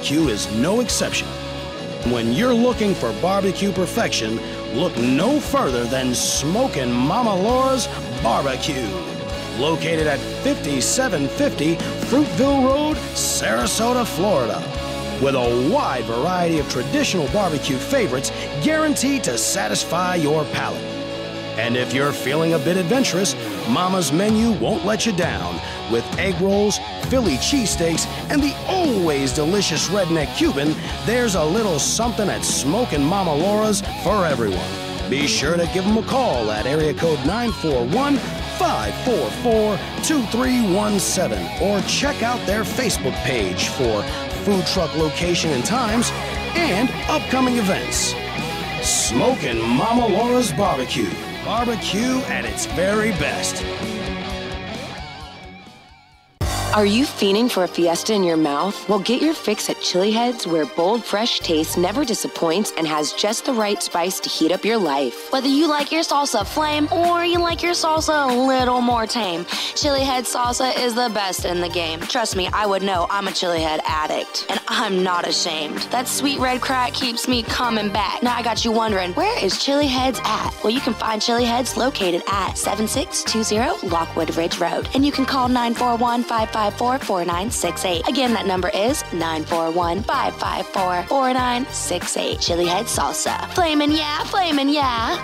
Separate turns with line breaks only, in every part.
Barbecue is no exception. When you're looking for barbecue perfection, look no further than Smokin' Mama Laura's Barbecue. Located at 5750 Fruitville Road, Sarasota, Florida. With a wide variety of traditional barbecue favorites guaranteed to satisfy your palate. And if you're feeling a bit adventurous, Mama's menu won't let you down with egg rolls, Philly cheesesteaks, and the always delicious redneck Cuban. There's a little something at Smokin' Mama Laura's for everyone. Be sure to give them a call at area code 941-544-2317 or check out their Facebook page for food truck location and times and upcoming events. Smokin' Mama Laura's Barbecue. Barbecue at its very best.
Are you fiending for a fiesta in your mouth? Well, get your fix at Chili Heads, where bold, fresh taste never disappoints and has just the right spice to heat up your life.
Whether you like your salsa flame or you like your salsa a little more tame, Chili Head salsa is the best in the game. Trust me, I would know. I'm a Chili Head addict, and I'm not ashamed. That sweet red crack keeps me coming back. Now I got you wondering, where is Chili Heads at? Well, you can find Chili Heads located at 7620 Lockwood Ridge Road, and you can call 941-554-4968. Again, that number is 941-554-4968. Chili Head Salsa. Flamin' yeah, flamin' yeah.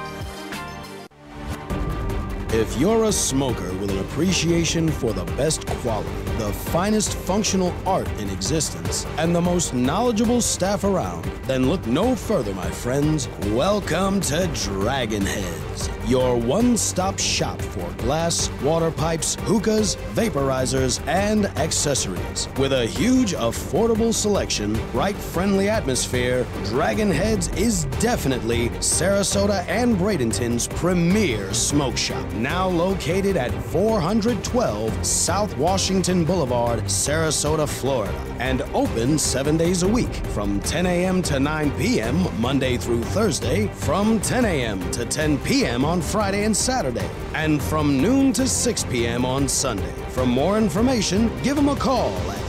If you're a smoker with an appreciation for the best quality, the finest functional art in existence, and the most knowledgeable staff around, then look no further, my friends. Welcome to Dragon Heads, your one-stop shop for glass, water pipes, hookahs, vaporizers, and accessories. With a huge, affordable selection, bright, friendly atmosphere, Dragon Heads is definitely Sarasota and Bradenton's premier smoke shop. Now located at 412 South Washington Boulevard, Sarasota, Florida, and open 7 days a week from 10 a.m. to 9 p.m. Monday through Thursday, from 10 a.m. to 10 p.m. on Friday and Saturday, and from noon to 6 p.m. on Sunday. For more information, give them a call at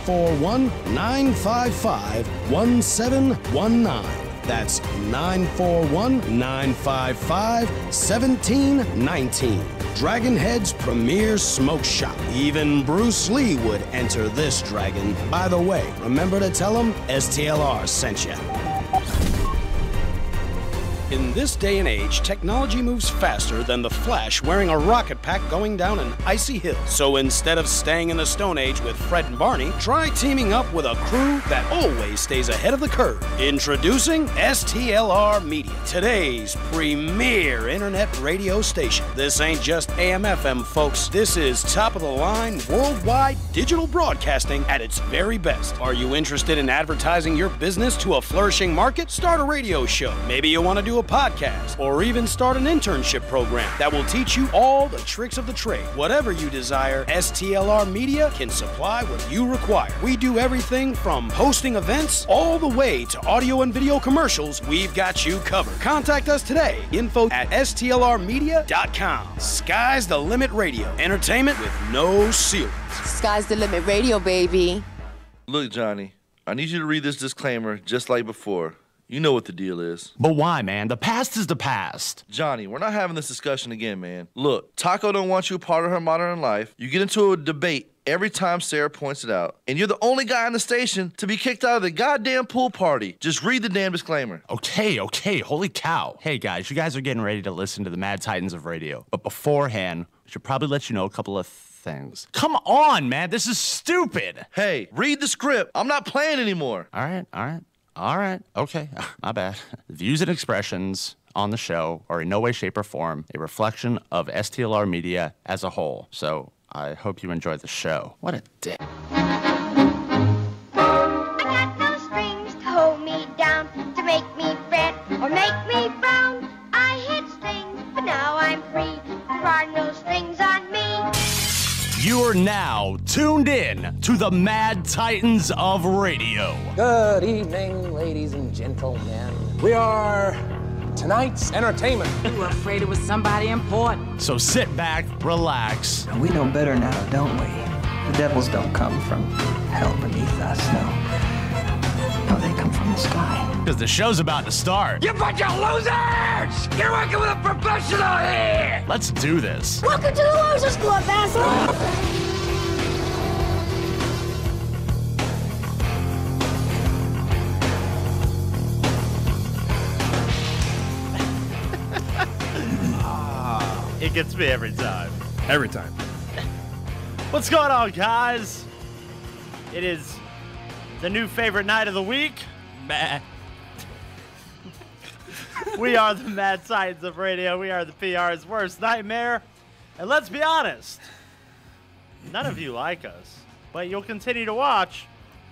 941-955-1719. That's 941-955-1719. Dragon Head's premier smoke shop. Even Bruce Lee would enter this dragon. By the way, remember to tell him STLR sent you. In this day and age, technology moves faster than the Flash wearing a rocket pack going down an icy hill. So instead of staying in the Stone Age with Fred and Barney, try teaming up with a crew that always stays ahead of the curve. Introducing STLR Media, today's premier internet radio station. This ain't just AM/FM, folks. This is top-of-the-line, worldwide digital broadcasting at its very best. Are you interested in advertising your business to a flourishing market? Start a radio show. Maybe you want to do a podcast, or even start an internship program that will teach you all the tricks of the trade. Whatever you desire, STLR Media can supply what you require. We do everything from hosting events all the way to audio and video commercials. We've got you covered. Contact us today. Info at stlrmedia.com. Sky's the limit radio. Entertainment with no ceilings.
Sky's the limit radio, baby.
Look, Johnny, I need you to read this disclaimer just like before. You know what the deal is.
But why, man? The past is the past.
Johnny, we're not having this discussion again, man. Look, Taco don't want you a part of her modern life. You get into a debate every time Sarah points it out. And you're the only guy on the station to be kicked out of the goddamn pool party. Just read the damn disclaimer.
Okay, holy cow. Hey, guys, you guys are getting ready to listen to the Mad Titans of radio. But beforehand, we should probably let you know a couple of things. Come on, man, this is stupid.
Hey, read the script. I'm not playing anymore.
All right, okay, my bad. The views and expressions on the show are in no way, shape, or form a reflection of STLR Media as a whole. So I hope you enjoy the show. What a dick.
I got no strings to hold me down, to make me fret or make me frown. I hit strings, but now I'm free. There are no strings on me.
You're now tuned in to the Mad Titans of Radio.
Good evening, ladies and gentlemen. We are tonight's entertainment.
We were afraid it was somebody important.
So sit back, relax.
We know better now, don't we? The devils don't come from hell beneath us, no.
Because the show's about to start.
You bunch of losers! You're working with a professional here!
Let's do this.
Welcome to the Losers Club, asshole!
It gets me every time.
Every time.
What's going on, guys? It is the new favorite night of the week. We are the Mad Science of Radio. We are the PR's worst nightmare. And let's be honest, none of you like us, but you'll continue to watch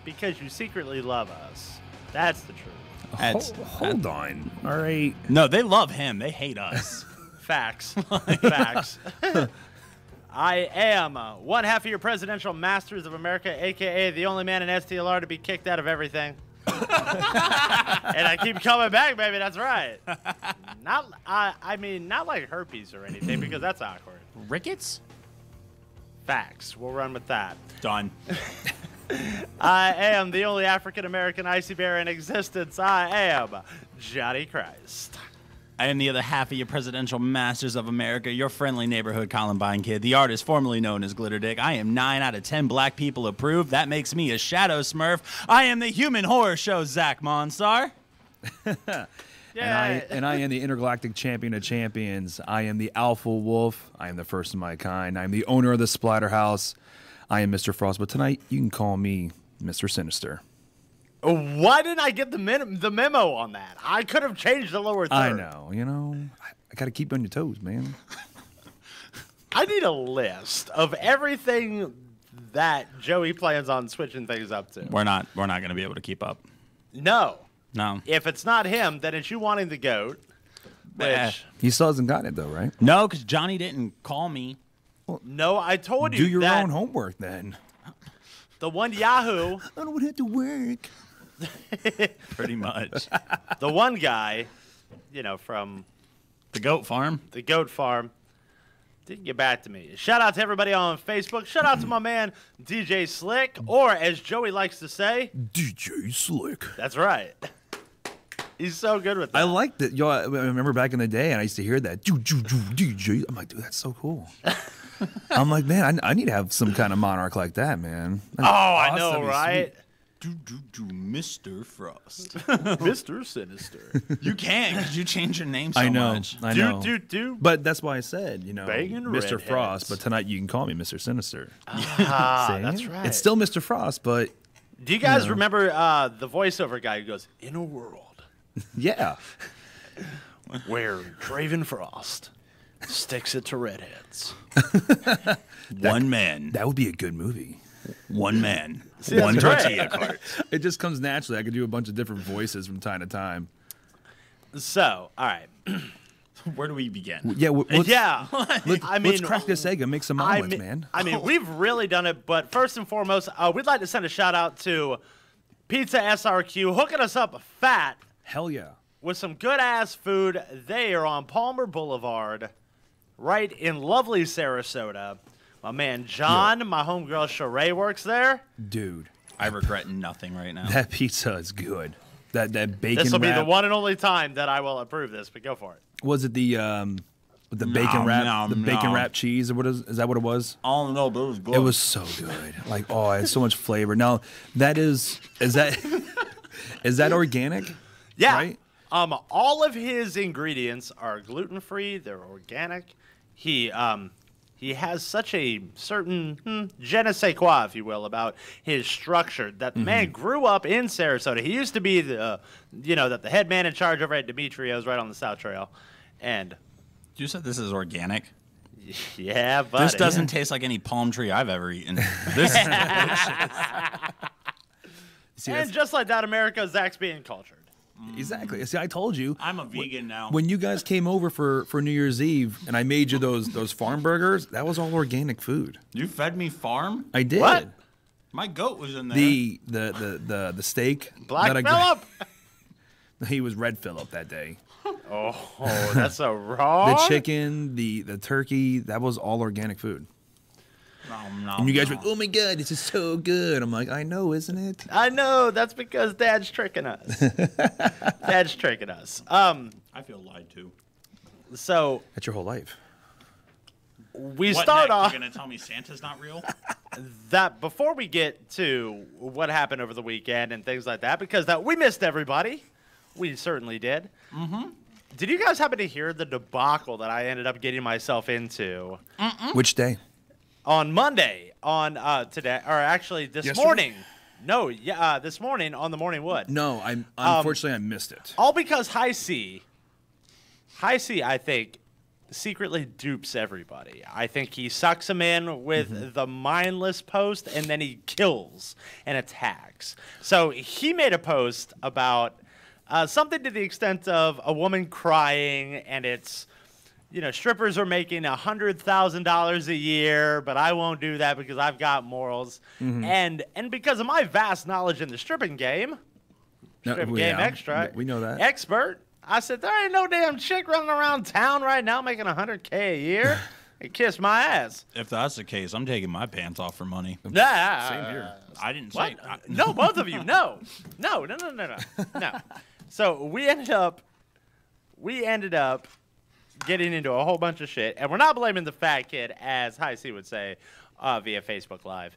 because you secretly love us. That's the truth.
Hold on. All right.
No, they love him. They hate us.
Facts. Facts. I am one half of your presidential masters of America, a.k.a. the only man in STLR to be kicked out of everything. And I keep coming back, baby. That's right. Not like herpes or anything, because that's awkward.
Rickets?
Facts. We'll run with that.
Done.
I am the only African-American icy bear in existence. I am Johnny Christ.
I am the other half of your presidential masters of America, your friendly neighborhood Columbine kid, the artist formerly known as Glitter Dick. I am 9 out of 10 black people approved. That makes me a shadow smurf. I am the human horror show Zach Monstar.
And I am the intergalactic champion of champions. I am the alpha wolf. I am the first of my kind. I am the owner of the Splatterhouse. I am Mr. Frost, but tonight you can call me Mr. Sinister.
Why didn't I get the memo on that? I could have changed the lower third.
I know. You know, I got to keep you on your toes, man.
I need a list of everything that Joey plans on switching things up to.
We're not going to be able to keep up.
No.
No.
If it's not him, then it's you wanting the goat. Which
He still hasn't gotten it, though, right?
No, because Johnny didn't call me.
No, I told you.
Do your
that
own homework, then.
The one Yahoo.
I don't have to work.
Pretty much.
The one guy, from
the goat farm.
The goat farm. Didn't get back to me. Shout out to everybody on Facebook. Shout out to my man, DJ Slick, or as Joey likes to say,
DJ Slick.
That's right. He's so good with that.
I liked it. Yo, I remember back in the day, and I used to hear that. DJ. I'm like, dude, that's so cool. I'm like, man, I need to have some kind of monarch like that, man. That's
I know, right?
Mr. Frost.
Mr. Sinister.
You can, because you change your name so
I know,
much.
I know.
Do.
But that's why I said,
Banging
Mr.
redheads.
Frost, but tonight you can call me Mr. Sinister.
That's right.
It's still Mr. Frost, but...
Do you guys remember the voiceover guy who goes, in a world...
Yeah.
where Draven Frost sticks it to redheads.
One man.
That would be a good movie.
One man.
See,
one
that's
tortilla cart.
It just comes naturally. I could do a bunch of different voices from time to time.
So, all right.
Where do we begin?
Yeah.
Let's
crack this egg and make some omelets, man.
We've really done it, but first and foremost, we'd like to send a shout out to Pizza SRQ hooking us up fat.
Hell yeah.
With some good-ass food. They are on Palmer Boulevard, right in lovely Sarasota. My man John, my homegirl Sheree works there.
Dude.
I regret nothing right now.
That pizza is good. That bacon
This will be
wrap.
the one and only time that I will approve this, but go for it.
Was it the bacon wrap? The bacon wrap cheese, or what is that what it was?
I don't know, but it was good.
It was so good. Like, it had so much flavor. Now, is that organic?
Yeah.
Right?
All of his ingredients are gluten-free. They're organic. He has such a certain je ne sais quoi, if you will, about his structure. That man grew up in Sarasota. He used to be the head man in charge over at Demetrio's right on the South Trail. And
you said this is organic?
Yeah, buddy.
This doesn't taste like any palm tree I've ever eaten. This is delicious.
And just like that, America, Zach's being cultured.
Exactly. See, I told you.
I'm a vegan now.
When you guys came over for New Year's Eve and I made you those farm burgers, that was all organic food.
You fed me farm?
I did.
What?
My goat was in there.
The steak.
Black Phillip?
He was Red Phillip that day.
Oh, that's so wrong.
The chicken, the turkey, that was all organic food. And you guys were like, oh my God, this is so good. I'm like, I know, isn't it?
I know. That's because Dad's tricking us. Dad's tricking us.
I feel lied to.
So
that's your whole life.
We
what
start
next?
off.
You're gonna tell me Santa's not real?
That before we get to what happened over the weekend and things like that, because we missed everybody. We certainly did.
Mm-hmm.
Did you guys happen to hear the debacle that I ended up getting myself into?
Which day?
On Monday, on today, or actually this
Yesterday?
morning. No, yeah, this morning on the Morning Wood.
No, unfortunately I missed it.
All because High C, I think, secretly dupes everybody. I think he sucks them in with the mindless post, and then he kills and attacks. So he made a post about something to the extent of a woman crying, and it's, strippers are making $100,000 a year, but I won't do that because I've got morals. And because of my vast knowledge in the stripping game, extra,
we know that.
Expert, I said, there ain't no damn chick running around town right now making $100K a year. And kiss my ass.
If that's the case, I'm taking my pants off for money.
Nah,
same here.
I didn't
what?
say.
No, both of you. No. So we ended up getting into a whole bunch of shit, and we're not blaming the fat kid, as High C would say, via Facebook Live.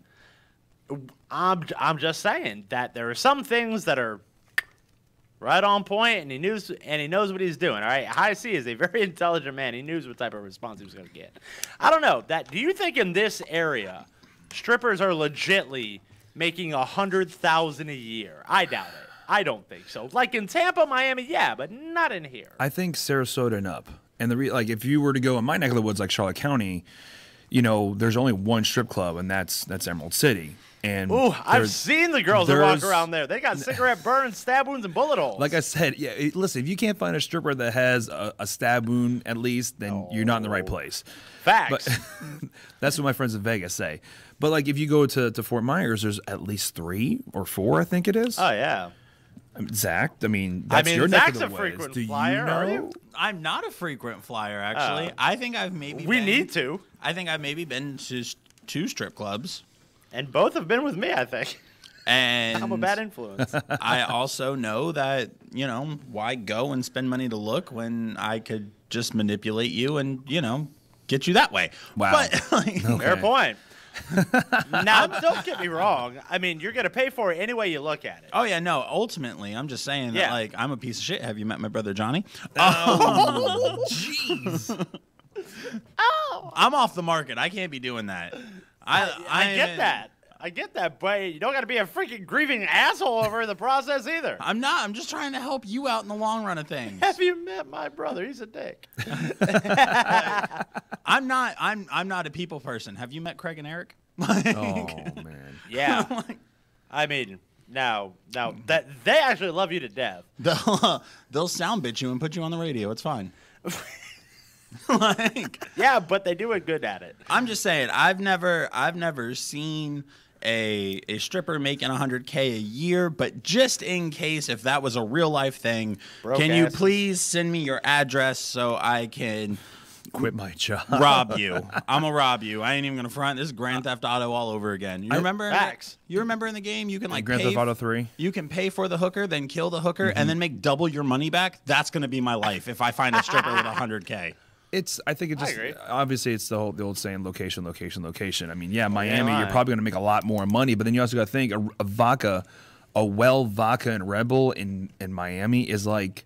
I'm just saying that there are some things that are right on point, and he knows what he's doing. All right, High C is a very intelligent man. He knew what type of response he was going to get. I don't know. Do you think in this area, strippers are legitly making $100,000 a year? I doubt it. I don't think so. Like in Tampa, Miami, yeah, but not in here.
I think Sarasota and up. And if you were to go in my neck of the woods, like Charlotte County, there's only one strip club, and that's Emerald City. And
I've seen the girls that walk around there. They got cigarette burns, stab wounds, and bullet holes.
Like I said, listen, if you can't find a stripper that has a stab wound at least, then you're not in the right place.
Facts.
But that's what my friends in Vegas say. But if you go to Fort Myers, there's at least 3 or 4, I think it is.
Oh, yeah.
Zach, that's your neck of
Zach's
the
a
woods.
frequent
Do
flyer,
you know?
are you?
I'm not a frequent flyer, actually. I think I've maybe
We
been,
need to.
I think I've maybe been to 2 strip clubs.
And both have been with me, I think.
And
I'm a bad influence.
I also know that, why go and spend money to look when I could just manipulate you and, get you that way.
Wow.
But,
Fair point. Now, don't get me wrong. You're going to pay for it any way you look at it.
Oh, yeah, no. Ultimately, I'm just saying
Yeah.
that, I'm a piece of shit. Have you met my brother Johnny?
Oh, jeez.
I'm off the market. I can't be doing that.
I get that. I get that, but you don't got to be a freaking grieving asshole over the process either.
I'm not. I'm just trying to help you out in the long run of things.
Have you met my brother? He's a dick.
I'm not a people person. Have you met Craig and Eric?
Oh, man.
Yeah. Now that they actually love you to death.
They'll sound bitch you and put you on the radio. It's fine.
Yeah, but they do it good at it.
I'm just saying, I've never seen a stripper making $100K a year, but just in case if that was a real life thing, can you please send me your address so I can
quit my job?
Rob you. I'm gonna rob you. I ain't even gonna front. This is Grand Theft Auto all over again. You remember?
Facts.
You remember in the game you can
Grand Theft Auto 3.
You can pay for the hooker, then kill the hooker, and then make double your money back. That's gonna be my life if I find a stripper with $100K.
I think it just
agree.
obviously it's the old saying location. Miami, you're probably going to make a lot more money, but then you also got to think a well vodka and Red Bull in Miami is like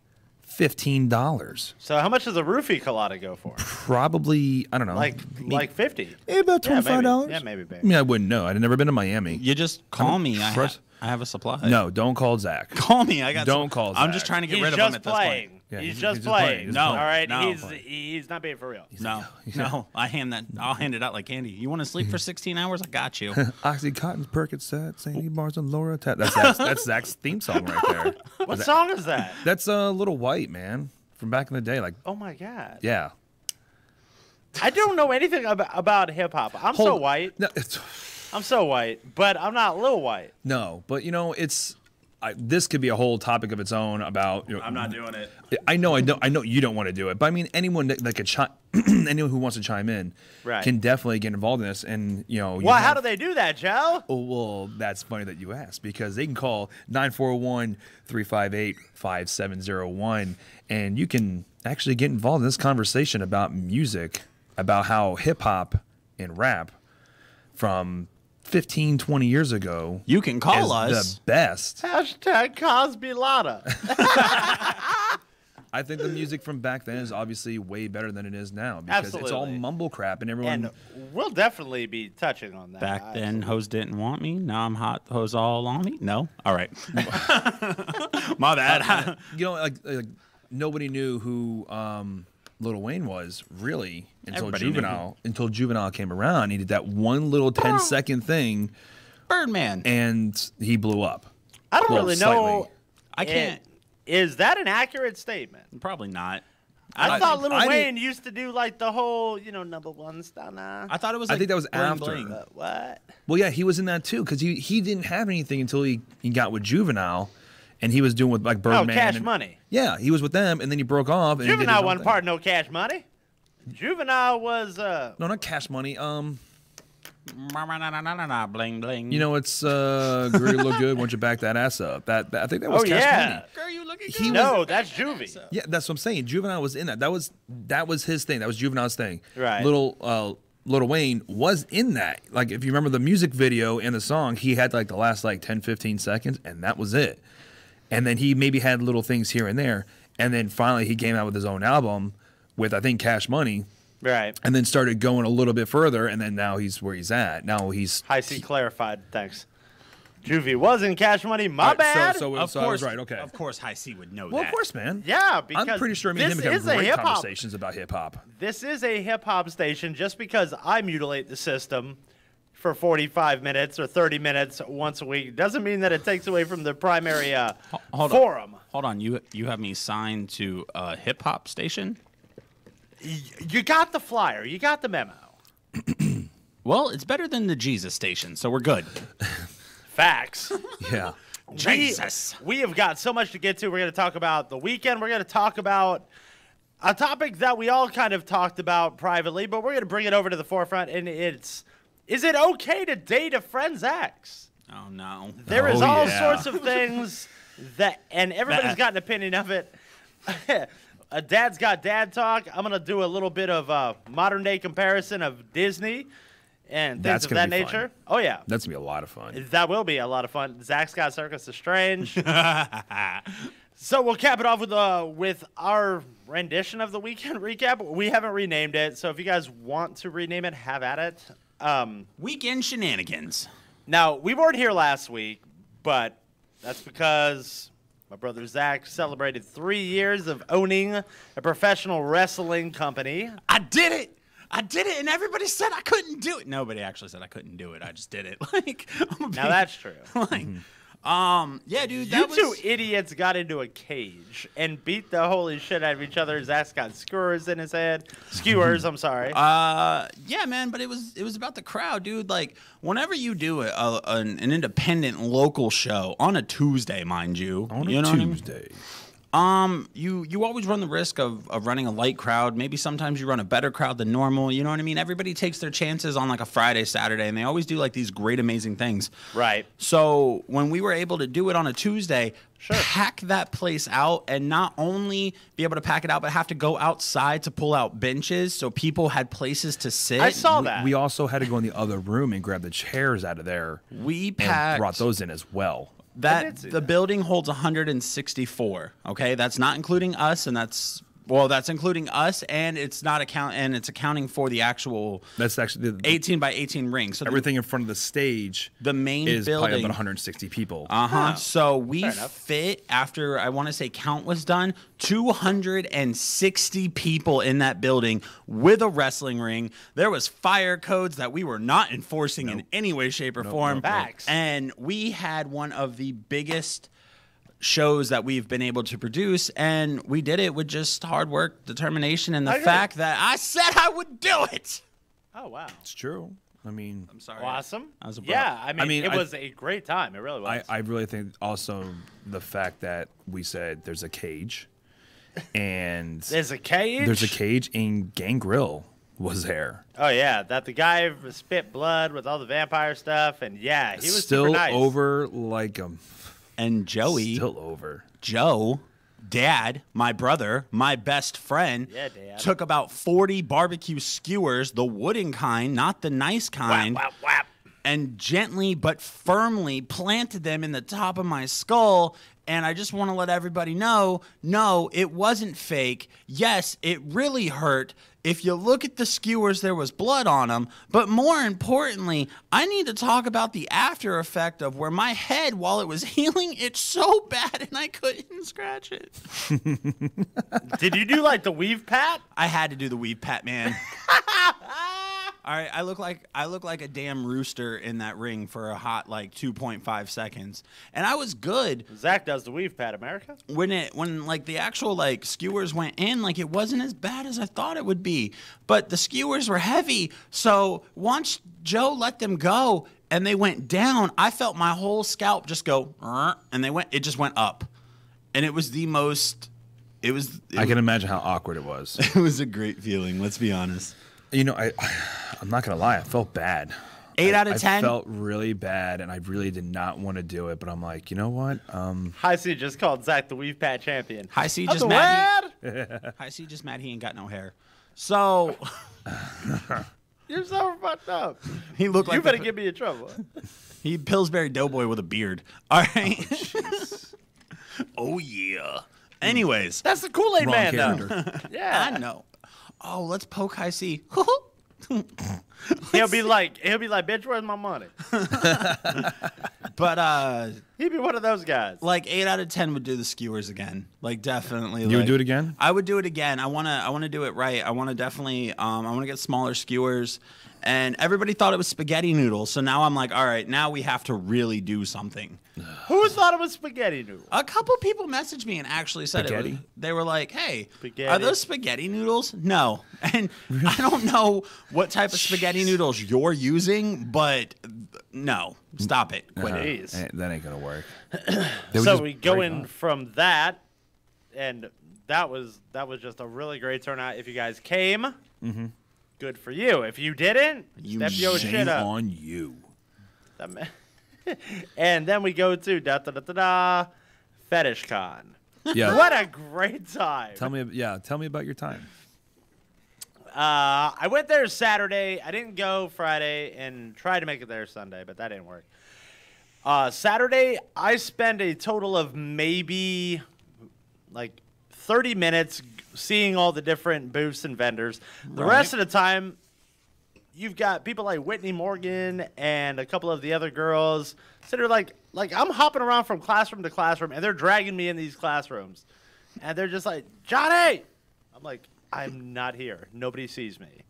$15.
So how much does a roofie colada go for?
Probably, I don't know,
like 50.
Maybe about $25.
Yeah, maybe.
I wouldn't know. I'd never been to Miami.
You just call me. I have a supply.
No, don't call Zach.
Call me.
Don't call Zach.
I'm just trying to get rid of him at this point.
Yeah,
he's just playing.
No,
all right.
no.
He's not being for real.
No. I'll hand it out like candy. You want to sleep for 16 hours? I got you.
Oxycontin, Percocet, St. Bars, and Laura. That's Zach's theme song right there.
What song is that?
That's a Little White, man, from back in the day.
Oh my God.
Yeah.
I don't know anything about hip hop. I'm so white.
No,
I'm so white, but I'm not Lil White.
No, but this could be a whole topic of its own about.
I'm not doing it.
I know you don't want to do it, but I mean anyone that could anyone who wants to chime in can definitely get involved in this. And
how do they do that, Joe?
Oh, well, that's funny that you asked, because they can call 941-358-5701, and you can actually get involved in this conversation about music, about how hip hop and rap from 15, 20 years ago.
You can call us
the best.
Hashtag Cosby Lotta.
I think the music from back then is obviously way better than it is now, because it's all mumble crap and everyone.
And we'll definitely be touching on that.
Back then, hoes didn't want me. Now I'm hot. Hoes all on me. No, all right. My bad.
Like nobody knew who Lil Wayne was really until Juvenile came around. He did that one little 10-second thing,
Birdman,
and he blew up.
I don't really know.
I can't.
Is that an accurate statement?
Probably not.
I thought Lil Wayne used to do like the whole, number one stunner.
I thought it was.
I think that was
bling,
after.
Bling.
What?
Well, yeah, he was in that too, because he didn't have anything until he got with Juvenile, and he was doing with like Birdman.
Cash Money.
Yeah, he was with them, and then he broke off. And
Juvenile wasn't part of no Cash Money. Juvenile was.
No, not Cash Money.
Bling bling.
It's girl, you look good. Why don't you back that ass up? I think that was Cash Money.
Girl, you looking good.
That's Juvie.
Yeah, that's what I'm saying. Juvenile was in that. That was his thing. That was Juvenile's thing.
Right.
Lil Wayne was in that. Like, if you remember the music video and the song, he had like the last 10, 15 seconds, and that was it. And then he maybe had little things here and there, and then finally he came out with his own album with, I think, Cash Money.
Right.
And then started going a little bit further, and then now he's where he's at. Now he's...
High C clarified. Thanks. Juvie was in Cash Money. My bad.
So I was right. Okay.
Of course, High C would know that.
Well, of course, man.
Yeah, because
I'm pretty sure me and him have great conversations about hip-hop.
This is a hip-hop station. Just because I mutilate the system for 45 minutes or 30 minutes once a week doesn't mean that it takes away from the primary forum.
Hold on. You have me signed to a hip-hop station?
You got the flyer. You got the memo.
Well, it's better than the Jesus station, so we're good.
Facts.
Yeah.
Jesus.
We have got so much to get to. We're going to talk about the weekend. We're going to talk about a topic that we all kind of talked about privately, but we're going to bring it over to the forefront, and is it okay to date a friend's ex?
Oh, no.
There is all sorts of things and everybody's got an opinion of it. A Dad's Got Dad Talk. I'm going to do a little bit of modern-day comparison of Disney and things of that nature.
Fun.
Oh, yeah.
That's going to be a lot of fun.
That will be a lot of fun. Zach's got Circus of Strange. So we'll cap it off with our rendition of the weekend recap. We haven't renamed it, so if you guys want to rename it, have at it.
Weekend Shenanigans.
Now, we weren't here last week, but that's because... my brother Zach celebrated 3 years of owning a professional wrestling company.
I did it, and everybody said I couldn't do it. Nobody actually said I couldn't do it. I just did it.
Now that's true.
Yeah, dude.
You two idiots got into a cage and beat the holy shit out of each other. Zach's got skewers in his head. Skewers, I'm sorry.
Yeah, man, but it was about the crowd, dude. Like, whenever you do an independent local show on a Tuesday, mind you.
On
you
a
know
Tuesday.
You always run the risk of running a light crowd. Maybe sometimes you run a better crowd than normal. You know what I mean? Everybody takes their chances on like a Friday, Saturday, and they always do like these great, amazing things.
Right.
So when we were able to do it on a Tuesday, pack that place out, and not only be able to pack it out, but have to go outside to pull out benches so people had places to sit.
I saw that.
We also had to go in the other room and grab the chairs out of there.
We packed.
And brought those in as well.
The building holds 164. Okay, that's not including us, and that's including us, and it's not it's accounting for the actual.
That's actually the
18 by 18 ring. So
everything in front of the stage,
the main
is
building,
probably about 160 people.
So we fit, after I want to say count was done, 260 people in that building with a wrestling ring. There was fire codes that we were not enforcing in any way, shape, or form. And we had one of the biggest shows that we've been able to produce, and we did it with just hard work, determination, and the fact that I said I would do it.
Oh, wow.
It's true. I mean,
I'm sorry.
Awesome.
I was
I mean, it was a great time. It really was.
I really think also the fact that we said there's a cage, and
there's a cage,
and Gangrel was there.
Oh yeah, that the guy spit blood with all the vampire stuff, and yeah, he was
still
super nice.
over like him.
And Joey,
still over.
Joe, Dad, my brother, my best friend, took about 40 barbecue skewers, the wooden kind, not the nice kind,
whap, whap, whap.
and gently but firmly planted them in the top of my skull. And I just want to let everybody know, no, it wasn't fake. Yes, it really hurt. If you look at the skewers, there was blood on them. But more importantly, I need to talk about the after effect of where my head, while it was healing, it's so bad and I couldn't scratch it.
Did you do like the weave pat?
I had to do the weave pat, man. All right, I look like a damn rooster in that ring for a hot like 2.5 seconds, and I was good.
Zach does the weave pat, America.
When like the actual like skewers went in, like it wasn't as bad as I thought it would be, but the skewers were heavy. So once Joe let them go and they went down, I felt my whole scalp just go, and it just went up, and it was the most. I
can imagine how awkward it was.
It was a great feeling. Let's be honest.
You know, I'm not gonna lie. I felt bad.
8 out of 10.
I felt really bad, and I really did not want to do it. But I'm like, you know what?
High C just called Zach the weave pat champion.
High C just mad. High C just mad he ain't got no hair. So
you're so fucked up.
He looked like
you better get me in trouble.
He Pillsbury Doughboy with a beard. All right. Oh yeah. Anyways,
that's the Kool-Aid Man, though.
Yeah, I know. Oh, let's poke High C.
He'll be like, bitch, where's my money?
But
he'd be one of those guys.
Like 8 out of 10 would do the skewers again. Like definitely.
You would do it again?
I would do it again. I wanna do it right. I wanna definitely I wanna get smaller skewers. And everybody thought it was spaghetti noodles. So now I'm like, all right, now we have to really do something.
Who thought it was spaghetti noodles?
A couple people messaged me and actually said
spaghetti?
it was, they were like, hey,
spaghetti.
Are those spaghetti noodles? No. And I don't know what type of spaghetti noodles you're using, but no. Stop it. Quit it.
That ain't going to work.
So we go in from that, and that was just a really great turnout. If you guys came, good for you. If you didn't, step your shit up.
Shame on you.
And then we go to Fetish Con.
Yeah.
What a great time.
Tell me about your time.
I went there Saturday. I didn't go Friday and tried to make it there Sunday, but that didn't work. Saturday, I spent a total of maybe like 30 minutes seeing all the different booths and vendors. The rest of the time, you've got people like Whitney Morgan and a couple of the other girls. So they're like I'm hopping around from classroom to classroom, and they're dragging me in these classrooms. And they're just like, Johnny! I'm like, I'm not here. Nobody sees me.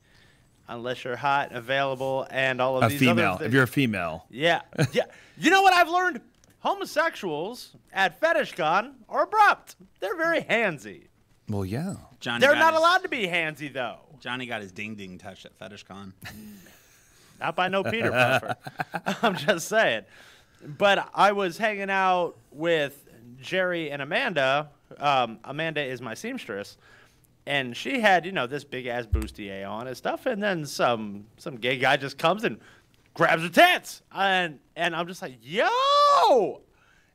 Unless you're hot, available, and all of these other things.
If you're a female.
Yeah. Yeah. You know what I've learned? Homosexuals at FetishCon are abrupt. They're very handsy.
Well, yeah.
They're not allowed to be handsy, though.
Johnny got his ding-ding touched at FetishCon.
Not by no Peter Puffer. I'm just saying. But I was hanging out with Jerry and Amanda. Amanda is my seamstress. And she had, this big-ass bustier on and stuff. And then some gay guy just comes and grabs her tits. And I'm just like, yo!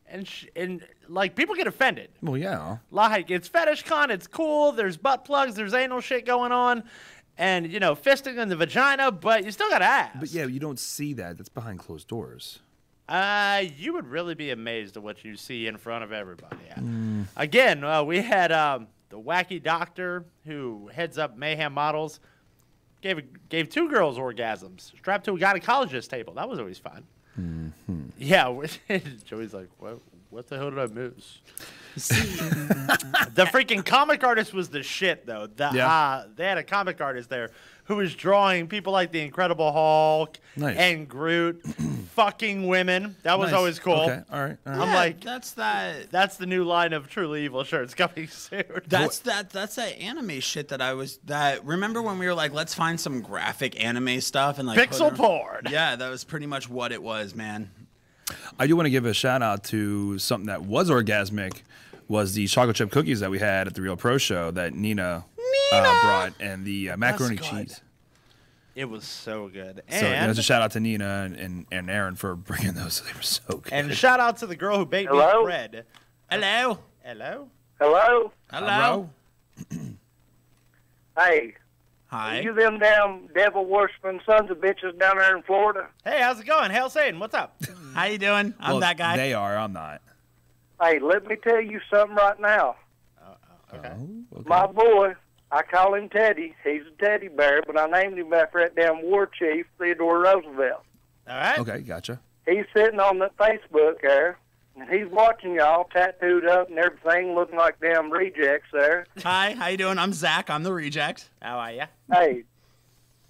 And like, people get offended.
Well, yeah.
Like, it's FetishCon, it's cool, there's butt plugs, there's anal shit going on, and, fisting in the vagina, but you still got ass.
But, yeah, you don't see that. That's behind closed doors.
You would really be amazed at what you see in front of everybody. Yeah. Again, we had the wacky doctor who heads up Mayhem Models, gave 2 girls orgasms, strapped to a gynecologist table. That was always fun. Yeah, Joey's like, what the hell did I miss? The freaking comic artist was the shit, though. They had a comic artist there who was drawing people like the Incredible Hulk
Nice.
and Groot fucking women. That was
Nice.
always cool.
Okay, all right.
I'm
Yeah,
like,
that's
the new line of Truly Evil shirts coming soon.
That's that anime shit remember when we were like, let's find some graphic anime stuff and like
Pixel porn.
Yeah, that was pretty much what it was, man.
I do want to give a shout out to something that was orgasmic, was the chocolate chip cookies that we had at the Real Pro Show that Nina brought, and the macaroni cheese.
It was so good.
So
And
there's a shout out to Nina and Aaron for bringing those. They were so good.
and shout out to the girl who baked me
Hello?
bread.
Hello.
Hello.
Hello?
Hello.
Hey,
Hi.
you them damn devil worshiping sons of bitches down there in Florida?
Hey, how's it going? Hail Satan, what's up?
How you doing? I'm
Well,
that guy.
They are. I'm not.
Hey, let me tell you something right now.
Okay.
Oh, okay.
My boy, I call him Teddy. He's a teddy bear, but I named him after that damn war chief, Theodore Roosevelt.
All right.
Okay, gotcha.
He's sitting on the Facebook there, and he's watching y'all tattooed up and everything, looking like damn rejects there.
Hi, how you doing? I'm Zach. I'm the reject.
How are ya?
Hey,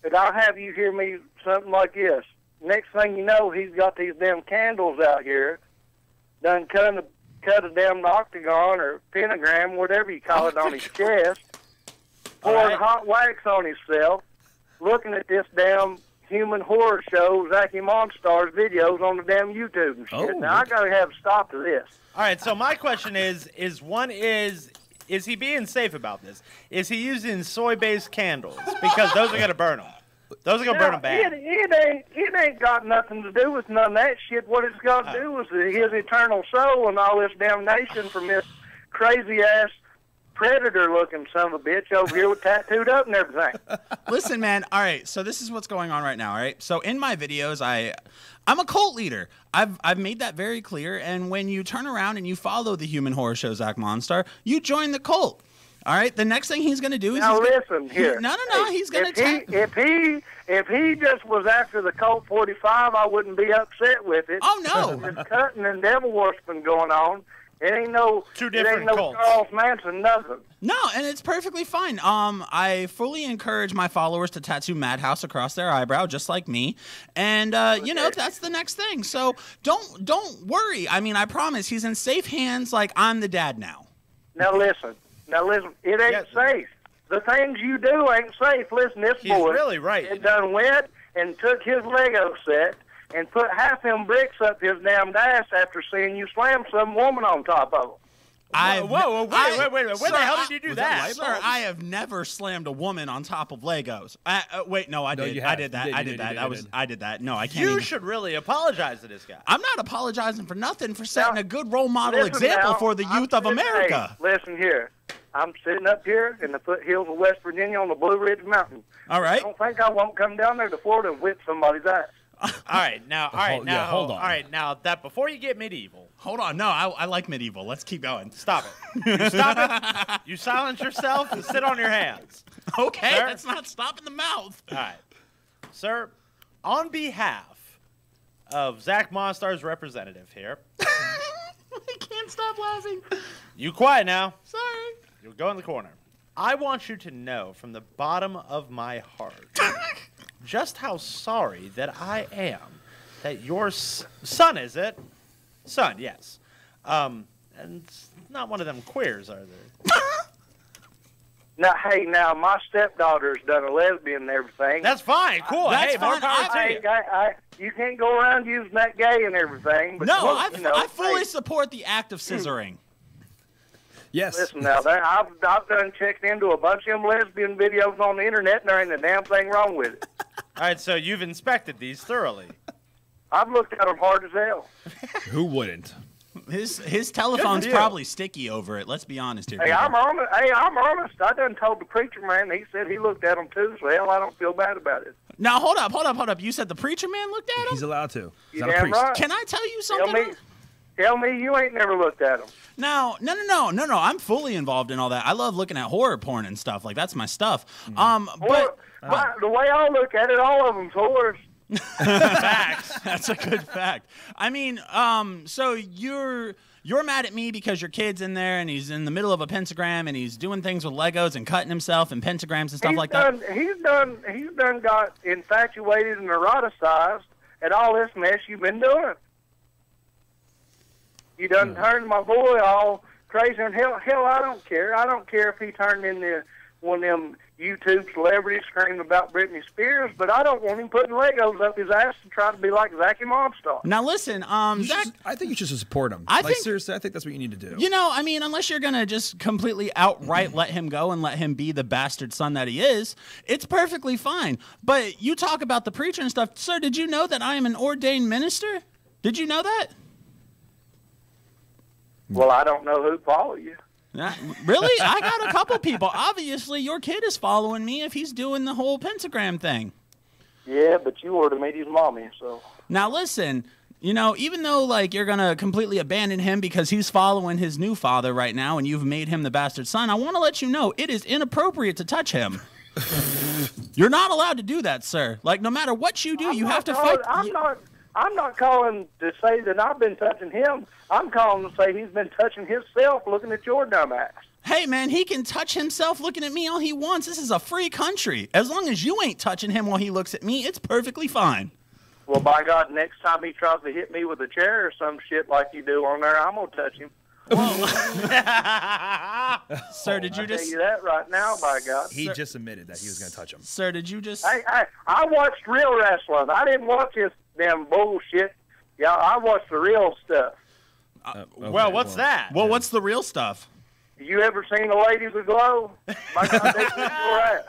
but I'll have you hear me something like this. Next thing you know, he's got these damn candles out here, done cut a damn octagon or pentagram, whatever you call it, on his chest, pouring hot wax on himself, looking at this damn human horror show, Zachy Monstar's videos on the damn YouTube and shit.
Oh.
Now, I got to have a stop to this.
All right, so my question is he being safe about this? Is he using soy-based candles? Because those are going to burn him. Those are going to burn him bad.
It ain't got nothing to do with none of that shit. What it's got to do with his eternal soul and all this damnation from this crazy-ass predator-looking son of a bitch over here with tattooed up and everything.
Listen, man. All right, so this is what's going on right now. All right, so in my videos, I'm a cult leader. I've made that very clear. And when you turn around and you follow the Human Horror Show Zach Monstar, you join the cult. All right. The next thing he's going to do is
now listen here.
No. He's going
to. If he just was after the Colt 45, I wouldn't be upset with it.
Oh no.
There's cutting and devil worshiping going on. It ain't no.
Two different
cults. Charles Manson, nothing.
No, and it's perfectly fine. I fully encourage my followers to tattoo Madhouse across their eyebrow, just like me, and you know that's the next thing. So don't worry. I mean, I promise he's in safe hands. Like I'm the dad now.
Now listen, it ain't safe. The things you do ain't safe. Listen, this
He's
boy
really right.
It done went and took his Lego set and put half them bricks up his damn ass after seeing you slam some woman on top of him.
Whoa, wait. Where the hell did you do that?
Sir, I have never slammed a woman on top of Legos. Wait, no, I did. I did that. I did that. I did that. No, I can't.
You should really apologize to this guy.
I'm not apologizing for nothing, for setting a good role model example for the youth of America.
Hey, listen here. I'm sitting up here in the foothills of West Virginia on the Blue Ridge Mountain.
All right.
I don't think I won't come down there to Florida and whip somebody's ass.
All right, now,
hold on.
All right, now that before you get medieval.
Hold on. No, I like medieval. Let's keep going.
Stop it. You stop it. You silence yourself and sit on your hands.
Okay,
Sir?
that's not stopping the mouth.
All right. Sir, on behalf of Zach Monstar's representative here.
I can't stop laughing.
You quiet now.
Sorry.
You'll go in the corner. I want you to know from the bottom of my heart just how sorry that I am that your son, is it? Son, yes. And it's not one of them queers, are there?
Now, my stepdaughter's done a lesbian and everything.
That's fine. Cool.
That's
hey, more
fine.
power to you.
You can't go around using that gay and everything. But
No,
look,
I fully support the act of scissoring.
Yes.
Listen now, I've done checked into a bunch of them lesbian videos on the internet, and there ain't a damn thing wrong with it.
All right, so you've inspected these thoroughly.
I've looked at them hard as hell.
Who wouldn't?
His telephone's probably sticky over it. Let's be honest here.
Hey, I'm honest. I done told the preacher man. He said he looked at them too. So hell, I don't feel bad about it.
Now hold up. You said the preacher man looked at him?
He's allowed to. He's
You
not a
damn
priest.
right.
Can I tell you something?
Tell me you ain't never looked at them.
No. I'm fully involved in all that. I love looking at horror porn and stuff. Like that's my stuff. But
the way I look at it, all of them's whores.
Facts.
That's a good fact. I mean, so You're mad at me because your kid's in there and he's in the middle of a pentagram and he's doing things with Legos and cutting himself and pentagrams and stuff like that.
He's done got infatuated and eroticized at all this mess you've been doing. You done turned my boy all crazy, and hell, I don't care. I don't care if he turned into one of them YouTube celebrities screaming about Britney Spears, but I don't want him putting Legos up his ass and trying to be like Zachy Mobstar.
Now listen, Zach,
I think you should support him. Seriously, I think that's what you need to do.
You know, I mean, unless you're gonna just completely outright let him go and let him be the bastard son that he is, it's perfectly fine. But you talk about the preacher and stuff, sir. Did you know that I am an ordained minister? Did you know that?
Well, I don't know who follow you.
Really? I got a couple people. Obviously, your kid is following me if he's doing the whole pentagram thing.
Yeah, but you were to meet his mommy, so.
Now, listen, you know, even though, like, you're going to completely abandon him because he's following his new father right now and you've made him the bastard son, I want to let you know it is inappropriate to touch him. You're not allowed to do that, sir. Like, no matter what you do, you have to fight.
I'm not calling to say that I've been touching him. I'm calling to say he's been touching himself looking at your dumb ass.
Hey, man, he can touch himself looking at me all he wants. This is a free country. As long as you ain't touching him while he looks at me, it's perfectly fine.
Well, by God, next time he tries to hit me with a chair or some shit like you do on there, I'm going to touch him.
Sir, did you just...
I'll tell you that right now, by God.
He just admitted that he was going to touch him.
Sir, did you just...
I watched real wrestling. I didn't watch this damn bullshit. Yeah, I watched the real stuff.
What's that?
Well, what's the real stuff?
You ever seen the ladies with glow? My God, they kick your ass.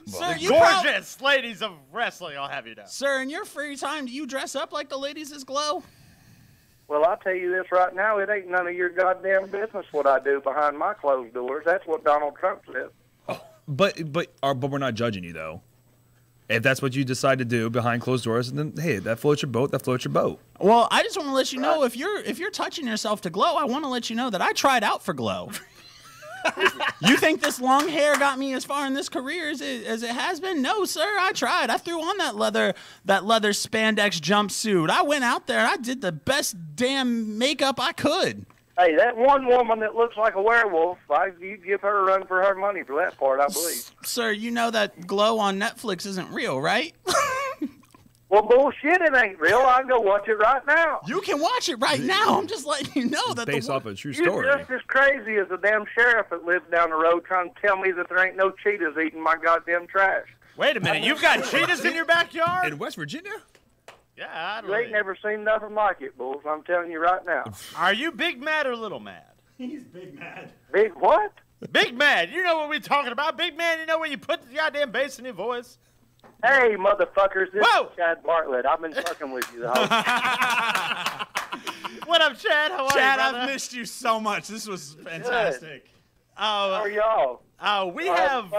Sir,
gorgeous ladies of wrestling, I'll have you know.
Sir, in your free time, do you dress up like the ladies is glow?
Well, I'll tell you this right now. It ain't none of your goddamn business what I do behind my closed doors. That's what Donald Trump said.
But we're not judging you, though. If that's what you decide to do behind closed doors, then hey, that floats your boat. That floats your boat.
Well, I just want to let you know if you're touching yourself to glow, I want to let you know that I tried out for glow. You think this long hair got me as far in this career as it has been? No, sir. I tried. I threw on that leather spandex jumpsuit. I went out there. I did the best damn makeup I could.
Hey, that one woman that looks like a werewolf, you'd give her a run for her money for that part, I believe.
Sir, you know that glow on Netflix isn't real, right?
Well, bullshit, it ain't real. I can go watch it right now.
You can watch it right now. I'm just letting you know that
based off a true story.
You're just as crazy as the damn sheriff that lives down the road trying to tell me that there ain't no cheetahs eating my goddamn trash.
Wait a minute, you've got cheetahs in your backyard?
In West Virginia?
Yeah, I don't
You ain't never seen nothing like it, Bulls. I'm telling you right now.
Are you big mad or little mad?
He's big mad.
Big what?
Big mad. You know what we're talking about. Big man, you know where you put the goddamn bass in your voice?
Hey, motherfuckers, this is Chad Bartlett. I've been fucking with you the whole time.
What up, Chad? How are
Chad,
you, brother?
I've missed you so much. This was fantastic.
How are y'all?
We have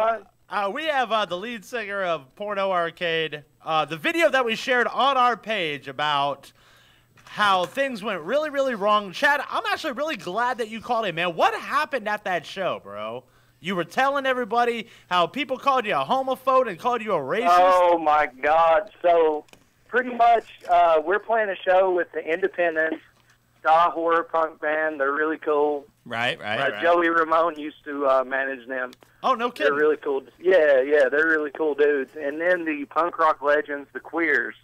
the lead singer of Porno Arcade. The video that we shared on our page about how things went really, really wrong. Chad, I'm actually really glad that you called in, man. What happened at that show, bro? You were telling everybody how people called you a homophobe and called you a racist.
Oh, my God. So, pretty much, we're playing a show with the Independents, ska horror punk band. They're really cool.
Right.
Joey Ramone used to manage them.
Oh, no kidding.
They're really cool. Yeah, they're really cool dudes. And then the punk rock legends, the Queers.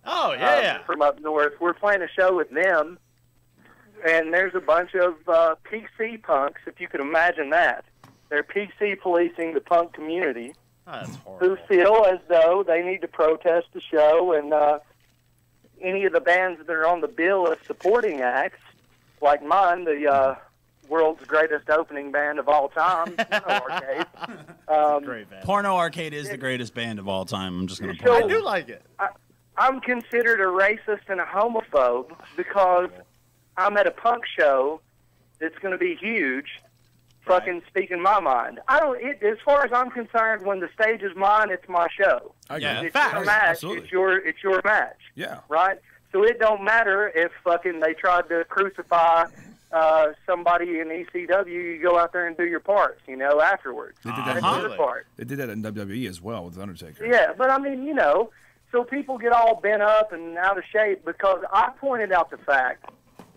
Oh, yeah.
From up north. We're playing a show with them. And there's a bunch of PC punks, if you could imagine that. They're PC policing the punk community.
Oh, that's horrible.
Who feel as though they need to protest the show, and any of the bands that are on the bill as supporting acts, like mine, the world's greatest opening band of all time, Porno Arcade.
Great band.
Porno Arcade is the greatest band of all time. I'm just going to
So-
I do like it.
I'm considered a racist and a homophobe because I'm at a punk show that's going to be huge. Fucking speaking my mind. As far as I'm concerned, when the stage is mine, it's my show.
I
Yeah,
It's
facts.
your match.
Absolutely.
It's your match.
Yeah.
Right. So it don't matter if fucking they tried to crucify somebody in ECW. You go out there and do your parts. Afterwards.
They did
That's
that.
your part.
They did that in WWE as well with the Undertaker.
Yeah, but I mean, so people get all bent up and out of shape because I pointed out the fact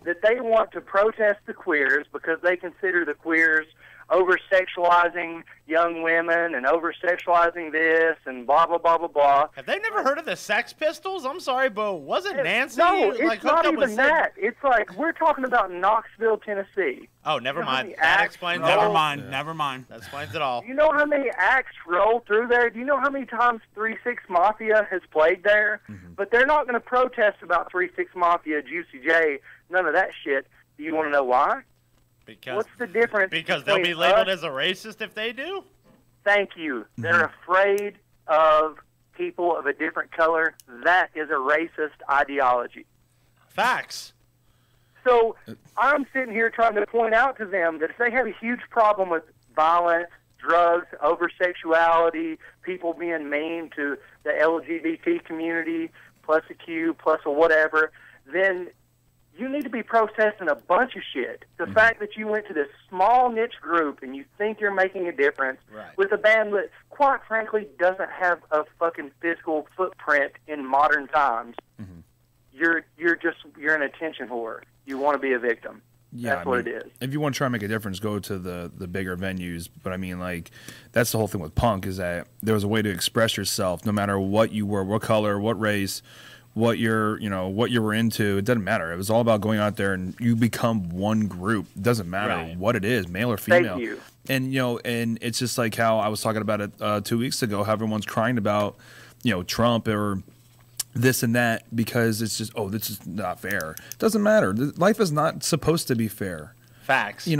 that they want to protest the queers because they consider the queers over-sexualizing young women and over-sexualizing this and blah, blah, blah, blah, blah.
Have they never heard of the Sex Pistols? I'm sorry, but wasn't Nancy
No, it's
like
not
hooked up
even
with
that. It's like we're talking about Knoxville, Tennessee.
Oh, never
You know how
mind.
many
That
acts
explains
roll-
it all.
Never mind.
That explains it all.
Do you know how many acts roll through there? Do you know how many times 3-6 Mafia has played there? But they're not going to protest about 3-6 Mafia, Juicy J, none of that shit. Do you want to know why?
Because
What's the difference?
Because they'll be
between
labeled
us?
as a racist if they do.
Thank you. They're afraid of people of a different color. That is a racist ideology.
Facts.
So I'm sitting here trying to point out to them that if they have a huge problem with violence, drugs, over-sexuality, people being mean to the LGBT community, plus a Q, plus a whatever, then you need to be protesting a bunch of shit. The fact that you went to this small niche group and you think you're making a difference with a band that, quite frankly, doesn't have a fucking physical footprint in modern times, you're an attention whore. You want to be a victim.
Yeah,
That's what it is.
If you want to try and make a difference, go to the bigger venues. But I mean, like, that's the whole thing with punk, is that there was a way to express yourself, no matter what you were, what color, what race, what what you were into. It doesn't matter. It was all about going out there and you become one group. It doesn't matter what it is, male or female.
Thank you.
And and it's just like how I was talking about it 2 weeks ago. How everyone's crying about Trump or this and that because it's just, oh, this is not fair. It doesn't matter. Life is not supposed to be fair.
Facts.
I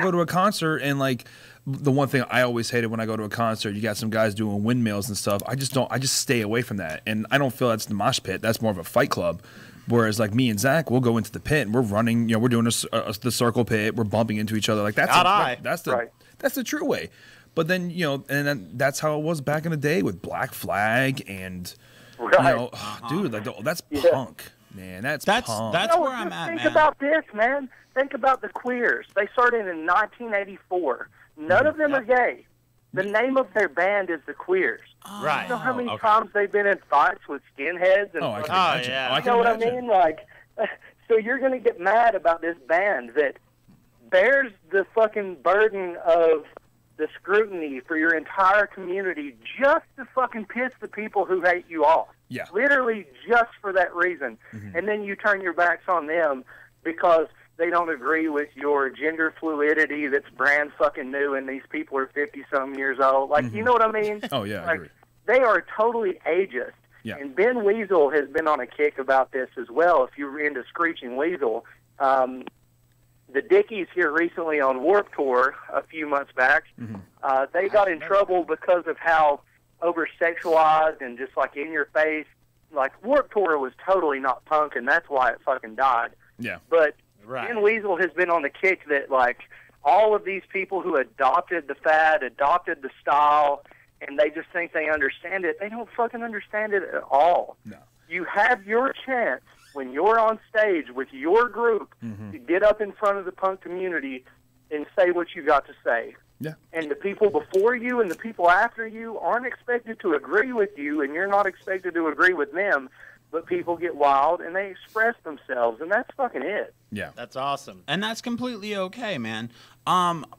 go to a concert and like the one thing I always hated when I go to a concert, you got some guys doing windmills and stuff. I just stay away from that. And I don't feel that's the mosh pit. That's more of a fight club. Whereas like me and Zach, we'll go into the pit and we're running, we're doing the circle pit. We're bumping into each other. Like that's the true way. But then, and then that's how it was back in the day with Black Flag and, dude, like that's punk, man. That's punk.
That's where I'm at,
Think
man.
about this, man. Think about the queers. They started in 1984. None of them are gay. The name of their band is the Queers.
Right.
You know how many times they've been in fights with skinheads? And
I can imagine.
yeah.
You know what I mean? Like, so you're going to get mad about this band that bears the fucking burden of the scrutiny for your entire community just to fucking piss the people who hate you off.
Yeah.
Literally just for that reason. And then you turn your backs on them because they don't agree with your gender fluidity that's brand fucking new and these people are 50-some years old. Like, you know what I mean?
Oh, yeah, I
like,
agree.
They are totally ageist.
Yeah.
And Ben Weasel has been on a kick about this as well. If you're into Screeching Weasel, the Dickies here recently on Warped Tour a few months back, they got in trouble because of how over-sexualized and just like in your face. Like, Warped Tour was totally not punk, and that's why it fucking died.
Yeah.
But Ben Weasel has been on the kick that, like, all of these people who adopted the fad, adopted the style, and they just think they understand it, they don't fucking understand it at all.
No.
You have your chance when you're on stage with your group to get up in front of the punk community and say what you got to say.
Yeah.
And the people before you and the people after you aren't expected to agree with you, and you're not expected to agree with them, but people get wild and they express themselves, and that's fucking it.
Yeah.
That's awesome.
And that's completely okay, man.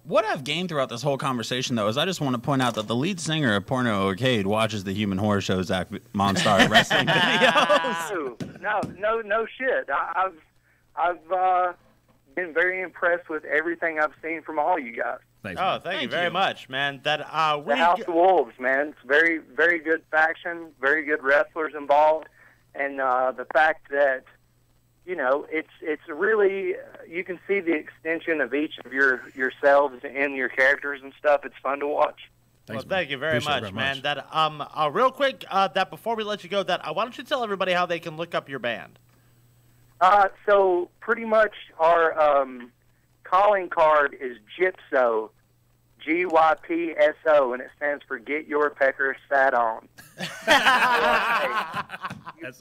What I've gained throughout this whole conversation, though, is I just want to point out that the lead singer of Porno Arcade watches the Human Horror Show Zach Monstar wrestling videos.
No shit. I've been very impressed with everything I've seen from all you guys.
Thanks,
thank you very much, man. That
the House of Wolves, man. It's very, very good faction, very good wrestlers involved, and the fact that it's really you can see the extension of each of yourselves and your characters and stuff. It's fun to watch.
Well, thank you very much, man. That real quick, that before we let you go, why don't you tell everybody how they can look up your band?
So pretty much our calling card is Gypso, GYPSO, and it stands for Get Your Pecker Sat On.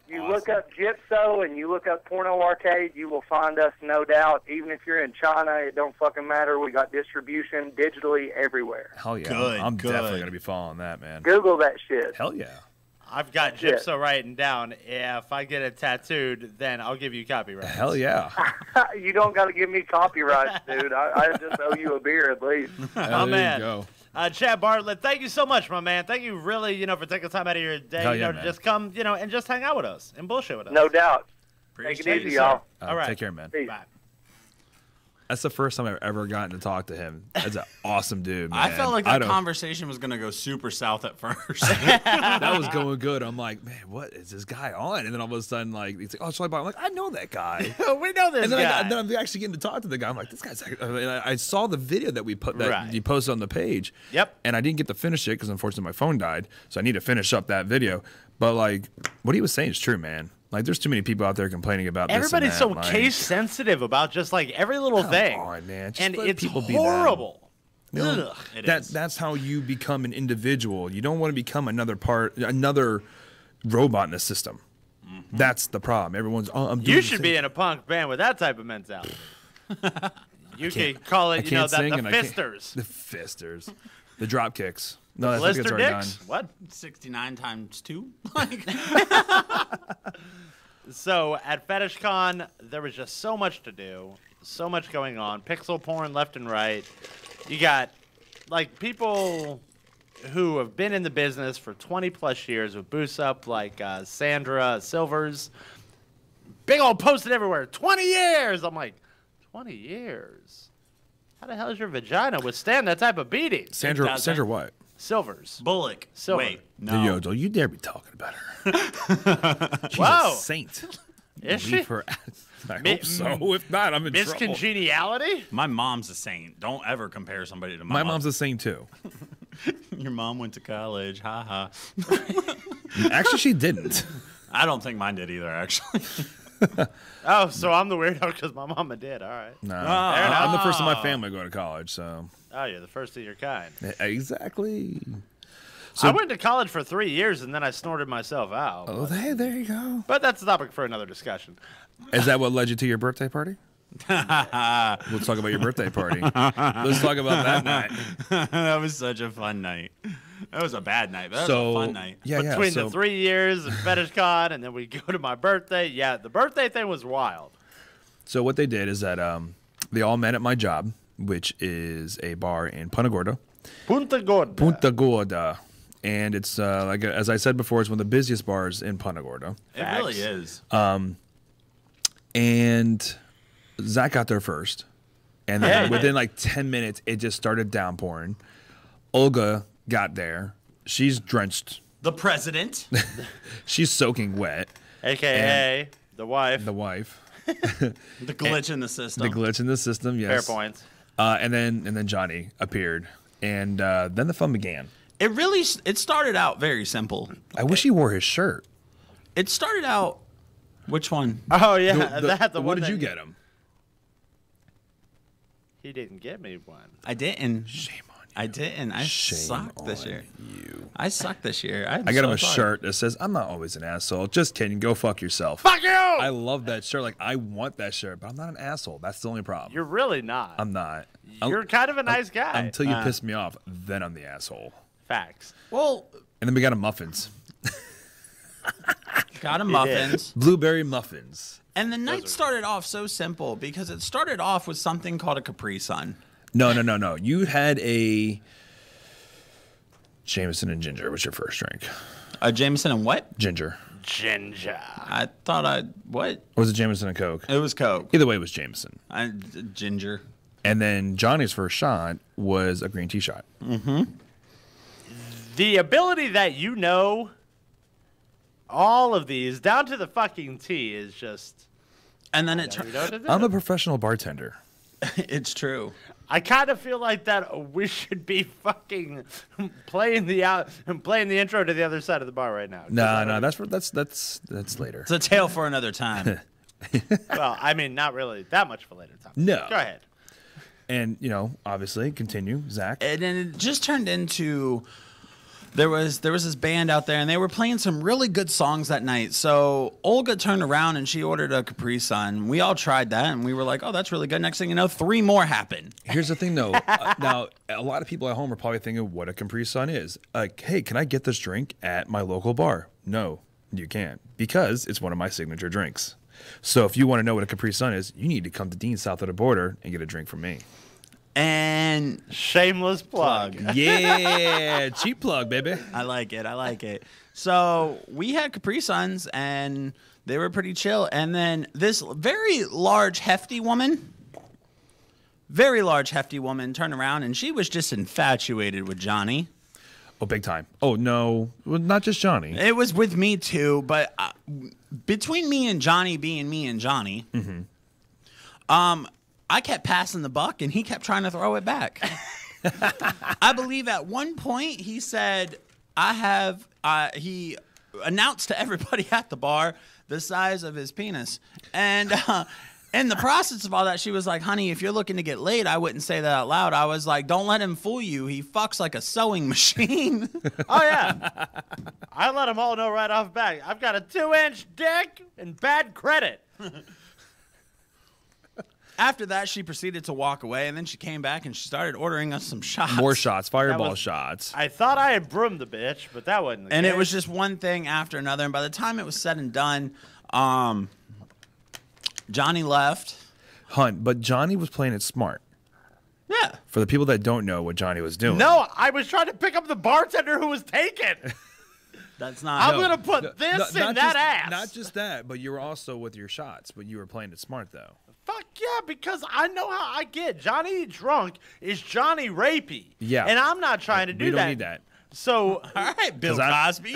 You look up Gypso and you look up Porno Arcade, you will find us, no doubt. Even if you're in China, it don't fucking matter. We got distribution digitally everywhere.
Hell yeah. I'm definitely going to be following that, man.
Google that shit.
Hell yeah.
I've got Gypso writing down. If I get it tattooed, then I'll give you copyright.
Hell yeah.
You don't got to give me copyright, dude. I just owe you a beer at least.
Oh, man.
Go.
Chad Bartlett, thank you so much, my man. Thank you really, for taking time out of your day,
yeah,
to just come, and just hang out with us and bullshit with us.
No doubt.
Appreciate
Take it easy,
you,
y'all.
All right.
Take care, man.
Peace.
Bye.
That's the first time I've ever gotten to talk to him. That's an awesome dude, man.
I felt like that conversation was going to go super south at first.
That was going good. I'm like, man, what is this guy on? And then all of a sudden, like, he's like, oh, Charlie Bar. I'm like, I know that guy.
We know this
and then
guy.
then I'm actually getting to talk to the guy. I'm like, this guy's. I saw the video that
Right.
you posted on the page.
Yep.
And I didn't get to finish it because unfortunately my phone died. So I need to finish up that video. But like, what he was saying is true, man. Like, there's too many people out there complaining about
Everybody's
this and
so
that.
case sensitive about just like every little thing.
Come on, man. Just
and
let
it's
people be them.
horrible.
You know,
Ugh.
that's how you become an individual. You don't want to become another robot in the system.
Mm-hmm.
That's the problem. Everyone's I'm doing
You
the
should
same-
be in a punk band with that type of mentality. You could call it, the fisters.
The fisters. The drop kicks. No, that's
Blister
already done.
dicks? What?
69 times 2?
So at FetishCon, there was just so much to do, so much going on. Pixel porn left and right. You got like people who have been in the business for 20 plus years with booths up, like Sandra Silvers. Big old posted everywhere. 20 years. I'm like, 20 years. How the hell does your vagina withstand that type of beating?
Sandra what?
Silvers.
Bullock.
Silver.
Wait, no.
Yo, don't you dare be talking about her. She's
Whoa.
a saint.
Is
Believe
she?
her. I hope so. If not, I'm in
Miss
trouble.
Congeniality?
My mom's a saint. Don't ever compare somebody to
My mom's a saint too.
Your mom went to college. Ha ha.
Actually, she didn't.
I don't think mine did either, actually.
Oh, so I'm the weirdo because my mama did. All right.
No,
Fair enough.
I'm the first in my family to go to college, so.
Oh, you're the first of your kind.
Exactly.
I went to college for 3 years and then I snorted myself out.
Oh, hey, there you go.
But that's a topic for another discussion.
Is that what led you to your birthday party? Let's talk about your birthday party. Let's talk about that night.
That was such a fun night. That was a bad night, but that was a fun night.
Yeah,
Between the 3 years of FetishCon and then we go to my birthday. Yeah, the birthday thing was wild.
So what they did is that they all met at my job, which is a bar in Punta Gorda.
Punta Gorda.
Punta Gorda. And it's, like as I said before, it's one of the busiest bars in Punta Gorda.
It really is.
And Zach got there first. And then within like 10 minutes, it just started downpouring. Olga got there. She's drenched.
The president.
She's soaking wet.
AKA the wife.
The wife.
The glitch in the system.
The glitch in the system, yes.
Fair points.
And then Johnny appeared. And then the fun began.
It started out very simple.
I wish he wore his shirt.
It started out. Which one?
Oh, yeah. The
what
one
did
that
you get him?
He didn't get me one.
I didn't.
Shame on you.
I didn't. I sucked this year. I sucked this year.
I got him a shirt that says, I'm not always an asshole. Just kidding. Go fuck yourself.
Fuck you!
I love that shirt. Like, I want that shirt, but I'm not an asshole. That's the only problem.
You're really not.
I'm not.
You're kind of a nice guy.
Until you piss me off, then I'm the asshole.
Facts.
Well,
and then we got him muffins.
Got him muffins.
Blueberry muffins.
And the night started off so simple because it started off with something called a Capri Sun.
No. You had a Jameson and ginger was your first drink.
A Jameson and what?
Ginger.
Ginger.
I thought what?
Or was it Jameson and Coke?
It was Coke.
Either way, it was Jameson.
Ginger.
And then Johnny's first shot was a green tea shot.
Mm-hmm.
The ability that you know all of these down to the fucking T is just.
And then it
I'm a professional bartender.
It's true.
I kind of feel like that we should be fucking playing the intro to the other side of the bar right now.
No, that's later.
It's a tale for another time.
Well, I mean, not really that much of a later time.
No.
Go ahead.
And, obviously, continue, Zach.
And then it just turned into there was this band out there, and they were playing some really good songs that night. So Olga turned around and she ordered a Capri Sun. We all tried that, and we were like, "Oh, that's really good." Next thing you know, 3 more happened.
Here's the thing, though. Now, a lot of people at home are probably thinking what a Capri Sun is. Like, hey, can I get this drink at my local bar? No, you can't, because it's one of my signature drinks. So if you want to know what a Capri Sun is, you need to come to Dean south of the border and get a drink from me.
And
shameless plug.
Yeah, cheap plug, baby.
I like it. So we had Capri Suns, and they were pretty chill. And then this very large, hefty woman turned around, and she was just infatuated with Johnny.
Oh, big time. Oh, no. Well, not just Johnny.
It was with me, too. But between me and Johnny being me and Johnny, I kept passing the buck, and he kept trying to throw it back. I believe at one point he said, he announced to everybody at the bar the size of his penis. And in the process of all that, she was like, "Honey, if you're looking to get laid, I wouldn't say that out loud." I was like, "Don't let him fool you. He fucks like a sewing machine."
Oh, yeah. I let them all know right off the bat. I've got a 2-inch dick and bad credit.
After that, she proceeded to walk away, and then she came back and she started ordering us some shots.
More shots, fireball shots.
I thought I had broomed the bitch, but that wasn't the
And
case.
it was just one thing after another. And by the time it was said and done, Johnny left.
Hunt, but Johnny was playing it smart.
Yeah.
For the people that don't know what Johnny was doing.
No, I was trying to pick up the bartender who was taken.
That's not.
I'm going to put this in that ass.
Not just that, but you were also with your shots, but you were playing it smart, though.
Fuck yeah, because I know how I get. Johnny drunk is Johnny rapey.
Yeah.
And I'm not trying to do that.
We don't need that.
So,
all right, Bill Cosby.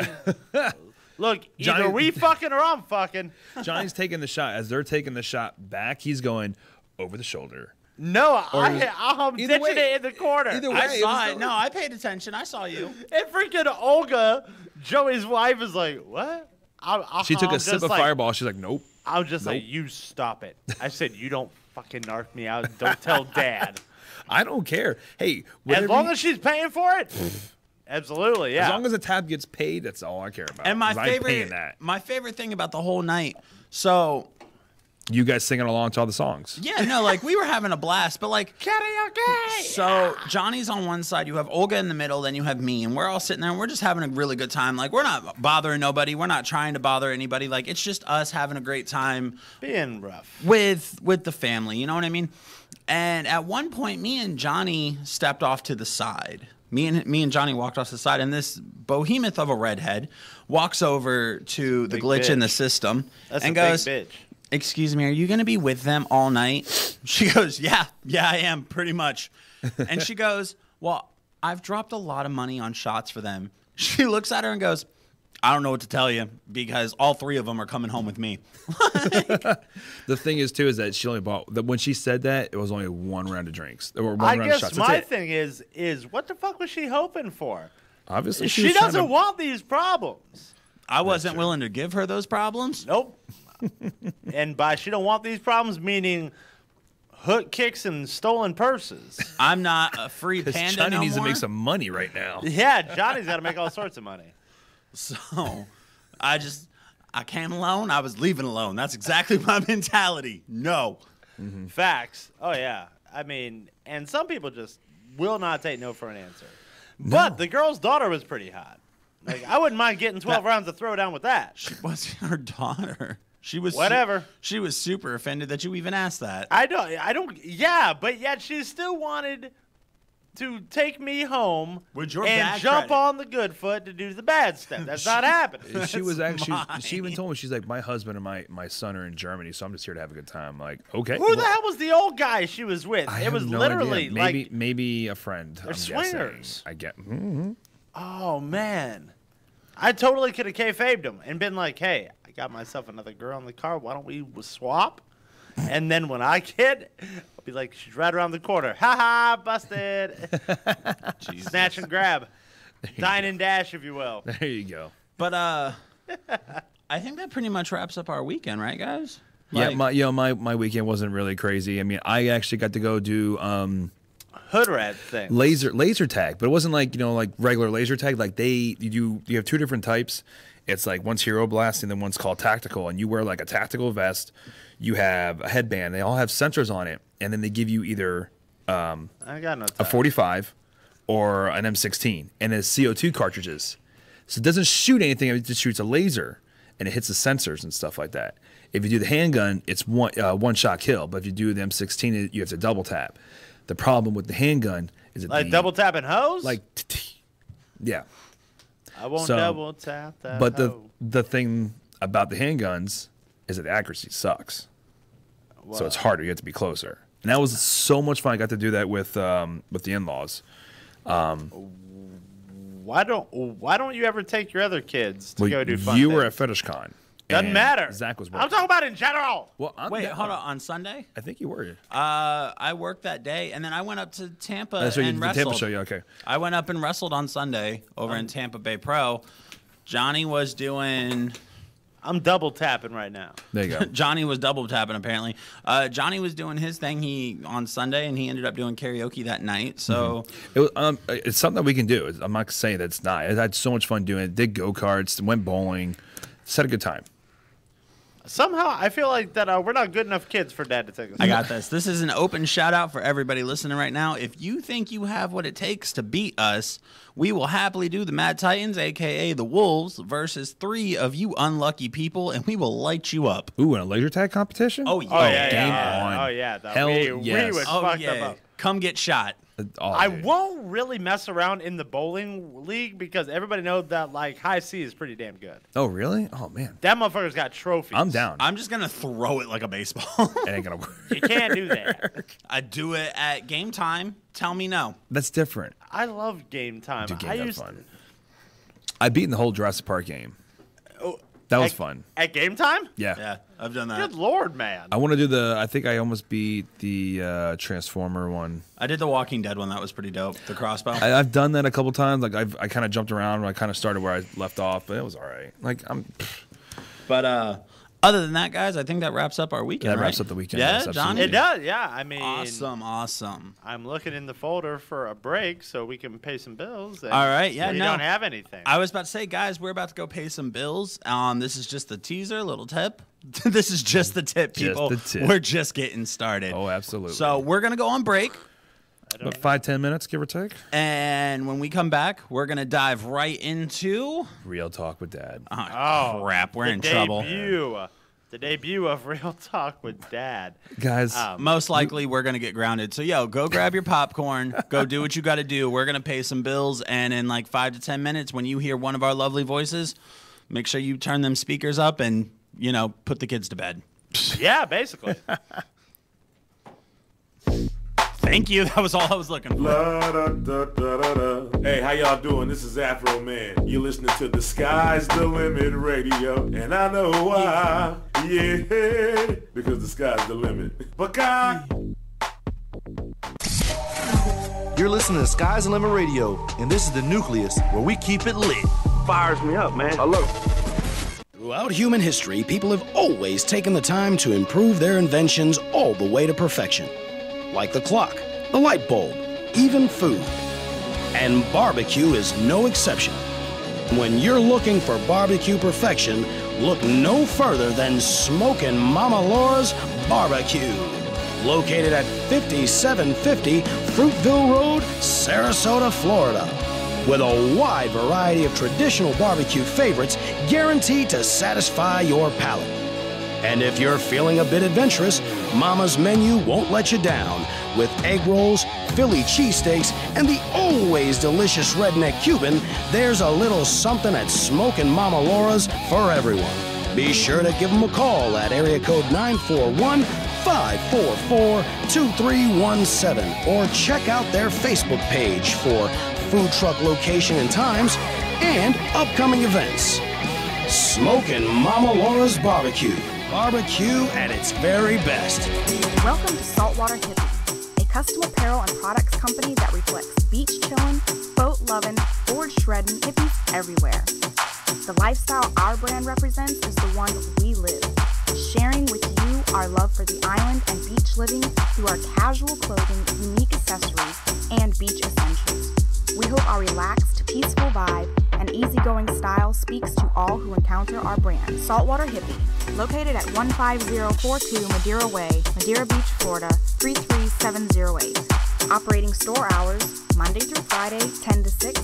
Look, either we fucking or I'm fucking.
Johnny's taking the shot. As they're taking the shot back, he's going over the shoulder.
No, I'm ditching it in the corner.
Either way,
I saw it. No, I paid attention. I saw you.
And freaking Olga, Joey's wife, is like, what?
She took a sip of Fireball. She's like, nope.
I was just like, you stop it. I said, you don't fucking narc me out. Don't tell Dad.
I don't care. Hey,
as long as she's paying for it, absolutely, yeah.
As long as the tab gets paid, that's all I care about.
And my
'cause I'm paying
favorite,
that.
my favorite thing about the whole night. So
you guys singing along to all the songs.
yeah, no, like we were having a blast, but like
karaoke.
So Johnny's on one side, you have Olga in the middle, then you have me, and we're all sitting there and we're just having a really good time. Like we're not bothering nobody, we're not trying to bother anybody. Like it's just us having a great time,
being rough
with the family. You know what I mean? And at one point, me and Johnny stepped off to the side. Me and Johnny walked off to the side, and this behemoth of a redhead walks over to the glitch in the system and goes,
big bitch.
"Excuse me, are you going to be with them all night?" She goes, yeah, I am, pretty much. And she goes, "Well, I've dropped a lot of money on shots for them." She looks at her and goes, "I don't know what to tell you because all 3 of them are coming home with me."
The thing is, too, is that she only bought, when she said that, it was only 1 round of drinks. Or 1
I
round of
guess
shots.
my
That's it.
thing is what the fuck was she hoping for?
Obviously,
she
was trying
doesn't
to-
want these problems.
I wasn't willing to give her those problems.
Nope. And by she don't want these problems, meaning hook kicks and stolen purses.
I'm not a free panda
Johnny
no
needs
more.
to make some money right now.
Yeah, Johnny's got to make all sorts of money.
So I came alone. I was leaving alone. That's exactly my mentality. No.
Facts. Oh, yeah. I mean, and some people just will not take no for an answer. But the girl's daughter was pretty hot. Like, I wouldn't mind getting 12 rounds to throw down with that.
She wasn't her daughter. She was
whatever.
She was super offended that you even asked that.
I don't. Yeah, but yet she still wanted to take me home
with your
and
bad
jump
credit.
on the good foot to do the bad stuff. That's not happening.
She was actually. She even told me, she's like, my husband and my son are in Germany, so I'm just here to have a good time. Like, okay.
Who the hell was the old guy she was with?
I
It
have
was
no
literally
idea.
like
maybe a friend.
They're
I'm
swingers.
guessing. I get.
Oh man, I totally could have kayfabed him and been like, "Hey, I got myself another girl in the car. Why don't we swap?" And then when I get, I'll be like, "She's right around the corner. Ha ha, busted." Snatch and grab, dine and dash, if you will.
There you go.
But I think that pretty much wraps up our weekend, right, guys?
Yeah, my weekend wasn't really crazy. I mean, I actually got to go do
hood rat thing.
Laser tag, but it wasn't like like regular laser tag. Like you have two different types. It's like one's hero blast and then one's called tactical, and you wear like a tactical vest. You have a headband. They all have sensors on it, and then they give you either
I got no time.
a 45 or an M16, and it's CO2 cartridges. So it doesn't shoot anything. It just shoots a laser, and it hits the sensors and stuff like that. If you do the handgun, it's one shot kill. But if you do the M16, you have to double tap. The problem with the handgun is
like double tap and hose.
Like, yeah.
I won't double tap that.
But the thing about the handguns is that the accuracy sucks. Wow. So it's harder. You have to be closer. And that was so much fun. I got to do that with the in-laws.
Why don't you ever take your other kids to go do fun
You
things?
were at FetishCon.
Doesn't matter.
Zach was working.
I'm talking about in general.
Well,
wait, hold on. On Sunday?
I think you were.
I worked that day, and then I went up to Tampa
So you
and
did the
wrestled.
Tampa show, yeah, okay.
I went up and wrestled on Sunday over in Tampa Bay Pro. Johnny was doing...
I'm double tapping right now.
There you go.
Johnny was double tapping, apparently. Johnny was doing his thing on Sunday, and he ended up doing karaoke that night. So
it's something that we can do. I'm not saying that it's not. I had so much fun doing it. Did go-karts, went bowling, just had a good time.
Somehow, I feel like that we're not good enough kids for Dad to take us.
I got this. This is an open shout-out for everybody listening right now. If you think you have what it takes to beat us, we will happily do the Mad Titans, a.k.a. the Wolves, versus 3 of you unlucky people, and we will light you up.
Ooh, in a laser tag competition?
Oh, yeah.
Oh, yeah.
Game
on.
on.
Oh, yeah.
Hell yes.
We would fuck them up.
Come get shot.
I won't really mess around in the bowling league because everybody knows that like high C is pretty damn good.
Oh, really? Oh, man.
That motherfucker's got trophies.
I'm down.
I'm just going to throw it like a baseball.
It ain't going to work.
You can't do that.
I do it at game time. Tell me no.
That's different.
I love game time.
Dude, game's fun. I beat in the whole Jurassic Park game.
Oh,
that was fun.
At game time?
Yeah.
Yeah, I've done that.
Good Lord, man.
I want to do I think I almost beat the Transformer one.
I did the Walking Dead one. That was pretty dope. The crossbow.
I've done that a couple times. Like I kind of jumped around. I kind of started where I left off, but it was all right. Like
But other than that, guys, I think that wraps up our weekend.
That wraps up the weekend.
Yeah,
yes,
Johnny.
It does. Yeah. I mean,
awesome.
I'm looking in the folder for a break so we can pay some bills.
All right. Yeah.
We
no.
don't have anything.
I was about to say, guys, we're about to go pay some bills. This is just the teaser, little tip. This is just the tip, people.
Just the tip.
We're just getting started.
Oh, absolutely.
So we're gonna go on break.
About 5-10 minutes, give or take.
And when we come back, we're going to dive right into...
Real Talk with Dad.
Oh, crap. We're in trouble.
The debut of Real Talk with Dad.
Guys.
Most likely, we're going to get grounded. So, go grab your popcorn. Go do what you got to do. We're going to pay some bills. And in like 5 to 10 minutes, when you hear one of our lovely voices, make sure you turn them speakers up and, put the kids to bed.
Yeah, basically.
Thank you. That was all I was looking for.
Hey, how y'all doing? This is Afro Man. You're listening to The Sky's the Limit Radio. And I know why. Yeah, because the sky's the limit. But God.
You're listening to Sky's the Limit Radio, and this is the nucleus where we keep it lit.
Fires me up, man. I love it.
Throughout human history, people have always taken the time to improve their inventions all the way to perfection. Like the clock, the light bulb, even food. And barbecue is no exception. When you're looking for barbecue perfection, look no further than Smokin' Mama Laura's Barbecue. Located at 5750 Fruitville Road, Sarasota, Florida. With a wide variety of traditional barbecue favorites guaranteed to satisfy your palate. And if you're feeling a bit adventurous, Mama's menu won't let you down with egg rolls, Philly cheesesteaks, and the always delicious redneck Cuban. There's a little something at Smokin' Mama Laura's for everyone. Be sure to give them a call at area code 941-544-2317 or check out their Facebook page for food truck location and times and upcoming events. Smokin' Mama Laura's Barbecue. Barbecue at its very best.
Welcome to Saltwater Hippies, a custom apparel and products company that reflects beach chillin', boat lovin', board shredding hippies everywhere. The lifestyle our brand represents is the one we live, sharing with you our love for the island and beach living through our casual clothing, unique accessories, and beach essentials. We hope our relaxed, peaceful vibe and easygoing style speaks to all who encounter our brand. Saltwater Hippie, located at 15042 Madeira Way, Madeira Beach, Florida, 33708. Operating store hours, Monday through Friday, 10 to 6,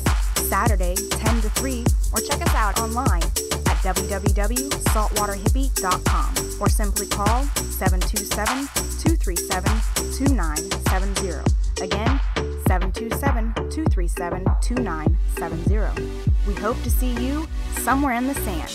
Saturday, 10 to 3, or check us out online at www.saltwaterhippie.com or simply call 727-237-2970. Again, 727-237-2970. We hope to see you somewhere in the sand.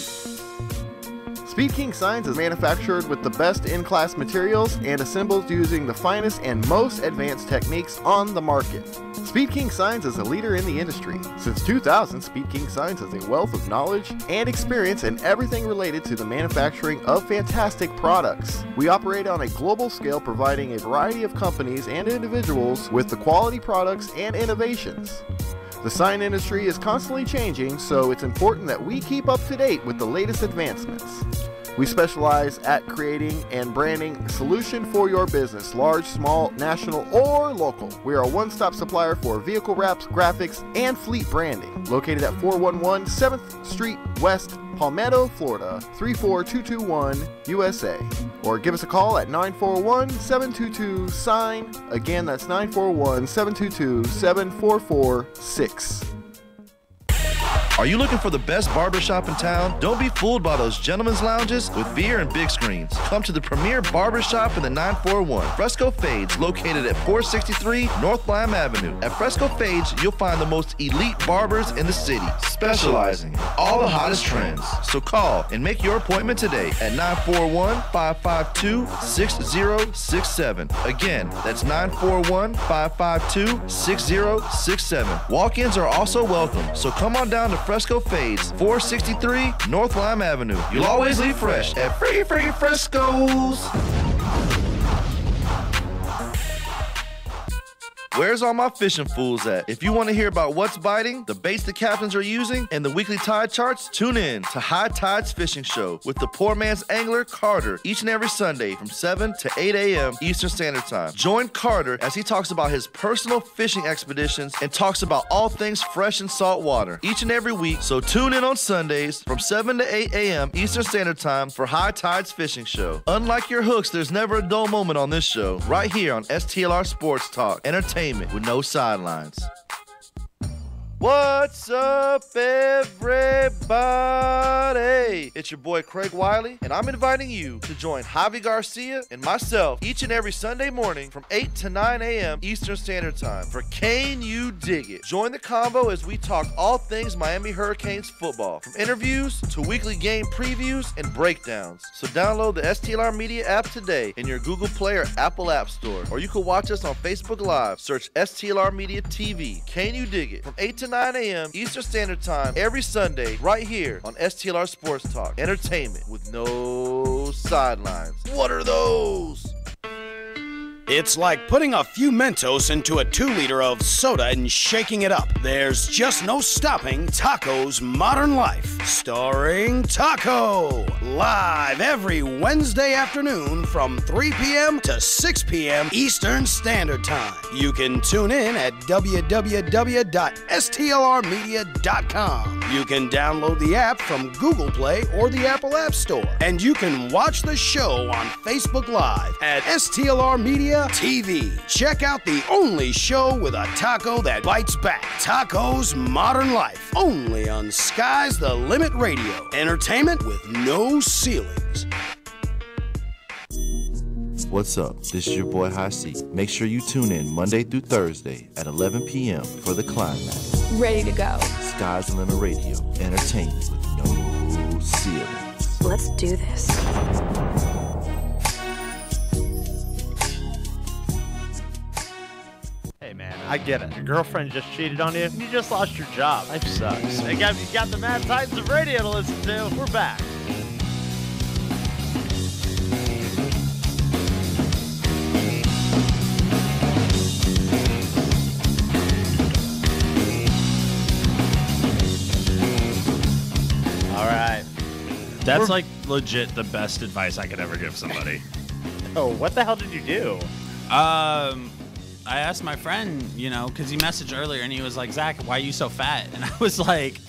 Speed King Signs is manufactured with the best in-class materials and assembled using the finest and most advanced techniques on the market. Speed King Signs is a leader in the industry. Since 2000, Speed King Signs has a wealth of knowledge and experience in everything related to the manufacturing of fantastic products. We operate on a global scale, providing a variety of companies and individuals with the quality products and innovations. The sign industry is constantly changing, so it's important that we keep up to date with the latest advancements. We specialize at creating and branding a solution for your business, large, small, national, or local. We are a one-stop supplier for vehicle wraps, graphics, and fleet branding. Located at 411 7th Street West, Palmetto, Florida, 34221 USA. Or give us a call at 941-722-SIGN. Again, that's 941-722-7446.
Are you looking for the best barbershop in town? Don't be fooled by those gentlemen's lounges with beer and big screens. Come to the premier barbershop in the 941, Fresco Fades, located at 463 North Lime Avenue. At Fresco Fades, you'll find the most elite barbers in the city, specializing in all the hottest trends. So call and make your appointment today at 941-552-6067. Again, that's 941-552-6067. Walk-ins are also welcome, so come on down to Fresco Fades, 463 North Lime Avenue. You'll always leave fresh at Friggy Fresco's. Where's all my fishing fools at? If you want to hear about what's biting, the baits the captains are using, and the weekly tide charts, tune in to High Tides Fishing Show with the poor man's angler, Carter, each and every Sunday from 7 to 8 a.m. Eastern Standard Time. Join Carter as he talks about his personal fishing expeditions and talks about all things fresh and salt water each and every week. So tune in on Sundays from 7 to 8 a.m. Eastern Standard Time for High Tides Fishing Show. Unlike your hooks, there's never a dull moment on this show. Right here on STLR Sports Talk, entertainment with no sidelines. What's up, everybody? It's your boy Craig Wiley, and I'm inviting you to join Javi Garcia and myself each and every Sunday morning from 8 to 9 a.m. Eastern Standard Time for Can You Dig It? Join the combo as we talk all things Miami Hurricanes football, from interviews to weekly game previews and breakdowns. So download the STLR Media app today in your Google Play or Apple App Store, or you can watch us on Facebook Live. Search STLR Media TV. Can You Dig It? From 8 to 9 a.m. Eastern Standard Time every Sunday right here on STLR Sports Talk. Entertainment with no sidelines. What are those?
It's like putting a few Mentos into a 2-liter of soda and shaking it up. There's just no stopping Taco's Modern Life, starring Taco. Live every Wednesday afternoon from 3 p.m. to 6 p.m. Eastern Standard Time. You can tune in at www.stlrmedia.com. You can download the app from Google Play or the Apple App Store. And you can watch the show on Facebook Live at STLR Media TV. Check out the only show with a taco that bites back. Taco's Modern Life. Only on Sky's the Limit Radio. Entertainment with no ceilings.
What's up? This is your boy High C. Make sure you tune in Monday through Thursday at 11 p.m. for the climax.
Ready to go.
Sky's the Limit Radio. Entertainment with no ceilings.
Let's do this.
Man, I get it. Your girlfriend just cheated on you. You just lost your job. Life sucks. You got the Mad Titans of Radio to listen to. We're back.
That's like legit the best advice I could ever give somebody.
Oh, what the hell did you do?
I asked my friend, because he messaged earlier and he was like, Zach, why are you so fat? And I was like,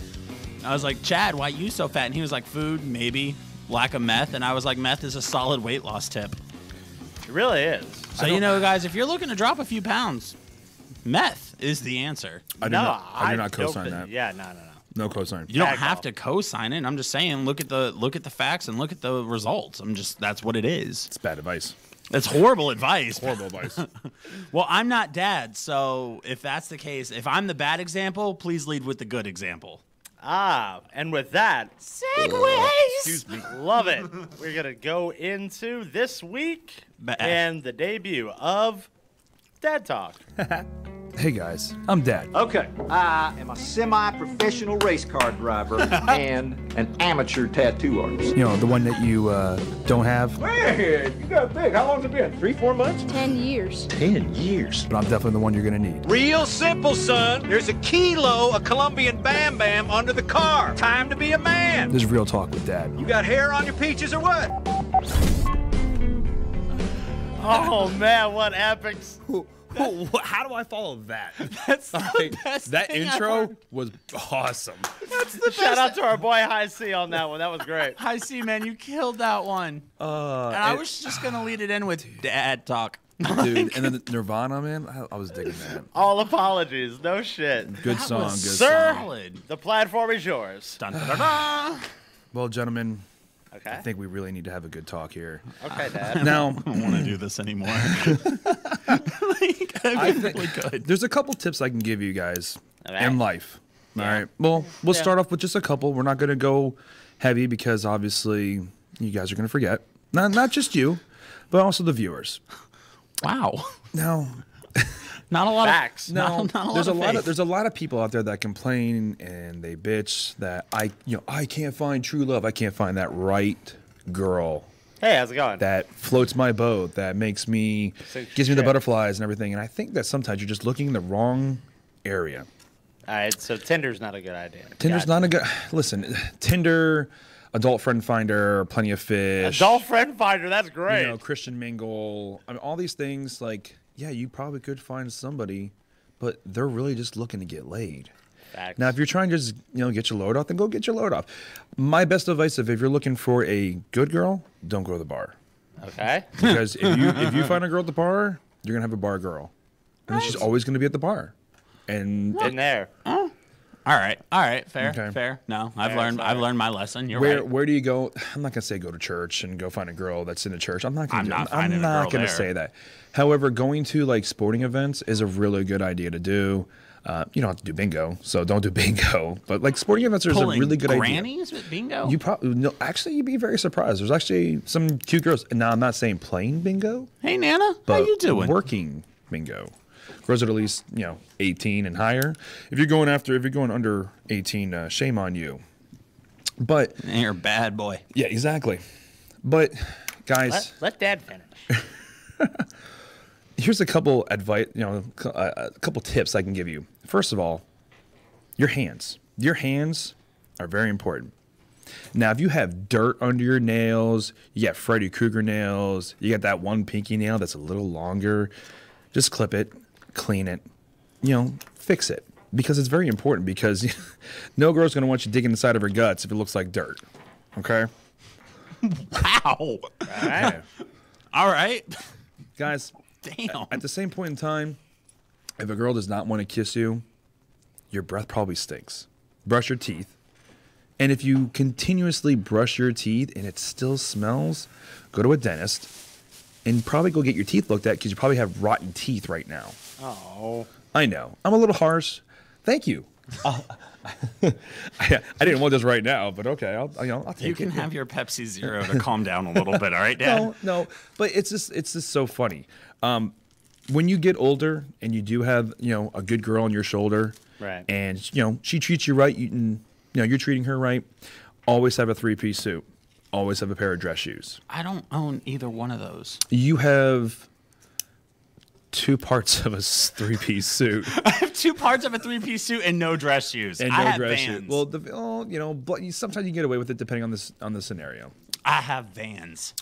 Chad, why are you so fat? And he was like, food, maybe, lack of meth. And I was like, meth is a solid weight loss tip.
It really is.
So, guys, if you're looking to drop a few pounds, meth is the answer.
I do not co-sign that.
Yeah, no.
No co-sign.
You don't have to co-sign it. I'm just saying, look at the facts and look at the results. That's what it is.
It's bad advice.
That's horrible advice.
Horrible advice.
Well, I'm not dad, so if that's the case, if I'm the bad example, please lead with the good example.
And with that,
segues.
Excuse me. Love it. We're going to go into this week and the debut of Dad Talk.
Hey guys, I'm Dad.
Okay, I am a semi-professional race car driver and an amateur tattoo artist.
The one that you don't have.
Man, you got big. How long's it been? 3-4 months?
10 years.
10 years.
But I'm definitely the one you're gonna need.
Real simple, son. There's a kilo of Colombian Bam Bam under the car. Time to be a man.
This is real talk with Dad.
You got hair on your peaches or what?
Oh man, what epic!
How do I follow that?
That's the best.
That
thing
intro was awesome.
That's the best.
Shout out to our boy High C on that one. That was great.
High C, man, you killed that one. And I was just gonna lead it in with Dad Talk.
Dude, and then Nirvana, man, I was digging that.
All apologies, no shit.
Good song, good
Sir,
song.
the platform is yours.
Dun, dun, dun, dun.
Well, gentlemen,
okay.
I think we really need to have a good talk here.
Okay, Dad.
Now,
I don't want to do this anymore.
I think really good. There's a couple tips I can give you guys in life.
Yeah.
All right. Well, we'll start off with just a couple. We're not going to go heavy because obviously you guys are going to forget. Not just you, but also the viewers.
Wow.
No.
Not a lot
Facts.
of not a lot
there's
of faith.
there's a lot of people out there that complain and they bitch that I can't find true love. I can't find that right girl.
Hey, how's it going?
That floats my boat. That gives me the butterflies and everything. And I think that sometimes you're just looking in the wrong area.
All right, so Tinder's not a good idea.
Tinder's not a good. Listen, Tinder, Adult Friend Finder, Plenty of Fish,
Adult Friend Finder. That's great.
Christian Mingle. I mean, all these things. Like, yeah, you probably could find somebody, but they're really just looking to get laid.
Facts.
Now, if you're trying to just get your load off, then go get your load off. My best advice: if you're looking for a good girl, don't go to the bar.
Okay.
Because if you find a girl at the bar, you're gonna have a bar girl, and she's always gonna be at the bar. And
in there.
All right. Fair. No, I've learned my lesson. You're right.
Where do you go? I'm not gonna say go to church and go find a girl that's in a church. I'm not
finding a girl
gonna
there.
say that. However, going to like sporting events is a really good idea to do. You don't have to do bingo, so don't do bingo. But like sporting events is a really good idea.
Grannies with bingo?
You probably no. Actually, you'd be very surprised. There's actually some cute girls. Now, I'm not saying playing bingo.
Hey, Nana,
But
how you doing?
Working bingo. Girls are at least 18 and higher. If you're going under 18, shame on you. But
you're a bad boy.
Yeah, exactly. But guys,
let Dad finish.
Here's a couple advice. A couple tips I can give you. First of all, your hands. Your hands are very important. Now, if you have dirt under your nails, you got Freddy Krueger nails, you got that one pinky nail that's a little longer, just clip it, clean it, fix it. Because it's very important because no girl's going to want you digging inside of her guts if it looks like dirt. Okay?
Wow. All
right.
All right.
Guys,
damn.
At the same point in time, if a girl does not want to kiss you, your breath probably stinks. Brush your teeth. And if you continuously brush your teeth and it still smells, go to a dentist and probably go get your teeth looked at because you probably have rotten teeth right now.
Oh.
I know. I'm a little harsh. Thank you. I didn't want this right now, but okay. I'll take it.
You can have your Pepsi Zero to calm down a little bit, all right, Dad?
No. But it's just so funny. When you get older and you do have a good girl on your shoulder,
right?
And she treats you right, you're treating her right. Always have a 3-piece suit. Always have a pair of dress shoes.
I don't own either one of those.
You have 2 parts of a 3-piece suit.
I have 2 parts of a 3-piece suit and no dress shoes.
And
I
no
have
dress
Vans.
shoes. Well, you know, but sometimes you get away with it depending on the scenario.
I have Vans.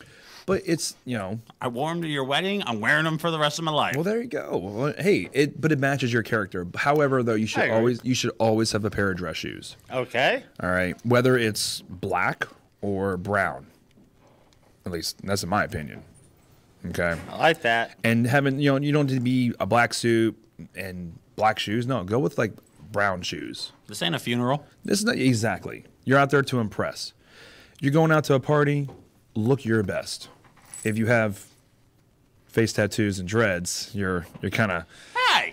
But it's, you know,
I wore them to your wedding. I'm wearing them for the rest of my life.
Well, there you go. Well, hey, but it matches your character. However, though, you should always have a pair of dress shoes.
Okay.
All right, whether it's black or brown. At least that's in my opinion. Okay.
I like that.
And having, you know, you don't need to be a black suit and black shoes. No, go with like brown shoes.
This ain't a funeral.
This is not exactly. You're out there to impress. You're going out to a party. Look your best. If you have face tattoos and dreads, you're kind of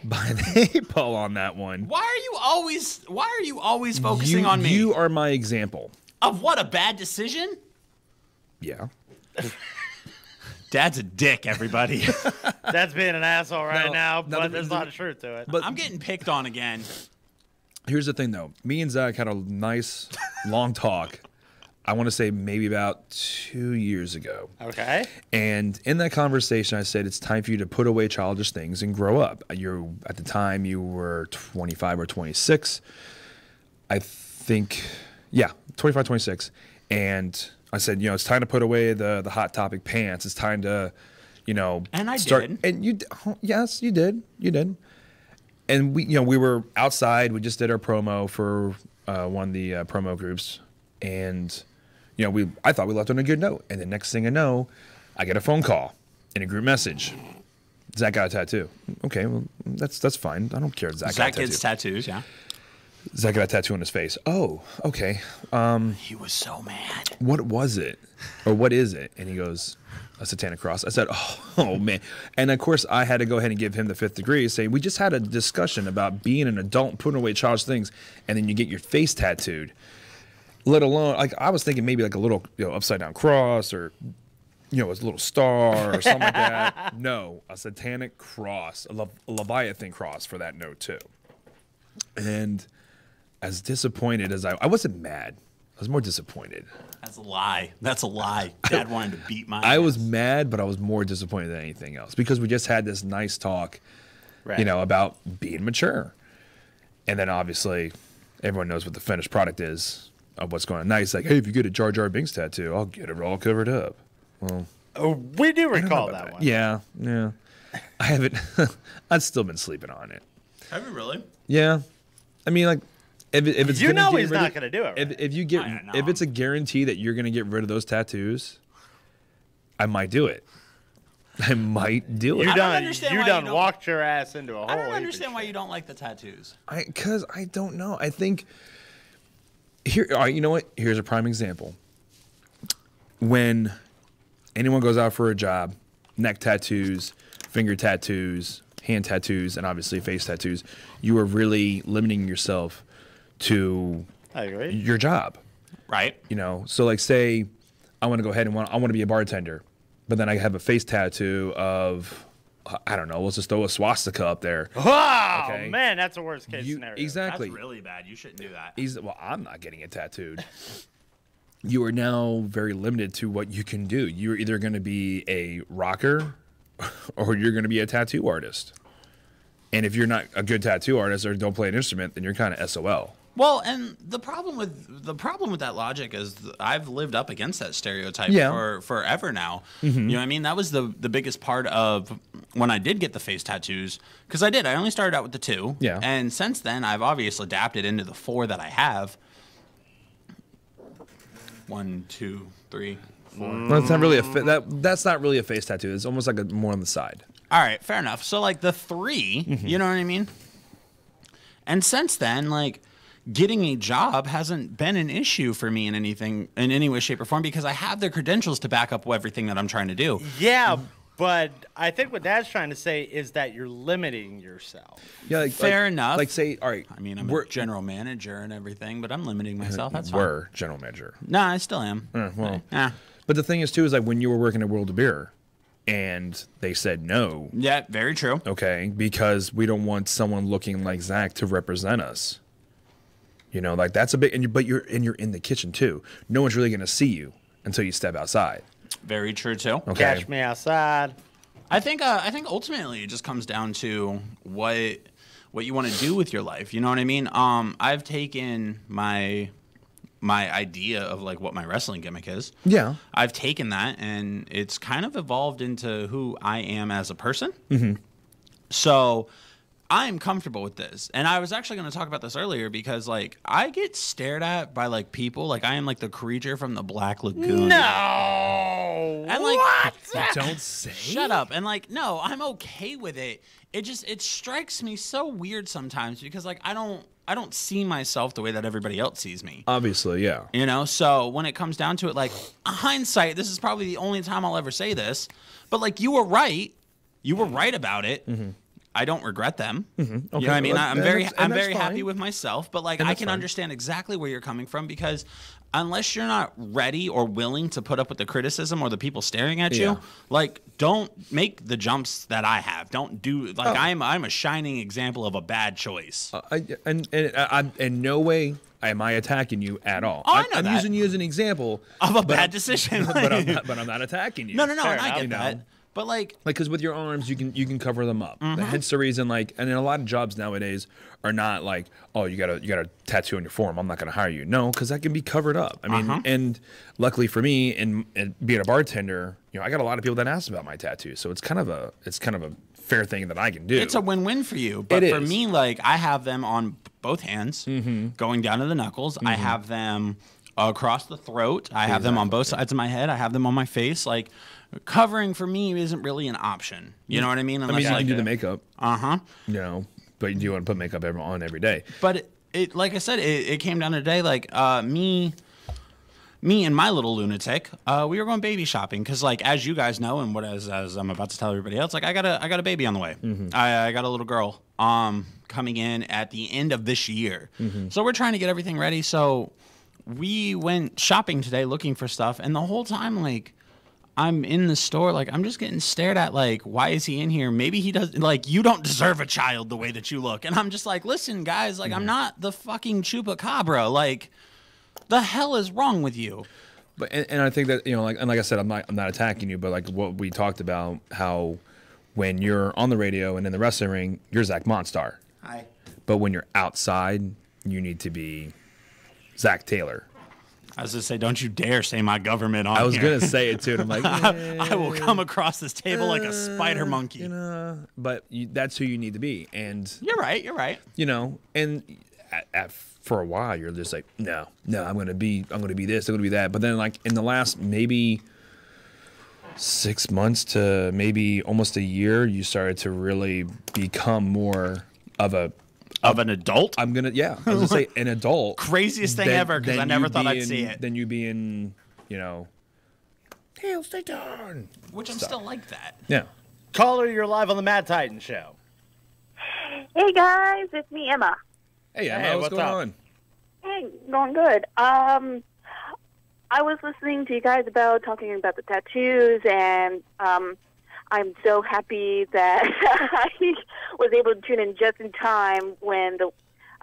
behind the 8 ball on that one.
Why are you always focusing on me?
You are my example.
Of what, a bad decision?
Yeah.
Dad's a dick, everybody.
That's being an asshole right now,
no,
but there's a lot of truth to it.
But
I'm getting picked on again.
Here's the thing, though. Me and Zach had a nice, long talk. I want to say maybe about 2 years ago.
Okay.
And in that conversation, I said it's time for you to put away childish things and grow up. At the time, you were 25 or 26. I think, yeah, 25, 26. And I said, you know, it's time to put away the Hot Topic pants. It's time to, you know,
and I did.
And you, yes, you did. You did. And we were outside. We just did our promo for one of the promo groups, and I thought we left on a good note. And the next thing I know, I get a phone call in a group message. Zach got a tattoo. Okay, well that's fine. I don't care. Zach
gets tattoos. Yeah.
Zach got a tattoo on his face. Oh, okay.
He was so mad.
What was it? Or what is it? And he goes, a satanic cross. I said, oh man. And of course, I had to go ahead and give him the 5th degree, saying, we just had a discussion about being an adult and putting away childish things, and then you get your face tattooed. Let alone, like, I was thinking maybe like a little upside down cross, or a little star or something like that. No, a satanic cross, a Leviathan cross for that note too. And as disappointed as I wasn't mad. I was more disappointed.
That's a lie. That's a lie. Dad wanted to beat my
I
ass.
was mad, but I was more disappointed than anything else, because we just had this nice talk,
right,
about being mature. And then obviously everyone knows what the finished product is of what's going on. Now he's like, hey, if you get a Jar Jar Binks tattoo, I'll get it all covered up. Well,
we do recall that one.
Yeah. I haven't. I've still been sleeping on it.
Have you really?
Yeah. I mean, like, if it's
he's not going to do it. Right?
If it's a guarantee that you're going to get rid of those tattoos, I might do it. I might do it.
You done walked your ass into a hole.
I don't understand why you don't like the tattoos.
Because I don't know. I think here. All right, you know what? Here's a prime example. When anyone goes out for a job, neck tattoos, finger tattoos, hand tattoos, and obviously face tattoos, you are really limiting yourself to your job.
Right.
So like, say I want to go ahead and I want to be a bartender, but then I have a face tattoo of, I don't know, let's just throw a swastika up there.
Oh, okay? Man, that's a worst case scenario.
Exactly.
That's really bad. You shouldn't do that.
Well, I'm not getting it tattooed. You are now very limited to what you can do. You're either going to be a rocker or you're going to be a tattoo artist. And if you're not a good tattoo artist or don't play an instrument, then you're kind of SOL.
Well, and the problem with that logic is I've lived up against that stereotype for forever now.
Mm-hmm.
You know what I mean? That was the biggest part of when I did get the face tattoos, because I only started out with the 2.
Yeah.
And since then, I've obviously adapted into the 4 that I have. 1, 2, 3, 4.
Well, that's not really that's not really a face tattoo. It's almost like more on the side.
All right, fair enough. So like the 3,
mm-hmm.
You know what I mean? And since then, like, getting a job hasn't been an issue for me in any way, shape, or form, because I have the credentials to back up everything that I'm trying to do.
Yeah, but I think what Dad's trying to say is that you're limiting yourself.
Yeah,
fair enough.
Like, say, all right.
I mean, I'm a general manager and everything, but I'm limiting myself. That's fine.
We're general manager.
No, I still am.
But the thing is, too, is like when you were working at World of Beer, and they said no.
Yeah, very true.
Okay, because we don't want someone looking like Zach to represent us. Like that's a big, but you're in the kitchen too. No one's really going to see you until you step outside.
Very true too.
Okay.
Catch me outside.
I think ultimately it just comes down to what you want to do with your life. You know what I mean? I've taken my idea of like what my wrestling gimmick is.
Yeah.
I've taken that and it's kind of evolved into who I am as a person.
Mm-hmm.
So I'm comfortable with this. And I was actually going to talk about this earlier because like I get stared at by like people like I am like the creature from the Black Lagoon.
No.
And like
what?
Don't say.
Shut up. And like no, I'm okay with it. It strikes me so weird sometimes because like I don't see myself the way that everybody else sees me.
Obviously, yeah.
You know, so when it comes down to it, like hindsight, this is probably the only time I'll ever say this, but like you were right. You were right about it.
Mm-hmm.
I don't regret them.
Mm-hmm. Okay.
You know what I mean? I'm very
fine.
happy with myself, but like I can understand exactly where you're coming from because unless you're not ready or willing to put up with the criticism or the people staring at you, like don't make the jumps that I have. Don't do like I'm a shining example of a bad choice.
I'm in no way am I attacking you at all.
Oh, I know
I'm
that.
using you as an example
of a bad decision.
but I'm not attacking you.
No, and I get that. But like
because with your arms you can cover them up.
Mm-hmm.
Hence the reason like and in a lot of jobs nowadays are not like, oh, you got a tattoo on your forearm, I'm not going to hire you. No, because that can be covered up. I mean, and luckily for me and being a bartender, you know, I got a lot of people that ask about my tattoo, so it's kind of a fair thing that I can do.
It's a win-win for you. But for me, like I have them on both hands, going down to the knuckles. I have them across the throat. I have them on both sides of my head. I have them on my face. Like covering for me isn't really an option. You know what I mean?
Unless you can do the makeup.
You
know, but you do want to put makeup on every day.
But it like I said, it came down to today. Like me and my little lunatic, we were going baby shopping because, like, as you guys know, and as I'm about to tell everybody else, like I got a baby on the way. I got a little girl coming in at the end of this year. So we're trying to get everything ready. So we went shopping today looking for stuff, and the whole time, like, I'm in the store, like, I'm just getting stared at, like, why is he in here? Maybe he doesn't, like, you don't deserve a child the way that you look. And I'm just like, listen, guys, like, I'm not the fucking chupacabra. Like, the hell is wrong with you?
But and I think that, you know, like, and like I said, I'm not attacking you, but like what we talked about, how when you're on the radio and in the wrestling ring, you're Zach Monstar.
Hi.
But when you're outside, you need to be Zach Taylor.
I was going to say, don't you dare say my government on
I was
here.
going to say it too, and I'm like,
I will come across this table like a spider monkey.
You know, but that's who you need to be. And
you're right. You
know, and for a while, you're just like, no, I'm going to be this, I'm going to be that. But then, like, in the last maybe 6 months to maybe almost a year, you started to really become more of
an adult?
I was gonna say an adult.
Craziest thing ever, because I never thought I'd see it.
Then you being, you know, Hail stay down.
Which I'm still like that.
Yeah.
Caller, you're live on the Mad Titan Show.
Hey guys, it's me, Emma.
Hey Emma, what's going on?
Hey, going good. I was listening to you guys talking about the tattoos, and I'm so happy that I was able to tune in just in time when the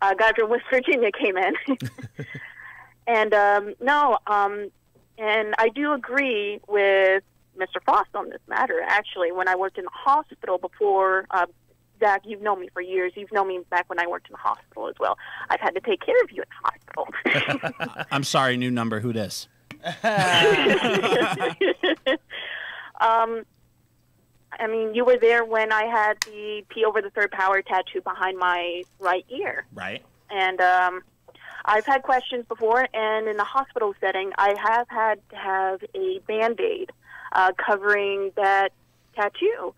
guy from West Virginia came in. And and I do agree with Mr. Frost on this matter. Actually, when I worked in the hospital before, Zach, you've known me for years. You've known me back when I worked in the hospital as well. I've had to take care of you in the hospital.
I'm sorry, new number. Who dis?
I mean, you were there when I had the P over the third power tattoo behind my right ear.
Right.
And I've had questions before, and in the hospital setting, I have had to have a Band-Aid covering that tattoo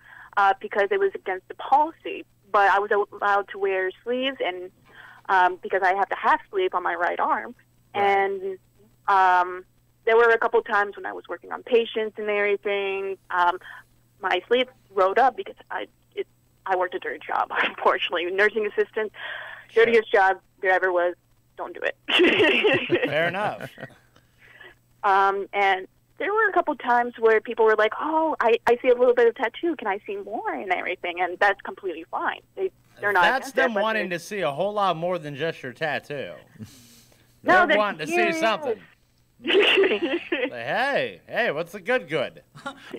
because it was against the policy. But I was allowed to wear sleeves, and because I have the half sleeve on my right arm. Right. And there were a couple times when I was working on patients and everything, my sleeve rode up because I worked a dirty job, unfortunately. Nursing assistant, dirtiest job there ever was. Don't do it.
Fair enough.
And there were a couple times where people were like, oh, I see a little bit of tattoo. Can I see more and everything? And that's completely fine. They're not.
That's them wanting to see a whole lot more than just your tattoo.
No,
They're wanting to see something. Hey, what's the good?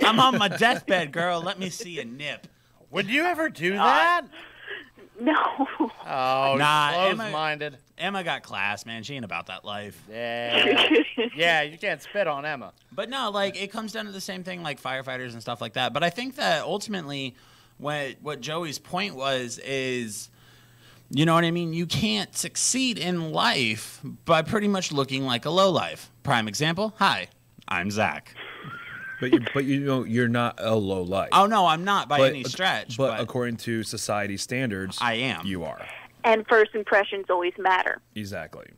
I'm on my deathbed, girl. Let me see a nip.
Would you ever do that?
No.
Oh,
Nah,
close-minded.
Emma got class, man. She ain't about that life.
Yeah, you can't spit on Emma.
But no, like, it comes down to the same thing, like firefighters and stuff like that. But I think that ultimately what Joey's point is, you know what I mean? You can't succeed in life by pretty much looking like a lowlife. Prime example, hi, I'm Zach.
But you know, you're not a low life.
Oh, no, I'm not by any stretch.
But according to society standards,
I am.
You are.
And first impressions always matter.
Exactly.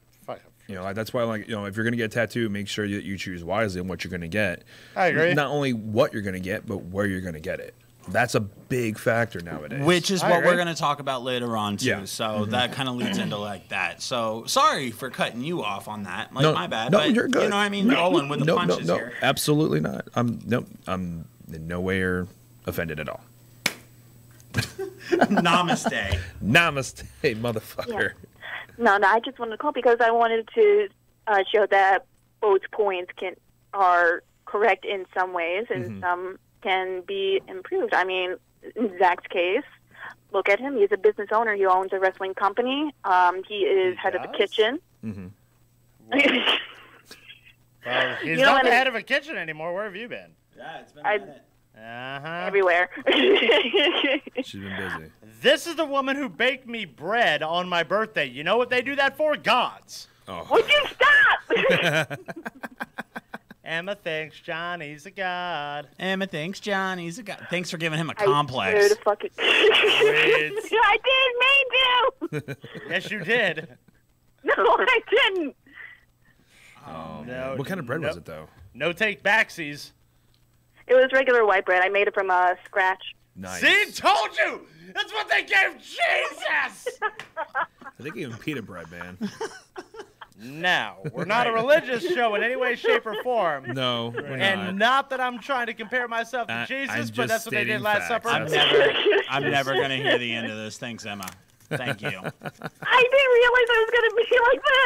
You know, that's why, like, you know, if you're going to get a tattoo, make sure that you choose wisely on what you're going to get.
I agree.
Not only what you're going to get, but where you're going to get it. That's a big factor nowadays.
Which is what we're going to talk about later on, too.
Yeah.
So that kind of leads into, like, that. So sorry for cutting you off on that. Like,
No,
my bad.
no,
but,
you're good.
You know what I mean? Rolling with the punches here.
Absolutely not. I'm in no way offended at all.
Namaste.
Namaste, motherfucker.
No, I just wanted to call because I wanted to show that both points are correct in some ways and some can be improved. I mean, in Zach's case, look at him. He's a business owner. He owns a wrestling company. He is head of the kitchen.
Well, he's not the head of a kitchen anymore. Where have you been?
Yeah, it's been a minute.
Everywhere.
She's been busy.
This is the woman who baked me bread on my birthday. You know what they do that for? Gods.
Oh.
Would you stop?
Emma thinks Johnny's a god.
Emma thinks Johnny's a god. Thanks for giving him a complex.
I swear to fucking... I didn't mean to.
Yes, you did.
No, I didn't.
Oh,
no.
What kind of bread was it, though?
No take backsies.
It was regular white bread. I made it from scratch.
Nice.
See, told you. That's what they gave Jesus.
I think even peanut bread, man.
Now, we're not a religious show in any way, shape, or form.
No, we're
and not that I'm trying to compare myself to Jesus, but that's what they did last supper.
I'm never going to hear the end of this. Thanks, Emma. Thank you.
I didn't realize it was going to be like this.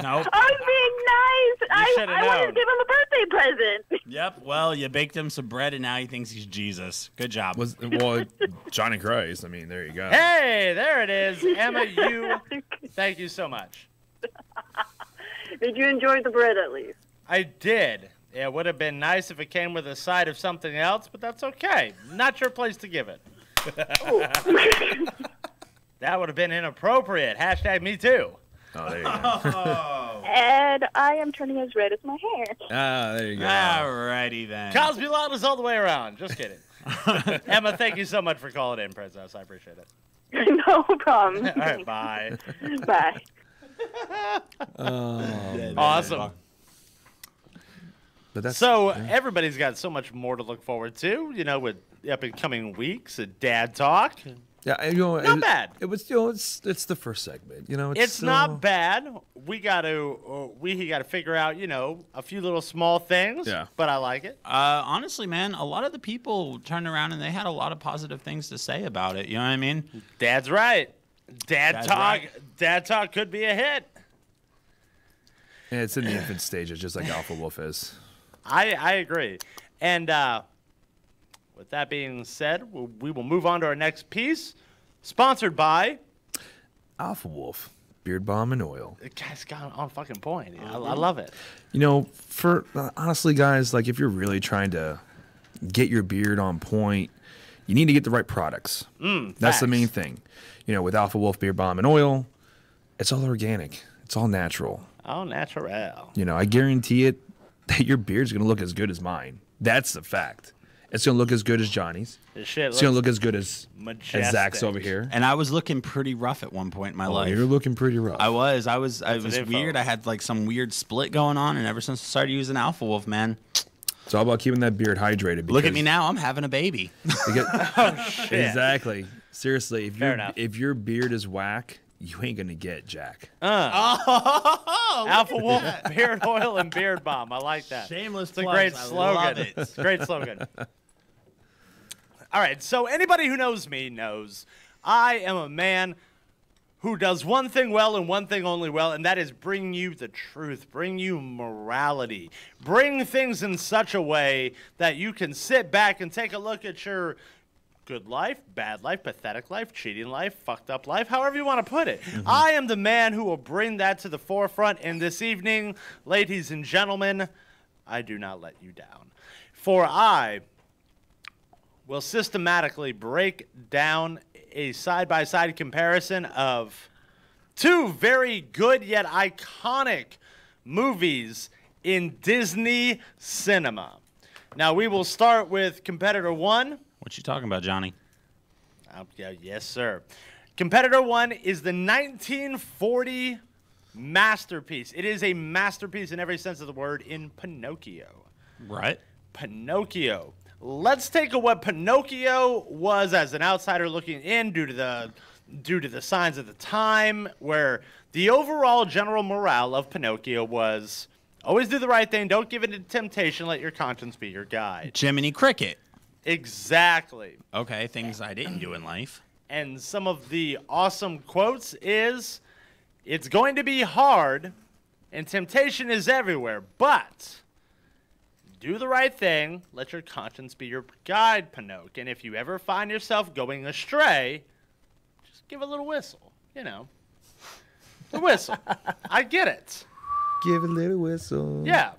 Nope.
I was being nice. I wanted to give him a birthday present.
Yep. Well, you baked him some bread, and now he thinks he's Jesus. Good job.
Well, Johnny Christ. I mean, there you go.
Hey, there it is. Emma, thank you so much.
Did you enjoy the bread at least?
I did. It would have been nice if it came with a side of something else, but that's okay. Not your place to give it. That would have been inappropriate. Hashtag me too.
Oh, there you go.
And I am turning as red as my hair.
Ah, there you go.
Alrighty then.
Cosby Loud is all the way around. Just kidding. Emma, thank you so much for calling in, Princess. I appreciate it.
No problem.
All right, bye.
Bye.
Awesome.
But
everybody's got so much more to look forward to, you know, with up in coming weeks at Dad Talk.
Yeah, you know,
not bad.
It was, you know, it's the first segment. You know,
it's not bad. We got to figure out, you know, a few little small things.
Yeah.
But I like it.
Honestly, man, a lot of the people turned around and they had a lot of positive things to say about it. You know what I mean?
Dad's right.
Dad's
Talk.
right.
Dad Talk could be a hit.
Yeah, it's in the infant stages, just like Alpha Wolf is.
I agree. And with that being said, we will move on to our next piece, sponsored by
Alpha Wolf Beard Balm and Oil.
The guy's got on fucking point. I love it.
You know, for honestly, guys, like if you're really trying to get your beard on point, you need to get the right products. That's the main thing. You know, with Alpha Wolf Beard Balm and Oil, it's all organic. It's all natural.
Oh, natural.
You know, I guarantee it that your beard's going to look as good as mine. That's the fact. It's going to look as good as Johnny's.
This shit
it's going to look as good as Zach's
majestic.
over here.
And I was looking pretty rough at one point in my life.
You're looking pretty rough.
I was. It was weird. I had like some weird split going on, and ever since I started using Alpha Wolf, man.
It's all about keeping that beard hydrated.
Look at me now. I'm having a baby.
Oh, shit.
Exactly. Seriously, if your beard is whack, you ain't going to get Jack.
Alpha Wolf Beard Oil and Beard Balm. I like that.
Shameless
It's a
plugs.
great
I
slogan.
love it.
It's a great slogan. All right, so anybody who knows me knows I am a man who does one thing well and one thing only well, and that is bring you the truth, bring you morality, bring things in such a way that you can sit back and take a look at your good life, bad life, pathetic life, cheating life, fucked up life, however you want to put it. I am the man who will bring that to the forefront, and this evening, ladies and gentlemen, I do not let you down. For I will systematically break down a side-by-side comparison of two very good yet iconic movies in Disney cinema. Now, we will start with competitor one.
What you talking about, Johnny?
Yeah, yes, sir. Competitor one is the 1940 masterpiece. It is a masterpiece in every sense of the word in Pinocchio.
Right.
Pinocchio. Let's take a what Pinocchio was as an outsider looking in due to the signs of the time, where the overall general morale of Pinocchio was always do the right thing, don't give in to temptation, let your conscience be your guide.
Jiminy Cricket.
Exactly.
Okay, things I didn't do in life.
And some of the awesome quotes is, it's going to be hard and temptation is everywhere, but do the right thing, let your conscience be your guide, Pinocchio. And if you ever find yourself going astray, just give a little whistle, you know. The whistle. I get it.
Give a little whistle.
Yeah.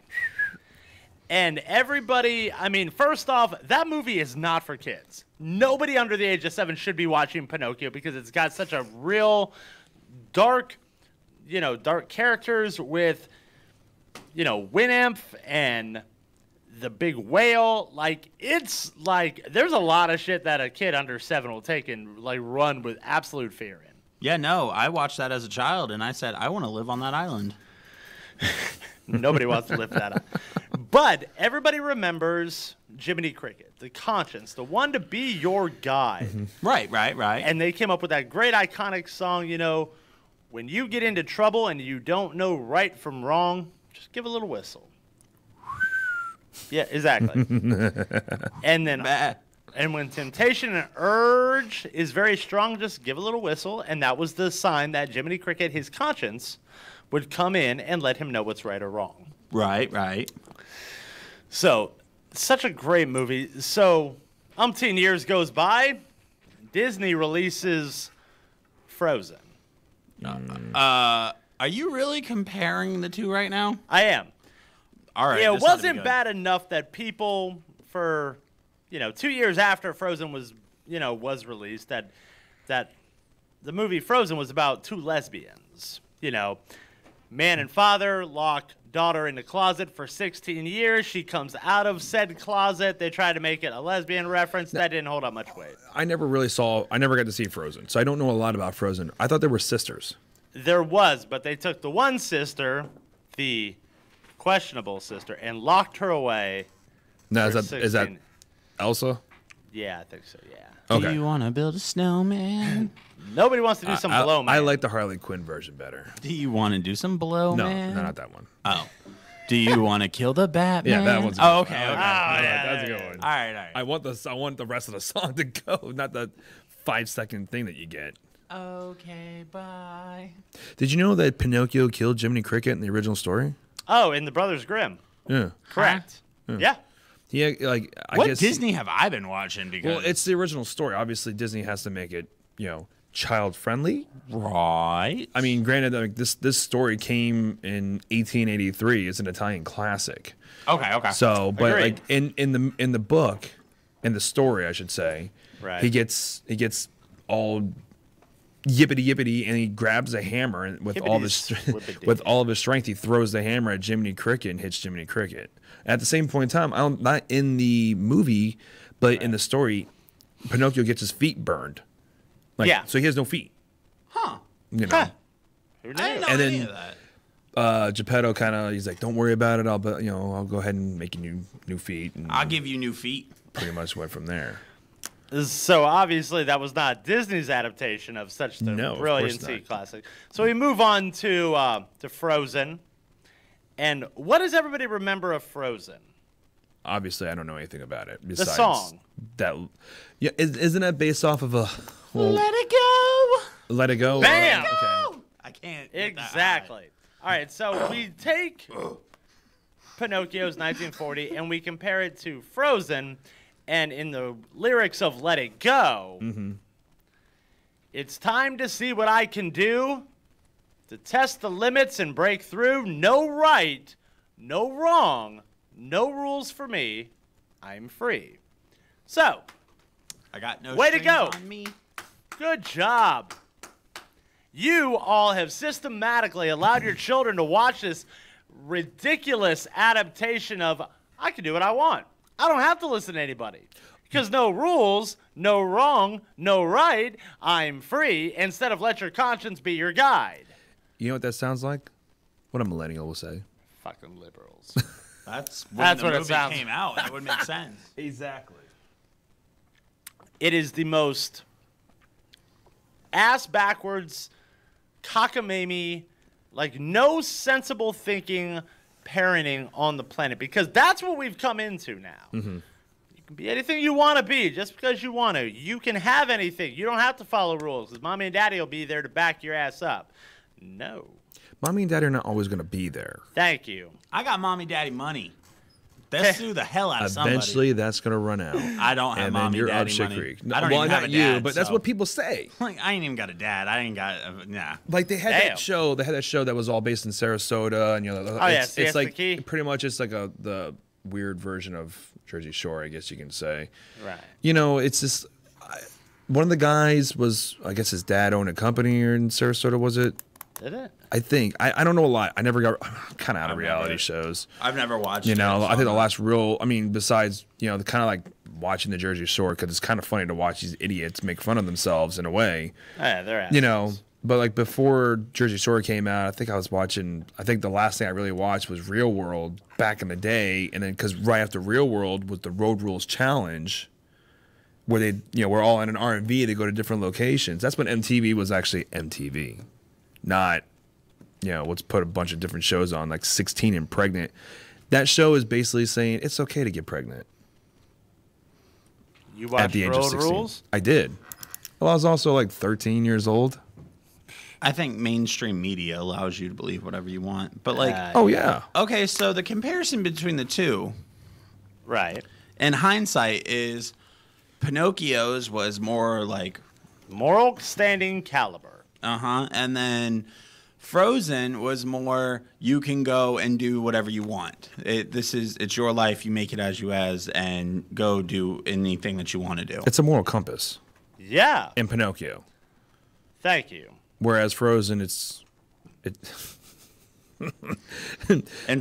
And everybody, I mean, first off, that movie is not for kids. Nobody under the age of 7 should be watching Pinocchio because it's got such a real dark, dark characters with, Winamp and the big whale. Like, it's like, there's a lot of shit that a kid under 7 will take and, like, run with absolute fear in.
Yeah, no, I watched that as a child, and I said, I want to live on that island.
Nobody wants to live that up. But everybody remembers Jiminy Cricket, the conscience, the one to be your guide.
Right.
And they came up with that great iconic song, when you get into trouble and you don't know right from wrong, just give a little whistle. Yeah, exactly. And when temptation and urge is very strong, just give a little whistle. And that was the sign that Jiminy Cricket, his conscience, would come in and let him know what's right or wrong.
Right.
So, such a great movie. So, umpteen years goes by, Disney releases Frozen.
Are you really comparing the two right now?
I am.
All right.
Yeah, it wasn't bad enough that people for, 2 years after Frozen was released, that the movie Frozen was about two lesbians. Man and father lock daughter in the closet for 16 years. She comes out of said closet. They try to make it a lesbian reference. That didn't hold up much weight.
I never got to see Frozen, so I don't know a lot about Frozen. I thought they were sisters.
There was, but they took the one sister, the questionable sister, and locked her away.
Now, is that Elsa?
Yeah, I think so, yeah.
Okay.
Do you want to build a snowman?
Nobody wants to do some blow, man.
I like the Harley Quinn version better.
Do you want to do some blow, man?
No, not that one.
Oh. Do you want to kill the Batman?
Yeah, that one's good.
Oh, okay.
That's a good one.
All right.
I want the rest of the song to go, not the 5-second thing that you get.
Okay, bye.
Did you know that Pinocchio killed Jiminy Cricket in the original story?
Oh, in the Brothers Grimm.
Yeah.
Correct. Yeah.
What Disney have I been watching? Because
it's the original story. Obviously, Disney has to make it, child friendly.
Right.
I mean, granted, this story came in 1883. It's an Italian classic.
Okay.
So, but
Agreed.
like in the book, in the story, I should say,
right.
He gets all yippity and he grabs a hammer and with all of his strength, he throws the hammer at Jiminy Cricket and hits Jiminy Cricket. At the same point in time, not in the movie, but in the story, Pinocchio gets his feet burned. So he has no feet.
Huh.
Who knew?
I didn't know any of that.
Geppetto he's like, don't worry about it. I'll go ahead and make you new feet. And
I'll give you new feet.
Pretty much went from there.
So obviously that was not Disney's adaptation of such the brilliancy classic. So we move on to Frozen. And what does everybody remember of Frozen?
Obviously, I don't know anything about it.
Besides the song.
Isn't that based off of a?
Let it go.
Let It Go.
Bam!
Okay.
I can't.
Exactly. All right, so we take Pinocchio's 1940 and we compare it to Frozen, and in the lyrics of Let It Go, it's time to see what I can do to test the limits and break through. No right, no wrong, no rules for me. I'm free. So,
I got no
way to
strings
go.
on me.
Good job. You all have systematically allowed your children to watch this ridiculous adaptation of I can do what I want. I don't have to listen to anybody. Because no rules, no wrong, no right, I'm free, instead of let your conscience be your guide.
You know what that sounds like? What a millennial will say.
Fucking liberals.
That's
what
the
it
movie
sounds
came out. That would make sense.
Exactly.
It is the most ass-backwards, cockamamie, like no sensible thinking parenting on the planet. Because that's what we've come into now.
Mm-hmm.
You can be anything you want to be just because you want to. You can have anything. You don't have to follow rules because mommy and daddy will be there to back your ass up. No.
Mommy and daddy are not always going to be there.
Thank you.
I got mommy daddy money. They'll sue the hell out of somebody.
Eventually, that's going to run out.
I don't have
and
mommy
then you're
daddy
up shit
money.
creek.
I don't
well,
even
not
have a
you,
dad,
but that's
so.
what people say.
Like, I ain't even got a dad. I ain't got nah.
Like they had that show. They had that show that was all based in Sarasota, and it's like pretty much it's like the weird version of Jersey Shore, I guess you can say.
Right.
It's just one of the guys was, I guess his dad owned a company here in Sarasota. Was it?
Did it?
I think I don't know a lot. I never got kind of out of reality shows.
I've never watched.
I think the last real. I mean, besides the kind of like watching the Jersey Shore, because it's kind of funny to watch these idiots make fun of themselves in a way.
Yeah, they're assholes.
But like before Jersey Shore came out, I think I was watching. I think the last thing I really watched was Real World back in the day, and then because right after Real World was the Road Rules Challenge, where they we're all in an R&V. They go to different locations. That's when MTV was actually MTV, not. Let's put a bunch of different shows on, like 16 and Pregnant. That show is basically saying it's okay to get pregnant.
You watched Road Rules?
I did. Well, I was also like 13 years old.
I think mainstream media allows you to believe whatever you want. But like,
oh yeah.
Okay, so the comparison between the two,
right?
In hindsight, is Pinocchio's was more like
moral standing caliber.
And then Frozen was more you can go and do whatever you want. It's your life. You make it as you as and go do anything that you want to do.
It's a moral compass.
Yeah.
In Pinocchio.
Thank you.
Whereas Frozen,
in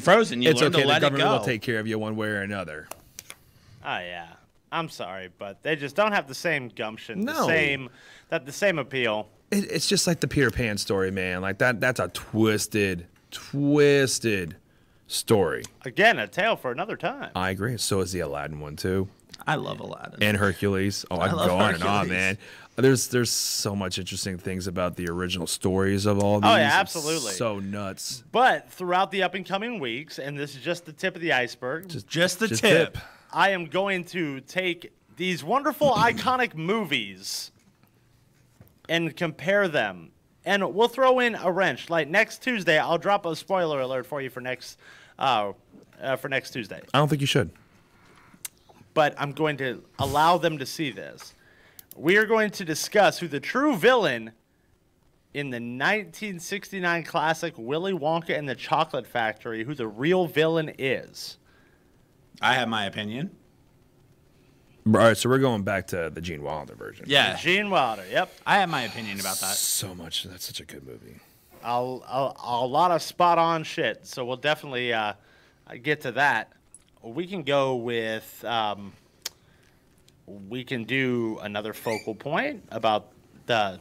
Frozen, you
it's
learn
okay.
to let
The
it
government
go.
will take care of you one way or another.
Oh yeah. I'm sorry, but they just don't have the same gumption.
No.
The same appeal.
It's just like the Peter Pan story, man. Like that's a twisted story.
Again, a tale for another time.
I agree. So is the Aladdin one too.
I love Aladdin.
And Hercules. Oh, I can go on and on, man. There's so much interesting things about the original stories of all these.
Oh yeah, absolutely.
It's so nuts.
But throughout the up and coming weeks, and this is just the tip of the iceberg.
Just the tip.
I am going to take these wonderful iconic movies and compare them. And we'll throw in a wrench. Like next Tuesday, I'll drop a spoiler alert for you for next Tuesday.
I don't think you should.
But I'm going to allow them to see this. We are going to discuss who the true villain in the 1969 classic Willy Wonka and the Chocolate Factory, who the real villain is.
I have my opinion.
All right, so we're going back to the Gene Wilder version.
Yeah.
Gene Wilder, yep.
I have my opinion about that.
So much. That's such a good movie.
A lot of spot-on shit, so we'll definitely get to that. We can go with, we can do another focal point about the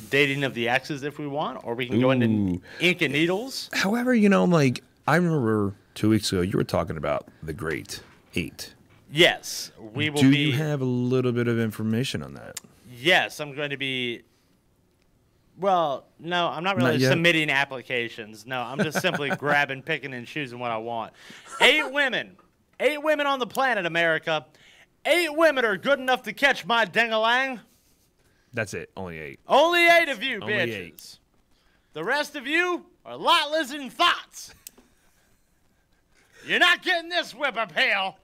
dating of the exes if we want, or we can go into Ink and Needles.
However, I remember 2 weeks ago you were talking about The Great 8.
Yes, we will
Do
be.
you have a little bit of information on that?
Yes, I'm going to be. Well, no, I'm not really
Not yet.
submitting applications. No, I'm just simply grabbing, picking, and choosing what I want. 8 women. 8 women on the planet, America. 8 women are good enough to catch my ding-a-lang.
That's it. Only 8.
Only 8 of you,
Only
bitches.
8.
The rest of you are lotless in thoughts. You're not getting this whippersnapper.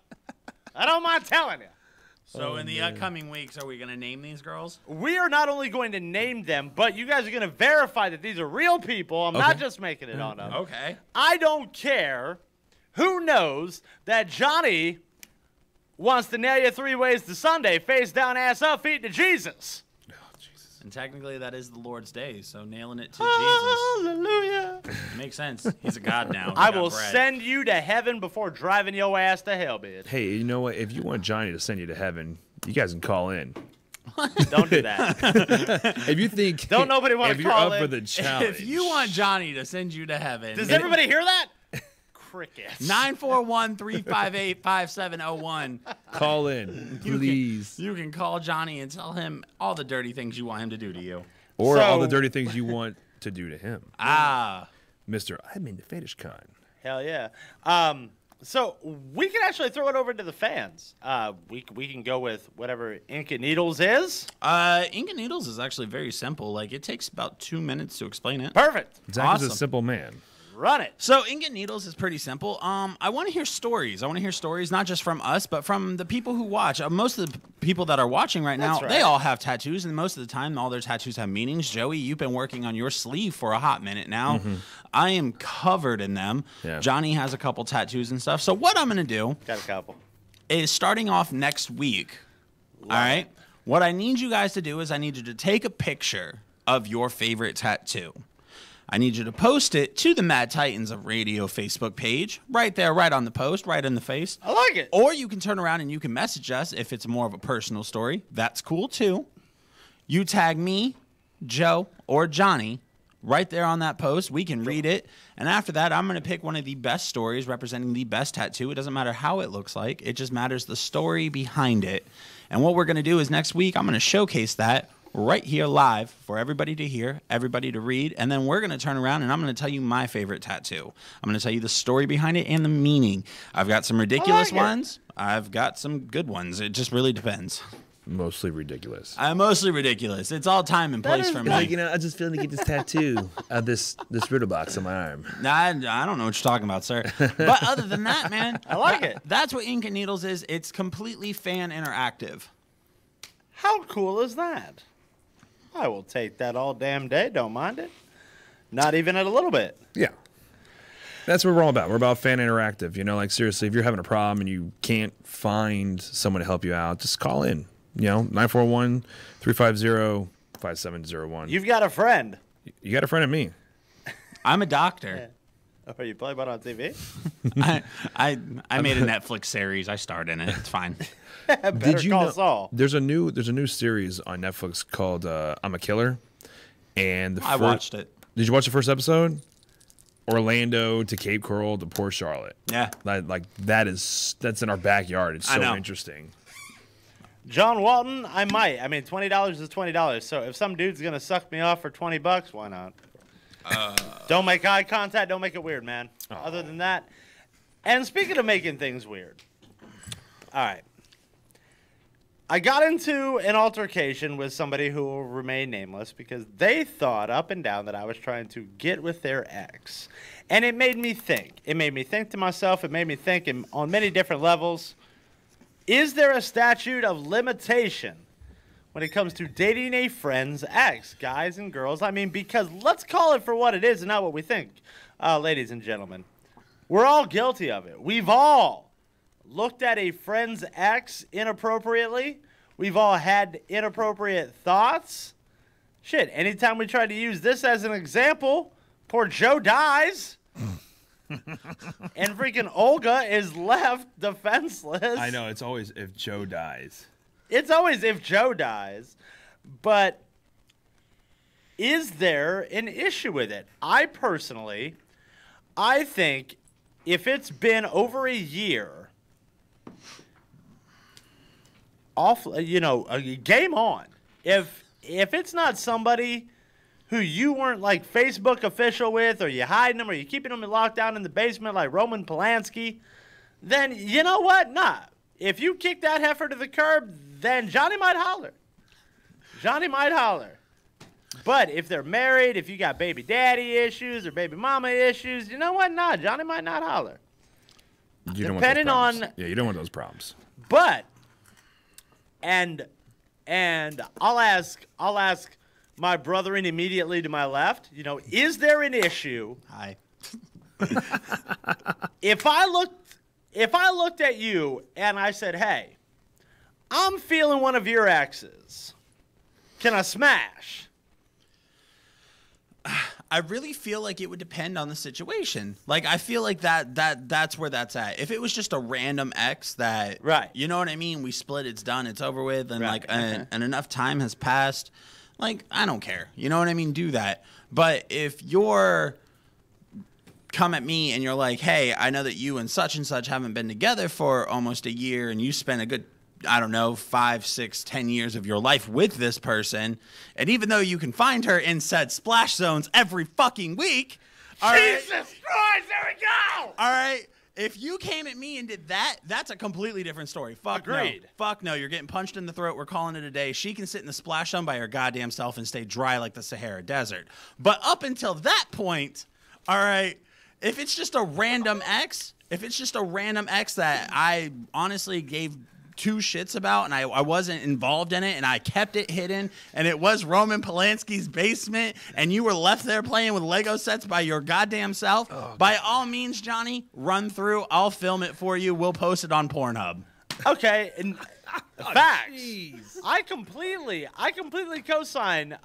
I don't mind telling you.
So in the upcoming weeks, are we going to name these girls?
We are not only going to name them, but you guys are going to verify that these are real people. I'm not just making it on them.
Okay.
I don't care who knows that Johnny wants to nail you 3 ways to Sunday, face down, ass up, feet to Jesus.
And technically, that is the Lord's day, so nailing it to
Hallelujah.
Jesus. Makes sense. He's a god now.
I will send you to heaven before driving your ass to hell, bitch.
Hey, you know what? If you want Johnny to send you to heaven, you guys can call in.
Don't do that.
If you think...
Don't nobody want to call in.
If you're up for the challenge.
If you want Johnny to send you to heaven...
Does everybody hear that? Crickets.
941-358-5701.
Call in, please.
You can call Johnny and tell him all the dirty things you want him to do to you.
Or all the dirty things you want to do to him. Mr. I'm in the fetish con.
Hell yeah. So we can actually throw it over to the fans. We can go with whatever Ink and Needles is.
Ink and Needles is actually very simple. Like, it takes about 2 minutes to explain it.
Perfect.
Zach is a simple man.
Run it.
So Ink and Needles is pretty simple. I want to hear stories. I want to hear stories not just from us, but from the people who watch. Most of the people that are watching right now, they all have tattoos, and most of the time, all their tattoos have meanings. Joey, you've been working on your sleeve for a hot minute now. I am covered in them.
Yeah.
Johnny has a couple tattoos and stuff. So what I'm going to do
Got a couple.
is starting off next week, all right? What I need you guys to do is I need you to take a picture of your favorite tattoo. I need you to post it to the Mad Titans of Radio Facebook page, right there, right on the post, right in the face.
I like it.
Or you can turn around and you can message us if it's more of a personal story. That's cool, too. You tag me, Joe, or Johnny right there on that post. We can read it. And after that, I'm going to pick one of the best stories representing the best tattoo. It doesn't matter how it looks like. It just matters the story behind it. And what we're going to do is next week, I'm going to showcase that right here live for everybody to hear, everybody to read, and then we're going to turn around and I'm going to tell you my favorite tattoo. I'm going to tell you the story behind it and the meaning. I've got some ridiculous ones. I've got some good ones. It just really depends.
Mostly ridiculous.
Mostly ridiculous. It's all time and place for me.
Like, I just feel to get this tattoo of this riddle box on my arm.
I don't know what you're talking about, sir. But other than that, man,
I like it.
That's what Ink and Needles is. It's completely fan interactive.
How cool is that? I will take that all damn day. Don't mind it. Not even a little bit.
Yeah. That's what we're all about. We're about fan interactive. You know, like, seriously, if you're having a problem and you can't find someone to help you out, just call in. You know, 941-350-5701.
You've got a friend.
You got a friend in me.
I'm a doctor.
Yeah. Are you playing on TV?
I made a Netflix series. I starred in it. It's fine.
Did you know
Saul.
there's a new series on Netflix called I'm a Killer, and
I watched it.
Did you watch the first episode? Orlando to Cape Coral to Port Charlotte.
Yeah,
that's in our backyard. It's so interesting.
John Walton, I might. I mean, $20 is $20. So if some dude's gonna suck me off for $20, why not? Don't make eye contact. Don't make it weird, man. Other than that, and speaking of making things weird, all right. I got into an altercation with somebody who will remain nameless because they thought up and down that I was trying to get with their ex. And it made me think. It made me think to myself. It made me think on many different levels. Is there a statute of limitation when it comes to dating a friend's ex, guys and girls? I mean, because let's call it for what it is and not what we think. Ladies and gentlemen, we're all guilty of it. We've all looked at a friend's ex inappropriately. We've all had inappropriate thoughts. Shit, anytime we try to use this as an example, poor Joe dies. And freaking Olga is left defenseless.
I know, it's always if Joe dies.
It's always if Joe dies. But is there an issue with it? I think if it's been over a year, game on. If it's not somebody who you weren't like Facebook official with, or you hiding them, or you keeping them locked down in the basement like Roman Polanski, then you know what? Nah. If you kick that heifer to the curb, then Johnny might holler. Johnny might holler. But if they're married, if you got baby daddy issues or baby mama issues, you know what? Nah, Johnny might not holler.
You don't
Depending
want those problems.
on
Yeah, you don't want those problems.
But and I'll ask my brethren immediately to my left, you know, is there an issue?
Hi.
If I looked at you and I said, "Hey, I'm feeling one of your exes. Can I smash?"
I really feel like it would depend on the situation. Like, I feel like that's where that's at. If it was just a random ex that,
right,
you know what I mean? We split, it's done, it's over with, and like, and enough time has passed. Like, I don't care. You know what I mean? Do that. But if you're come at me and you're like, hey, I know that you and such haven't been together for almost a year, and you spent a good, I don't know, 5, 6, 10 years of your life with this person, and even though you can find her in said splash zones every fucking week,
Jesus Christ, there we go!
All right, if you came at me and did that, that's a completely different story. Fuck
Agreed.
no. Fuck no, you're getting punched in the throat. We're calling it a day. She can sit in the splash zone by her goddamn self and stay dry like the Sahara Desert. But up until that point, all right, if it's just a random ex, that I honestly gave 2 shits about and I wasn't involved in it and I kept it hidden and it was Roman Polanski's basement and you were left there playing with Lego sets by your goddamn self, by all means, Johnny, run through. I'll film it for you. We'll post it on Pornhub.
Okay, and facts. I completely co-sign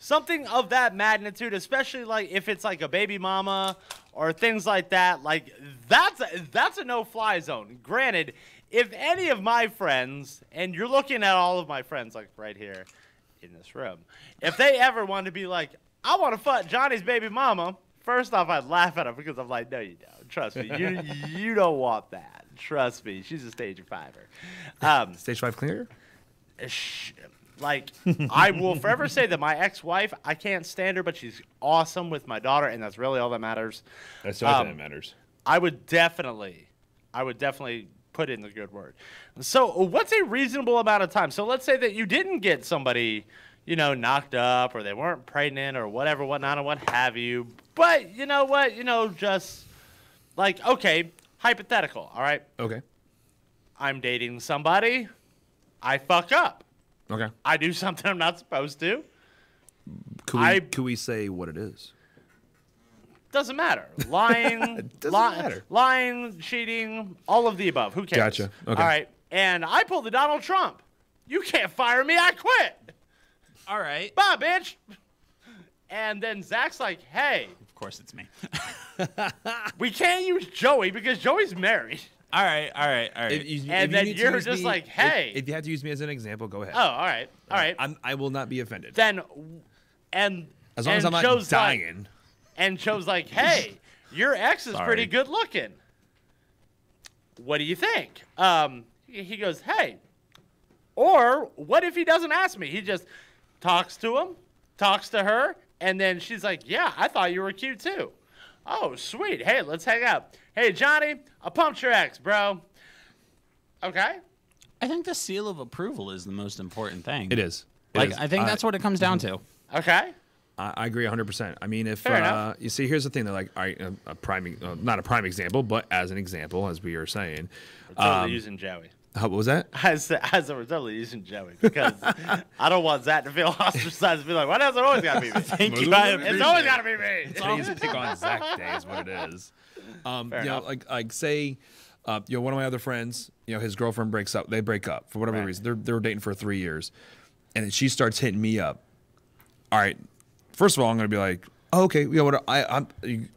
something of that magnitude, especially like if it's like a baby mama or things like that. Like that's a no-fly zone. Granted, if any of my friends, and you're looking at all of my friends like right here in this room, if they ever want to be like, I want to fuck Johnny's baby mama, first off, I'd laugh at them because I'm like, no, you don't. Trust me, you don't want that. Trust me, she's a stage 5er.
Stage 5 clear?
Like, I will forever say that my ex-wife, I can't stand her, but she's awesome with my daughter, and that's really all that matters.
That's the only thing that matters.
I would definitely put in the good word. So what's a reasonable amount of time? So let's say that you didn't get somebody, you know, knocked up or they weren't pregnant or whatever, whatnot, or what have you. But you know what? You know, just like, okay, hypothetical, all right?
Okay.
I'm dating somebody. I fuck up.
Okay.
I do something I'm not supposed to.
Could we say what it is?
Doesn't matter. Lying, lying, cheating, all of the above. Who cares?
Gotcha. Okay.
All right. And I pulled the Donald Trump. You can't fire me. I quit.
All right.
Bye, bitch. And then Zach's like, hey.
Of course it's me.
We can't use Joey because Joey's married.
All right.
And then you're just like, hey.
If you have to use me as an example, go ahead.
Oh, all right. All right.
I will not be offended.
Then, and
as long as I'm not dying.
And Joe's like, hey, your ex is pretty good looking. What do you think? He goes, hey. Or what if he doesn't ask me? He just talks to him, talks to her, and then she's like, yeah, I thought you were cute too. Oh, sweet. Hey, let's hang out. Hey, Johnny, I pumped your ex, bro. Okay.
I think the seal of approval is the most important thing.
It is.
I think that's what it comes down to.
Okay.
I agree 100%. I mean, if
you
see, here's the thing. They're like, all right, not a prime example, but as an example, as we are saying,
we're totally using Joey.
What was that?
I said we're totally using Joey because I don't want Zach to feel ostracized and be like, why does it always got to be me?
Thank you.
It's always got to be me.
Today's pick on Zach day is what it is. You know, like say, you know, one of my other friends, you know, his girlfriend breaks up. They break up for whatever reason. They were dating for 3 years, and then she starts hitting me up. All right. First of all, I'm going to be like, oh, okay, you know what? I'm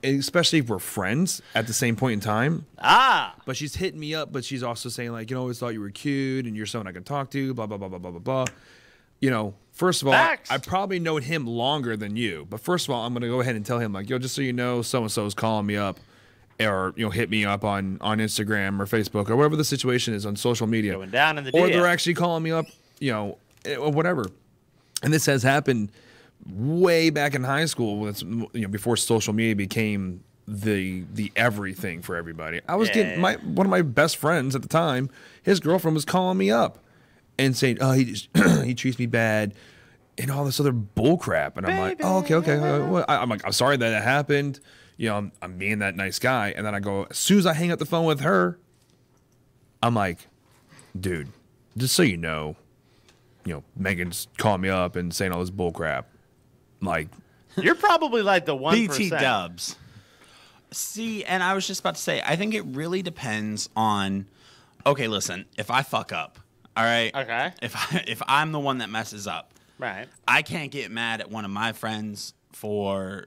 especially if we're friends at the same point in time. But she's hitting me up, but she's also saying like, you know, I always thought you were cute and you're someone I can talk to, blah, blah, blah, blah, blah, blah, blah. You know, first of all, I probably know him longer than you. But first of all, I'm going to go ahead and tell him like, yo, just so you know, so-and-so is calling me up or, you know, hit me up on Instagram or Facebook or whatever the situation is on social media.
Going down in the
or
DM.
they're actually calling me up, you know, whatever. And this has happened way back in high school, you know, before social media became the everything for everybody. I was getting one of my best friends at the time. His girlfriend was calling me up, and saying, "Oh, he treats me bad," and all this other bull crap. And I'm like, "Oh, okay. Well, I'm like, I'm sorry that happened. You know, I'm being that nice guy." And then I go, as soon as I hang up the phone with her, I'm like, "Dude, just so you know, Megan's calling me up and saying all this bull crap. Like,
you're probably like the 1%.
BT dubs. See, and I was just about to say, I think it really depends on. Okay, listen, if I fuck up, all right.
Okay.
If I'm the one that messes up,
right,
I can't get mad at one of my friends for,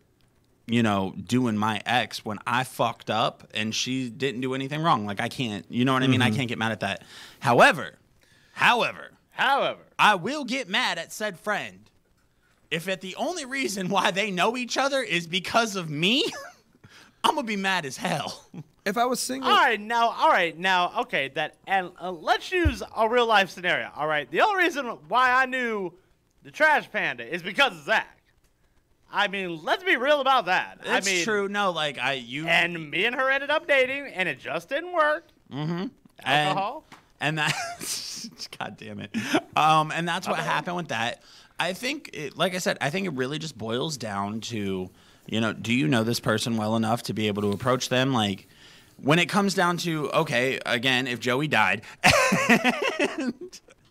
doing my ex when I fucked up and she didn't do anything wrong. Like I can't, you know what I mean? I can't get mad at that. However, I will get mad at said friend if the only reason why they know each other is because of me. I'm gonna be mad as hell.
If I was single.
All right, now, okay, and let's use a real life scenario. All right, the only reason why I knew the Trash Panda is because of Zach. I mean, let's be real about that.
It's true. No,
and me and her ended up dating, and it just didn't work.
Mm-hmm.
Alcohol.
And that, God damn it. And that's what happened with that. I think, like I said, I think it really just boils down to, do you know this person well enough to be able to approach them? Like, when it comes down to, okay, again, if Joey died.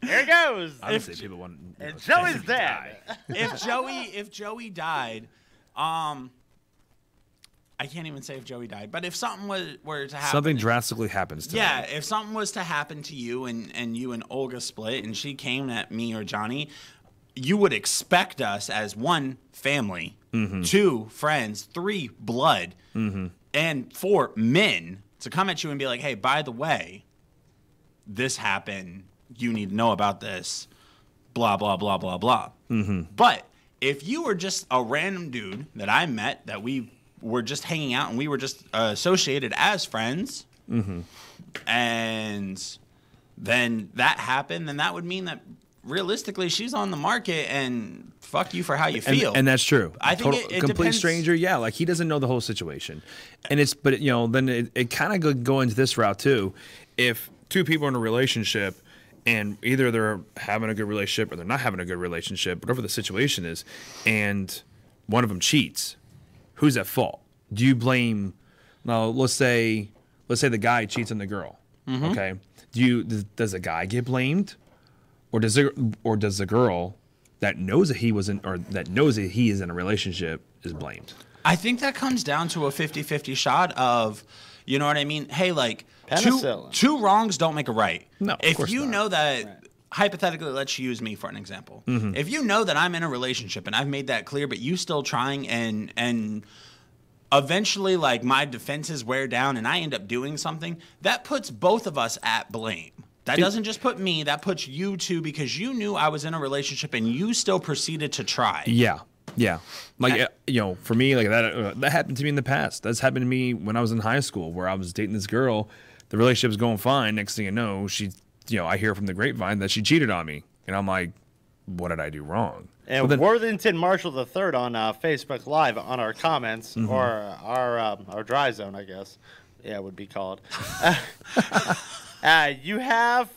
Here it goes.
I would say people want.
And Joey's dead.
If Joey died, I can't even say if Joey died, but if something were to happen,
something drastically happens to
him.
them.
If something was to happen to you and you and Olga split and she came at me or Johnny, you would expect us as 1, family, 2, friends, 3, blood, and 4, men to come at you and be like, hey, by the way, this happened. You need to know about this, blah, blah, blah, blah, blah. But if you were just a random dude that I met that we were just hanging out and we were just associated as friends, and then that happened, then that would mean that realistically she's on the market and fuck you for how you feel.
And that's true.
I think it
complete
depends.
Stranger, yeah, like he doesn't know the whole situation. And then it kind of go into this route too. If two people are in a relationship and either they're having a good relationship or they're not having a good relationship, whatever the situation is, and one of them cheats, who's at fault? Do you blame? Now, let's say the guy cheats on the girl. Okay, does the guy get blamed, or does the girl that knows that he is in a relationship is blamed?
I think that comes down to a 50-50 shot of, you know what I mean? Hey, like two wrongs don't make a right.
No,
if you know that, hypothetically, let's use me for an example. If you know that I'm in a relationship and I've made that clear, but you still trying and eventually, like, my defenses wear down and I end up doing something, that puts both of us at blame. That doesn't just put me, that puts you too, because you knew I was in a relationship and you still proceeded to try.
Yeah. Like, for me, like that happened to me in the past. That's happened to me when I was in high school, where I was dating this girl. The relationship was going fine. Next thing you know, I hear from the grapevine that she cheated on me. And I'm like, what did I do wrong?
And Worthington Marshall III on Facebook Live on our comments, or our dry zone, I guess. Yeah, it would be called. You have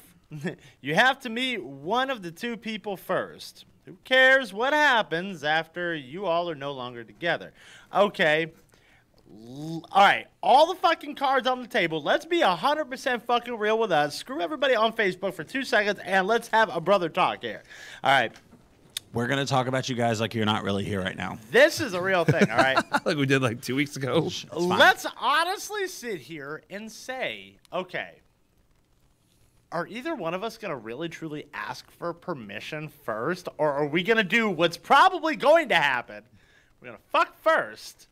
to meet one of the two people first. Who cares what happens after you all are no longer together? Okay. All right. All the fucking cards on the table. Let's be 100% fucking real with us. Screw everybody on Facebook for 2 seconds, and let's have a brother talk here. All right.
We're going to talk about you guys like you're not really here right now.
This is a real thing, all right?
Like we did like 2 weeks ago.
Let's honestly sit here and say, okay, are either one of us going to really, truly ask for permission first? Or are we going to do what's probably going to happen? We're going to fuck first,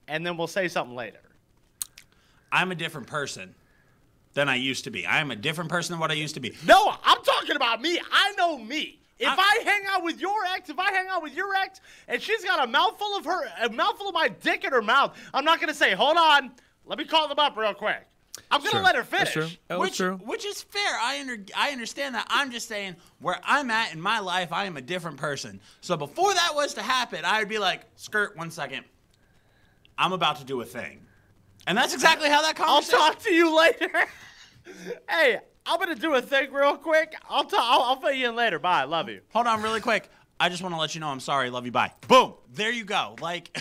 and then we'll say something later.
I'm a different person than I used to be. I am a different person than what I used to be.
No, I'm talking about me. I know me. If I hang out with your ex, and she's got a mouthful of my dick in her mouth, I'm not going to say, hold on, let me call them up real quick. I'm going to let her finish.
That's true.
Which is fair. I understand that. I'm just saying where I'm at in my life, I am a different person. So before that was to happen, I would be like, skirt, 1 second. I'm about to do a thing. And that's exactly how that conversation...
I'll talk to you later. Hey, I'm gonna do a thing real quick. I'll fill you in later. Bye. Love you.
Hold on, really quick. I just want to let you know I'm sorry. Love you. Bye. Boom. There you go. Like,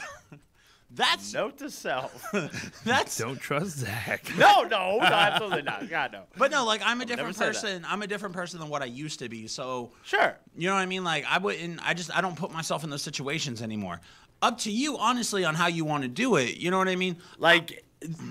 that's
note to self.
That's
don't trust Zach.
No, absolutely not. God no.
But no, like I'm a different person. I'm a different person than what I used to be. So
sure,
you know what I mean. Like I wouldn't. I don't put myself in those situations anymore. Up to you, honestly, on how you want to do it. You know what I mean?
Like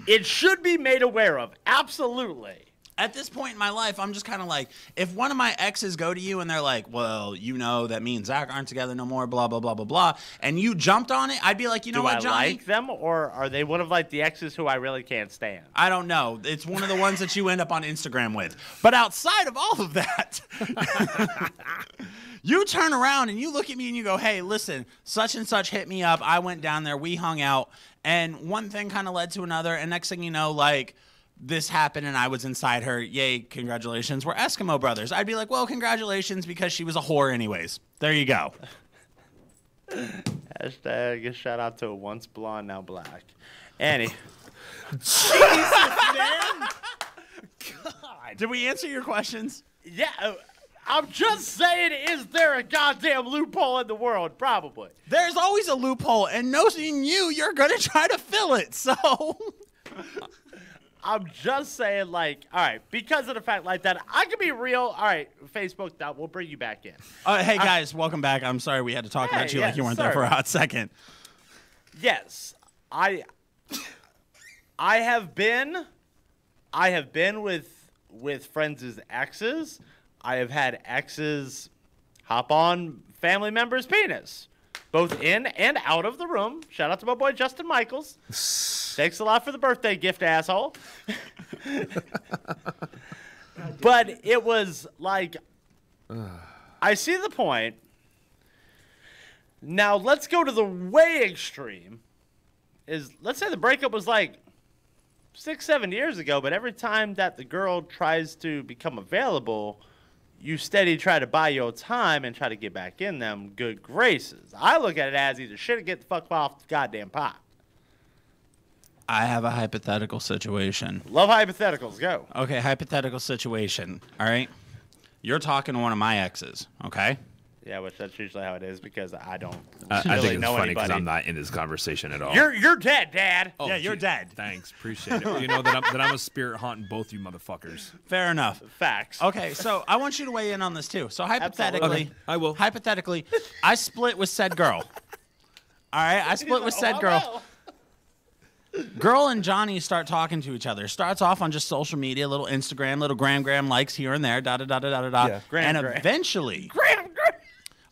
it should be made aware of. Absolutely.
At this point in my life, I'm just kind of like, if one of my exes go to you and they're like, well, you know that me and Zach aren't together no more, blah, blah, blah, blah, blah, and you jumped on it, I'd be like, you know what, Johnny?
Do I like them, or are they one of like the exes who I really can't stand?
I don't know. It's one of the ones that you end up on Instagram with. But outside of all of that, you turn around and you look at me and you go, hey, listen, such and such hit me up. I went down there. We hung out. And one thing kind of led to another. And next thing you know, like, this happened and I was inside her. Yay, congratulations. We're Eskimo brothers. I'd be like, well, congratulations because she was a whore anyways. There you go.
Hashtag shout out to once blonde, now black. Annie.
Jesus, man. God. Did we answer your questions?
Yeah. I'm just saying, is there a goddamn loophole in the world? Probably.
There's always a loophole, and knowing you, you're going to try to fill it, so...
I'm just saying, like, all right, because of the fact like that, I can be real. All right, Facebook, we'll bring you back in.
Hey, guys, welcome back. I'm sorry we had to talk about you like you weren't there for a hot second.
Yes, I have been with friends' exes. I have had exes hop on family members' penis, both in and out of the room. Shout out to my boy Justin Michaels. Thanks a lot for the birthday gift, asshole. But it was like, I see the point. Now let's go to the way extreme. Let's say the breakup was like 6-7 years ago, but every time that the girl tries to become available, you steady try to buy your time and try to get back in them good graces. I look at it as either shit or get the fuck off the goddamn pot.
I have a hypothetical situation.
Love hypotheticals. Go.
Okay, hypothetical situation. All right. You're talking to one of my exes, okay?
Yeah, which that's usually how it is because I don't
I
really
think it's
know
funny because
anybody.
I'm not in this conversation at all.
You're dead, Dad.
Oh,
yeah, you're dead.
Thanks, appreciate it. You know that I'm a spirit haunting both you motherfuckers.
Fair enough.
Facts.
Okay, so I want you to weigh in on this too. So hypothetically,
Okay, I will.
Hypothetically, I split with said girl. All right, I split with said girl. Girl and Johnny start talking to each other. Starts off on just social media, little Instagram, little gram likes here and there, da da da da da da.
Yeah.
And eventually,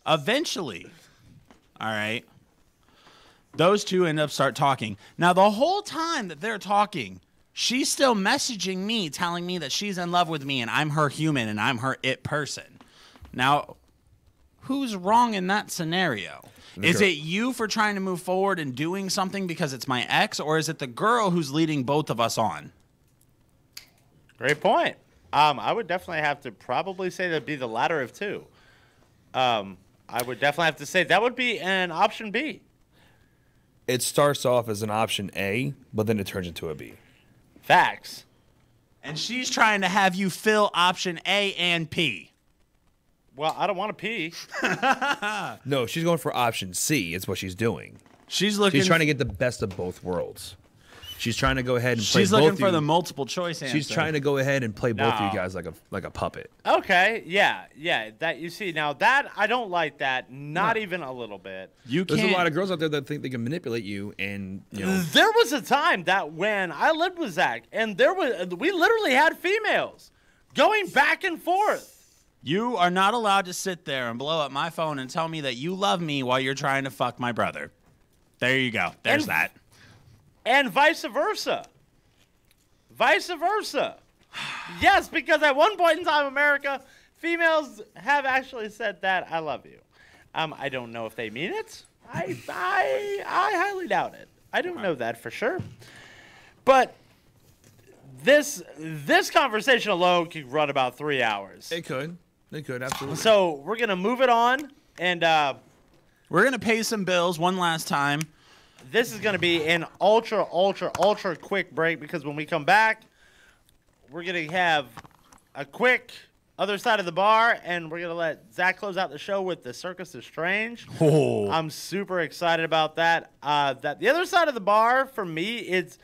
eventually, all right, those two end up start talking. Now the whole time that they're talking, she's still messaging me, telling me that she's in love with me and I'm her human and I'm her it person. Now, who's wrong in that scenario? Is it you for trying to move forward and doing something because it's my ex, or is it the girl who's leading both of us on?
Great point. I would definitely have to probably say that'd be the latter of two. I would definitely have to say that would be an option B.
It starts off as an option A, but then it turns into a B.
Facts.
And she's trying to have you fill option A and P.
Well, I don't want to pee.
No, she's going for option C. It's what she's doing.
She's looking.
She's trying to get the best of both worlds. She's trying to go ahead and play
She's
both
looking
of
for
you.
the multiple choice answer.
She's trying to go ahead and play both of
No.
you guys like a puppet.
Okay, yeah. That you see now that I don't like that, not even a little bit.
There's a lot of girls out there that think they can manipulate you, and you know.
There was a time that when I lived with Zach, and we literally had females going back and forth.
You are not allowed to sit there and blow up my phone and tell me that you love me while you're trying to fuck my brother. There you go. There's that.
And vice versa. Vice versa. Yes, because at one point in time, America, females have actually said that I love you. I don't know if they mean it. I highly doubt it. I don't know that for sure. But this conversation alone could run about 3 hours.
It could. It could, absolutely.
So we're going to move it on, and
we're going to pay some bills one last time.
This is going to be an ultra quick break because when we come back, we're going to have a quick other side of the bar, and we're going to let Zach close out the show with The Circus is Strange.
Oh.
I'm super excited about that. That the other side of the bar, for me, it's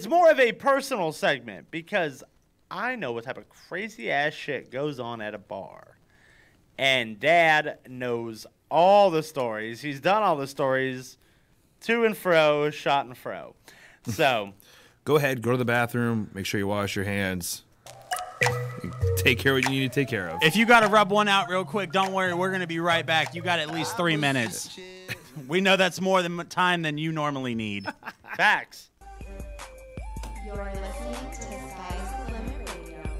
more of a personal segment because I know what type of crazy-ass shit goes on at a bar. And Dad knows all the stories. He's done all the stories to and fro, shot and fro. So
go ahead, go to the bathroom, make sure you wash your hands. Take care of what you need to take care of.
If you got to rub one out real quick, don't worry. We're going to be right back. You got at least 3 minutes. We know that's more time than you normally need.
Facts.
You're listening to the Sky's the Limit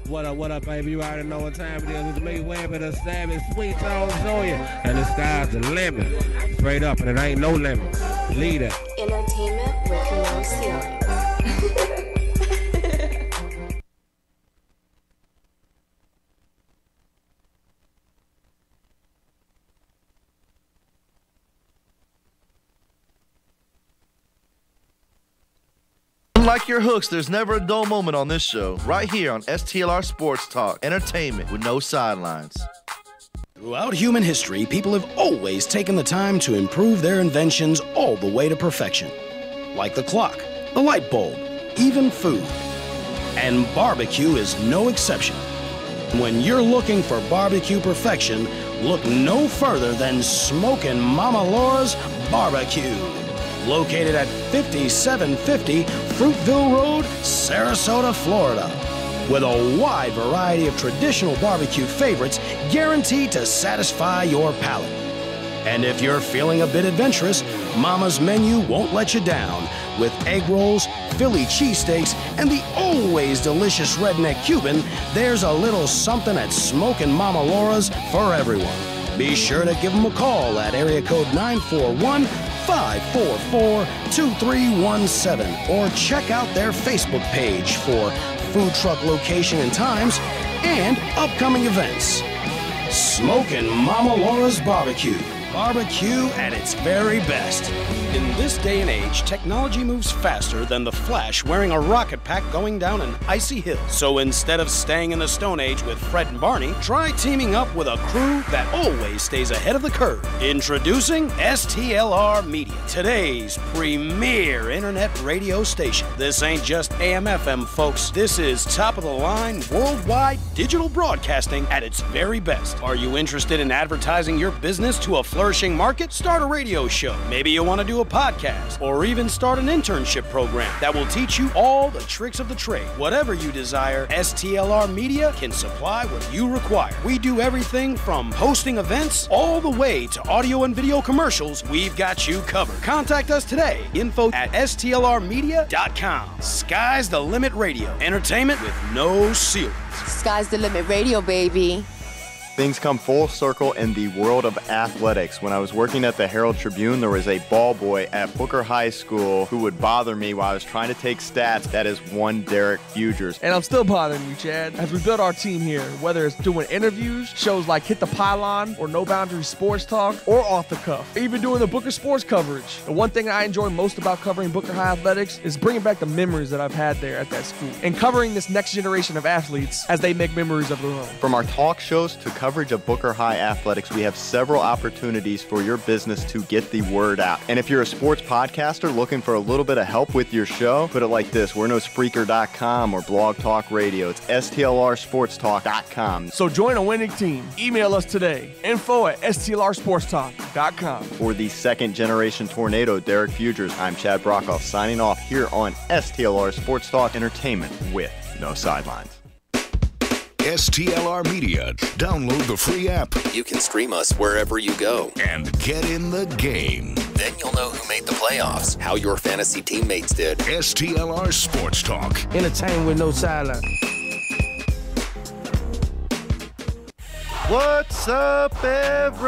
Radio.
What up, baby? You already know what time it is. It's me, Webber, the Savage, Sweet Tone Zoya. And the sky's the limit. Straight up, and it ain't no limit. Leader.
Entertainment with no ceiling.
Unlike your hooks, there's never a dull moment on this show. Right here on STLR Sports Talk, entertainment with no sidelines.
Throughout human history, people have always taken the time to improve their inventions all the way to perfection. Like the clock, the light bulb, even food. And barbecue is no exception. When you're looking for barbecue perfection, look no further than Smokin' Mama Laura's Barbecue. Located at 5750 Fruitville Road, Sarasota, Florida. With a wide variety of traditional barbecue favorites guaranteed to satisfy your palate. And if you're feeling a bit adventurous, Mama's menu won't let you down with egg rolls, Philly cheesesteaks, and the always delicious redneck Cuban. There's a little something at Smokin' Mama Laura's for everyone. Be sure to give them a call at area code 941-544-2317 or check out their Facebook page for food truck location and times and upcoming events. Smokin' Mama Laura's Barbecue. Barbecue at its very best. In this day and age, technology moves faster than the Flash wearing a rocket pack going down an icy hill. So instead of staying in the Stone Age with Fred and Barney, try teaming up with a crew that always stays ahead of the curve. Introducing STLR Media, today's premier internet radio station. This ain't just AM/FM, folks. This is top-of-the-line, worldwide digital broadcasting at its very best. Are you interested in advertising your business to a flourishing market? Start a radio show. Maybe you want to do a podcast or even start an internship program that will teach you all the tricks of the trade. Whatever you desire, STLR Media can supply what you require. We do everything from hosting events all the way to audio and video commercials. We've got you covered. Contact us today. Info at STLRmedia.com. Sky's the Limit Radio. Entertainment with no ceilings.
Sky's the Limit Radio, baby.
Things come full circle in the world of athletics. When I was working at the Herald Tribune, there was a ball boy at Booker High School who would bother me while I was trying to take stats. That is one Derek Fugers.
And I'm still bothering you, Chad. As we build our team here, whether it's doing interviews, shows like Hit the Pylon or No Boundary Sports Talk, or Off the Cuff, even doing the Booker sports coverage. The one thing I enjoy most about covering Booker High athletics is bringing back the memories that I've had there at that school and covering this next generation of athletes as they make memories of their own.
From our talk shows to coverage of Booker High athletics, we have several opportunities for your business to get the word out. And if you're a sports podcaster looking for a little bit of help with your show, put it like this: we're no Spreaker.com or Blog Talk Radio. It's STLRSportsTalk.com.
So join a winning team. Email us today. info@STLRSportsTalk.com.
For the second generation tornado, Derek Fugers, I'm Chad Brockhoff signing off here on STLR Sports Talk, entertainment with no sidelines.
STLR Media. Download the free app.
You can stream us wherever you go.
And get in the game.
Then you'll know who made the playoffs, how your fantasy teammates did.
STLR Sports Talk.
Entertain with no sideline.
What's up, everybody?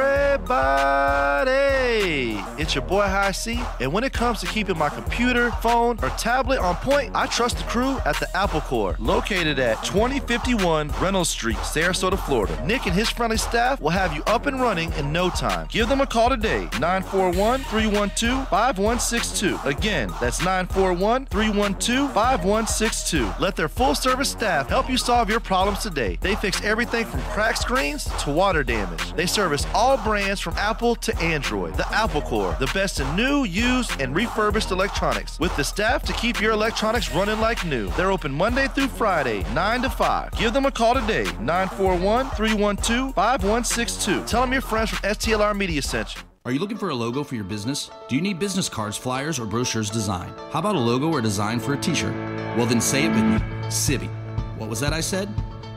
It's your boy High C, and when it comes to keeping my computer, phone, or tablet on point, I trust the crew at the Apple Core, located at 2051 Reynolds Street, Sarasota, Florida. Nick and his friendly staff will have you up and running in no time. Give them a call today, 941-312-5162. Again, that's 941-312-5162. Let their full-service staff help you solve your problems today. They fix everything from cracked screens to water damage. They service all brands from Apple to Android. The Apple Core, the best in new, used, and refurbished electronics, with the staff to keep your electronics running like new. They're open Monday through Friday, 9 to 5. Give them a call today, 941-312-5162. Tell them your friends from STLR Media sent you.
Are you looking for a logo for your business? Do you need business cards, flyers, or brochures designed? How about a logo or design for a t-shirt? Well, then say it with me, Civi. What was that I said?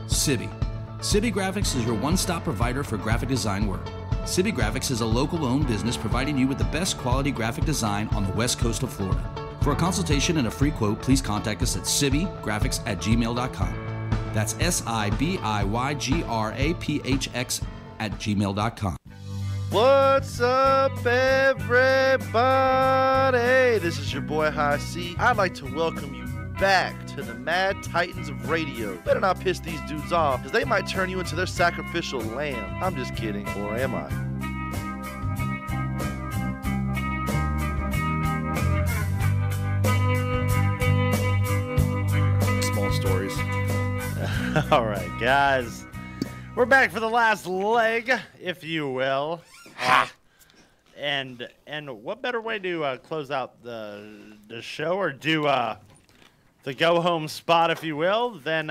Civi. Civi Graphics is your one-stop provider for graphic design work. Civi Graphics is a local-owned business providing you with the best quality graphic design on the west coast of Florida. For a consultation and a free quote, please contact us at civigraphics@gmail.com. That's SIBIYGRAPHX@gmail.com.
What's up, everybody? This is your boy High C. I'd like to welcome you back to the Mad Titans of Radio. Better not piss these dudes off, because they might turn you into their sacrificial lamb. I'm just kidding, or am I?
Small stories.
All right, guys. We're back for the last leg, if you will. And what better way to close out the show, or do the go-home spot, if you will, than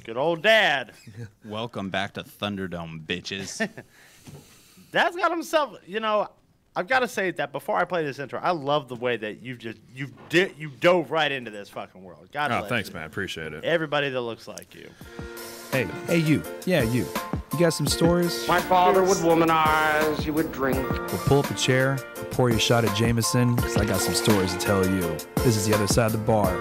good old Dad.
Welcome back to Thunderdome, bitches.
Dad's got himself, I've got to say that before I play this intro, I love the way that you dove right into this fucking world. God bless
thanks,
you.
man. Appreciate it.
Everybody that looks like you.
Hey, you. Yeah, you. You got some stories?
My father would womanize, he would drink.
We'll pull up a chair, we'll pour you a shot of Jameson, because I got some stories to tell you. This is the other side of the bar.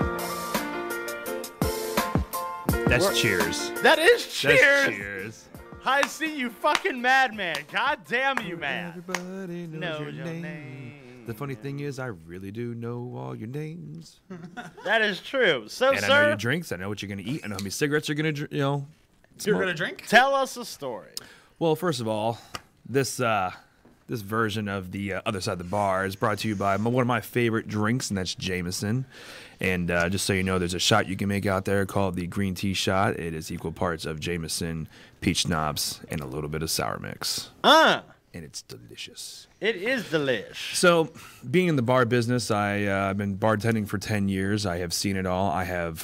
That's cheers.
That is cheers.
That's cheers.
I see you fucking madman. God damn you, man.
Everybody knows your name. The funny thing is, I really do know all your names.
That is true. So,
and
sir,
I know your drinks. I know what you're going to eat. I know how many cigarettes you're going to,
You're going to drink?
Tell us a story.
Well, first of all, this version of the other side of the bar is brought to you by one of my favorite drinks, and that's Jameson. And just so you know, there's a shot you can make out there called the green tea shot. It is equal parts of Jameson, peach schnapps, and a little bit of sour mix. And it's delicious.
It is delish.
So, being in the bar business, I've been bartending for 10 years. I have seen it all. I'm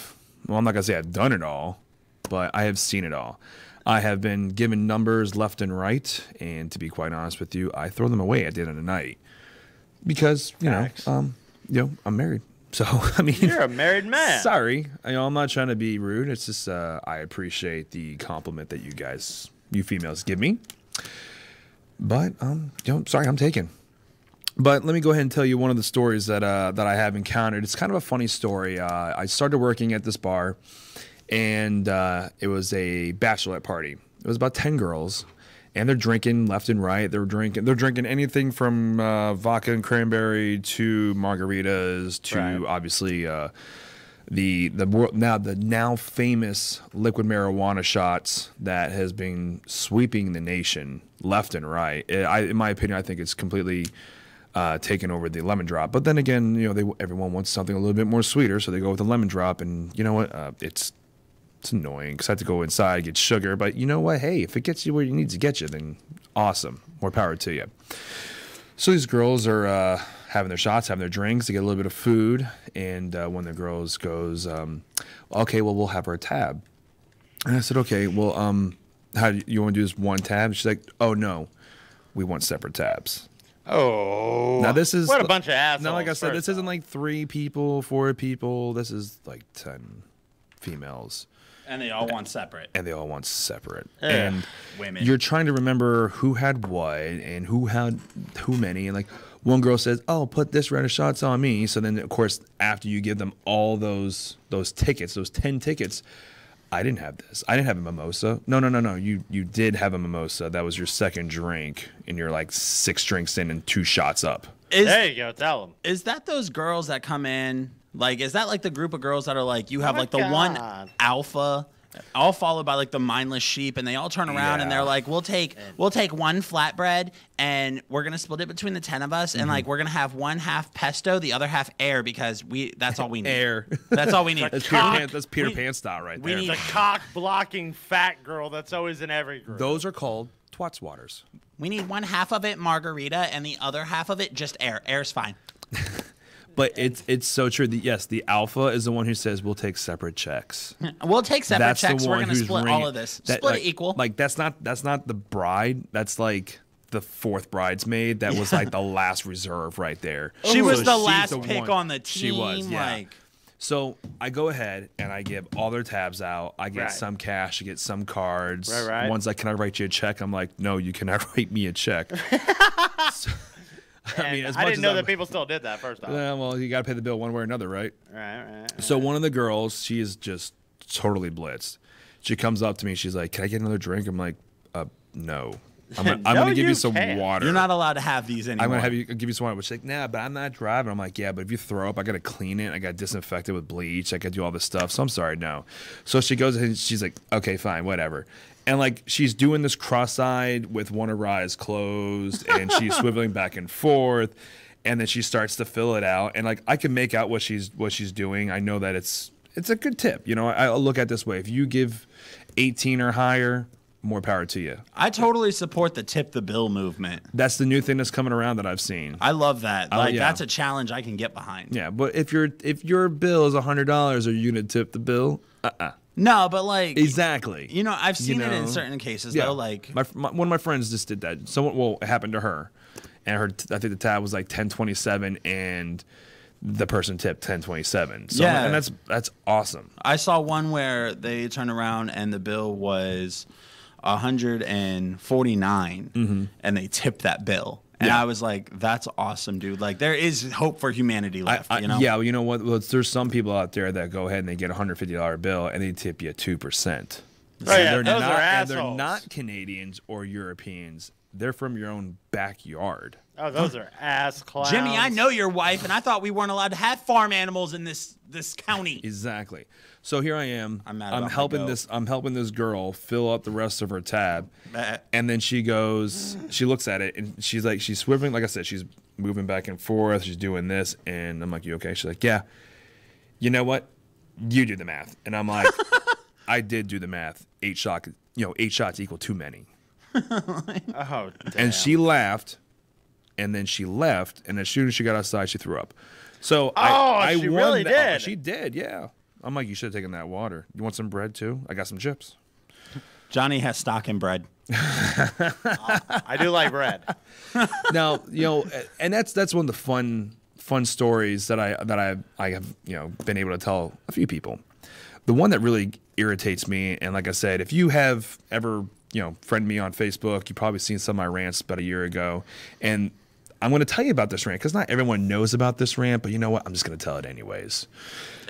not going to say I've done it all, but I have seen it all. I have been given numbers left and right, and to be quite honest with you, I throw them away at the end of the night because, I'm married. So, I mean,
you're a married man.
Sorry. I'm not trying to be rude. It's just I appreciate the compliment that you females give me. But, sorry, I'm taken. But let me go ahead and tell you one of the stories that I have encountered. It's kind of a funny story. I started working at this bar, and it was a bachelorette party. It was about 10 girls, and they're drinking left and right. They're drinking anything from vodka and cranberry to margaritas to obviously the now famous liquid marijuana shots that has been sweeping the nation left and right. In my opinion, I think it's completely taken over the lemon drop. But then again, everyone wants something a little bit more sweeter, so they go with the lemon drop. And you know what? It's annoying because I have to go inside, get sugar. But you know what? Hey, if it gets you where you need to get you, then awesome. More power to you. So these girls are having their shots, having their drinks. They get a little bit of food. And one of the girls goes, okay, well, we'll have her a tab. And I said, okay, well, how do you want to do this one tab? She's like, oh, no, we want separate tabs.
Oh,
now this is
what a bunch of assholes.
Now, like I said, this isn't like 3 people, 4 people. This is like 10 females.
And they all want separate.
And
women.
You're trying to remember who had what and who had who many. And like one girl says, oh, put this round of shots on me. So then, of course, after you give them all those tickets, those 10 tickets, I didn't have this. I didn't have a mimosa. No. You did have a mimosa. That was your second drink, and you're like 6 drinks in and 2 shots up.
There you go. Tell them.
Is that those girls that come in? Like, is that like the group of girls that are like, you have like the one alpha, all followed by like the mindless sheep, and they all turn around and they're like, we'll take one flatbread and we're gonna split it between the 10 of us, and like we're gonna have one half pesto, the other half air, because that's all we need.
Air.
That's all we need.
That's Peter Pan style right there.
We need the cock blocking fat girl that's always in every group.
Those are called twats waters.
We need one half of it margarita and the other half of it just air. Air's fine.
But it's so true. Yes, the alpha is the one who says we'll take separate checks.
We'll take separate
That's
checks.
the
We're
one
going to
who's
split
ringing-
all of this.
that,
Split
like,
it equal.
Like that's not the bride. That's like the 4th bridesmaid. That was like the last reserve right there.
She was the
she's
last pick
one.
on the team.
She was. Yeah.
Like,
so I go ahead and I give all their tabs out. I get some cash. I get some cards.
Right.
One's like, "Can I write you a check?" I'm like, "No, you cannot write me a check."
I mean, I didn't know that people still did that first off.
Yeah, well, you got to pay the bill one way or another, right?
Right.
So one of the girls, she is just totally blitzed. She comes up to me. She's like, "Can I get another drink?" I'm like, "No. I'm going to give you some water.
You're not allowed to have these anymore.
I'm going to give you some water." But she's like, "Nah, but I'm not driving." I'm like, "Yeah, but if you throw up, I got to clean it. I got to disinfect it with bleach. I got to do all this stuff. So I'm sorry, no." So she goes and she's like, "Okay, fine, whatever." And like she's doing this cross-eyed with one of her eyes closed, and she's swiveling back and forth, and then she starts to fill it out. And like I can make out what she's doing. I know that it's a good tip. You know, I'll look at it this way: if you give 18 or higher, more power to you.
I totally support the tip the bill movement.
That's the new thing that's coming around that I've seen.
I love that. Like
yeah.
that's a challenge I can get behind.
Yeah, but if your bill is $100, are you gonna tip the bill?
No, but like
exactly.
You know, I've seen it in certain cases though. Like
one of my friends just did that. It happened to her, and I think the tab was like 1027, and the person tipped 1027. So
yeah,
and that's awesome.
I saw one where they turned around and the bill was 149, and they tipped that bill. And I was like, "That's awesome, dude! Like, there is hope for humanity left." You know?
Yeah, well, you know what? Well, there's some people out there that go ahead and they get a $150 bill and they tip you 2%.
Those are assholes.
And they're not Canadians or Europeans. They're from your own backyard.
Oh, those are ass clowns.
Jimmy, I know your wife, and I thought we weren't allowed to have farm animals in this county.
Exactly. So here I am.
I'm
helping this girl fill up the rest of her tab, and then she looks at it, and she's swiveling. Like I said, she's moving back and forth. She's doing this, and I'm like, "You okay?" She's like, "Yeah." You know what? You do the math, and I'm like, "I did do the math. 8 shots equal too many."
Oh, damn.
And she laughed, and then she left, and as soon as she got outside, she threw up. So
she really did.
She did, yeah. I'm like, you should have taken that water. You want some bread too? I got some chips.
Johnny has stock in bread.
I do like bread.
Now, and that's one of the fun stories that I have been able to tell a few people. The one that really irritates me, and like I said, if you have ever friend me on Facebook, you've probably seen some of my rants about a year ago, and I'm going to tell you about this rant because not everyone knows about this rant, but you know what? I'm just going to tell it anyways.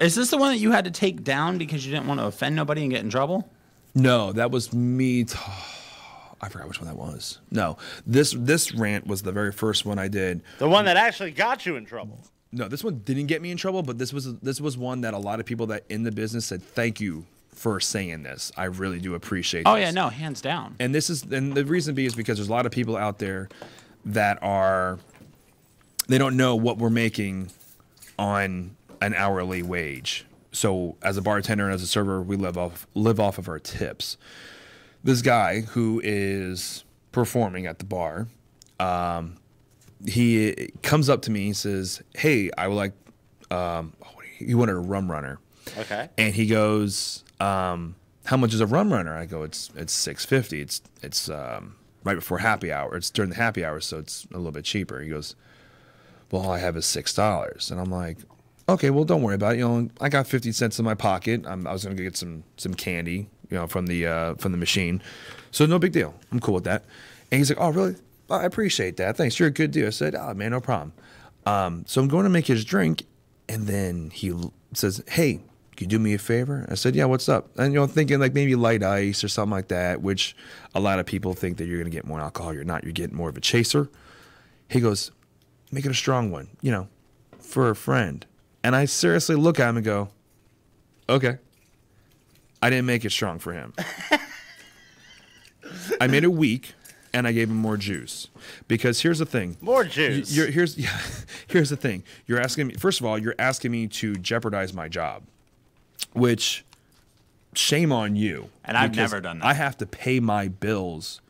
Is this the one that you had to take down because you didn't want to offend nobody and get in trouble?
No, that was me. I forgot which one that was. No, this rant was the very first one I did.
The one that actually got you in trouble.
No, this one didn't get me in trouble, but this was one that a lot of people that in the business said, "Thank you for saying this. I really do appreciate this."
Oh yeah, no, hands down.
And the reason being is because there's a lot of people out there that they don't know what we're making on an hourly wage. So as a bartender and as a server, we live off of our tips. This guy who is performing at the bar, he comes up to me and says, "Hey, I would like," he wanted a rum runner.
Okay.
And he goes, "How much is a rum runner?" I go, "It's $6.50. It's right before happy hour. It's during the happy hour, so it's a little bit cheaper." He goes, "Well, all I have is $6." And I'm like, "Okay, well, don't worry about it. I got 50 cents in my pocket. I was gonna go get some candy, from the machine, so no big deal. I'm cool with that." And he's like, "Oh, really? I appreciate that. Thanks. You're a good dude." I said, "Oh, man, no problem." So I'm going to make his drink, and then he says, "Hey, "Can you do me a favor?" I said, "Yeah, what's up?" And thinking like maybe light ice or something like that, which a lot of people think that you're gonna get more alcohol. You're not. You're getting more of a chaser. He goes, "Make it a strong one, for a friend." And I seriously look at him and go, "Okay." I didn't make it strong for him. I made it weak, and I gave him more juice. Because here's the thing.
More juice.
Here's the thing. You're asking me. First of all, you're asking me to jeopardize my job, which shame on you.
And I've never done that.
I have to pay my bills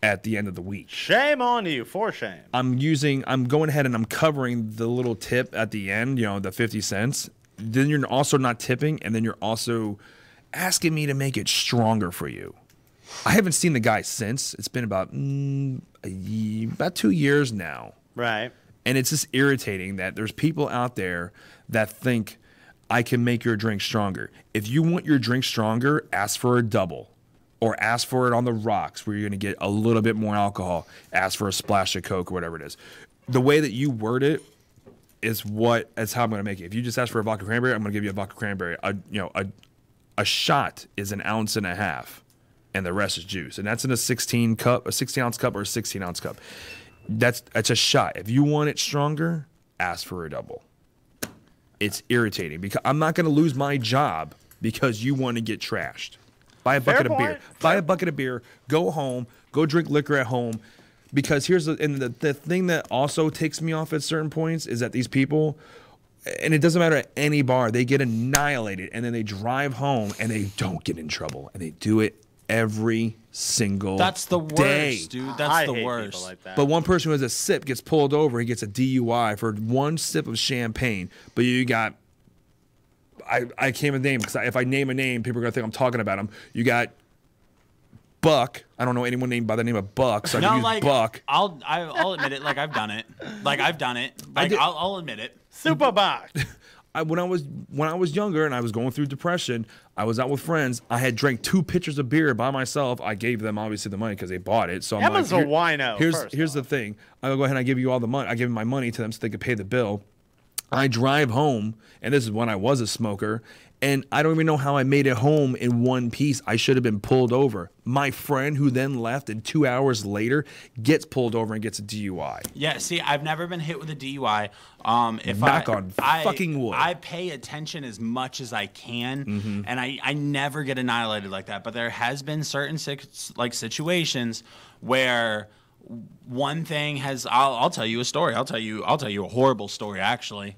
at the end of the week.
Shame on you, for shame.
I'm going ahead and I'm covering the little tip at the end, the 50 cents. Then you're also not tipping, and then you're also asking me to make it stronger for you. I haven't seen the guy since. It's been about 2 years now.
Right.
And it's just irritating that there's people out there that think I can make your drink stronger. If you want your drink stronger, ask for a double. Or ask for it on the rocks where you're going to get a little bit more alcohol. Ask for a splash of Coke or whatever it is. The way that you word it is how I'm going to make it. If you just ask for a vodka cranberry, I'm going to give you a vodka cranberry. A shot is 1.5 ounces, and the rest is juice. And that's in a 16-ounce cup or a 16-ounce cup. That's a shot. If you want it stronger, ask for a double. It's irritating because I'm not going to lose my job because you want to get trashed. Buy a bucket of beer. Buy a bucket of beer. Go home. Go drink liquor at home. Because here's the thing that also takes me off at certain points is that these people, and it doesn't matter at any bar, they get annihilated and then they drive home and they don't get in trouble and they do it every single
That's the worst,
day.
dude. That's the worst.
Like that.
But one person who has a sip gets pulled over. He gets a DUI for one sip of champagne. But you got, I can't even name because if I name a name, people are gonna think I'm talking about him. You got Buck. I don't know anyone named by the name of Buck, so I can use Buck.
I'll admit it. Like I've done it. I'll admit it.
Super Buck.
When I was younger and I was going through depression, I was out with friends. I had drank 2 pitchers of beer by myself. I gave them obviously the money because they bought it. So
Emma's a wino.
Here's the thing. I'll go ahead and I give you all the money. I give my money to them so they could pay the bill. I drive home, and this is when I was a smoker, and I don't even know how I made it home in one piece. I should have been pulled over. My friend who then left and 2 hours later gets pulled over and gets a DUI.
Yeah, see, I've never been hit with a DUI.
Knock on fucking wood.
I pay attention as much as I can, and I never get annihilated like that. But there has been certain situations where one thing has. I'll tell you a story. I'll tell you a horrible story actually.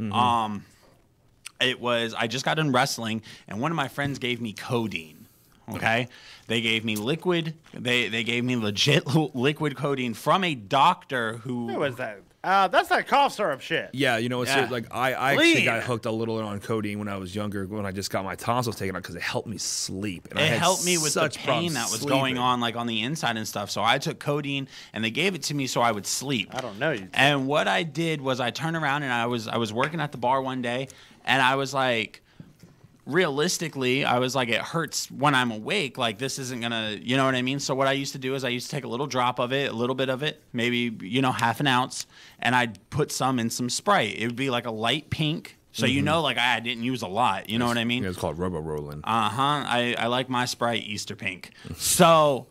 It was I just got done wrestling, and one of my friends gave me codeine. Okay, they gave me liquid. They gave me legit liquid codeine from a doctor who.
Who was that? That's that cough syrup shit.
Yeah, it's like I actually got hooked a little on codeine when I was younger when I just got my tonsils taken out because it helped me sleep. And
it helped me with the pain that was going on like on the inside and stuff. So I took codeine and they gave it to me so I would sleep.
I don't know you.
And what I did was I turned around and I was working at the bar one day and I was like, realistically, I was like, it hurts when I'm awake. Like, this isn't going to, you know what I mean? So what I used to do is I used to take a little drop of it, a little bit of it, maybe, 1/2 ounce, and I'd put some in some Sprite. It would be like a light pink. So, like I didn't use a lot. You know what I mean?
Yeah, it's called Robo Rolling.
I like my Sprite Easter pink. So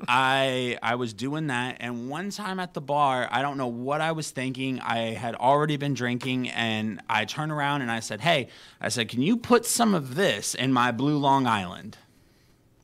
I was doing that, and one time at the bar, I don't know what I was thinking. I had already been drinking, and I turned around and I said, "Hey," I said, "can you put some of this in my Blue Long Island?"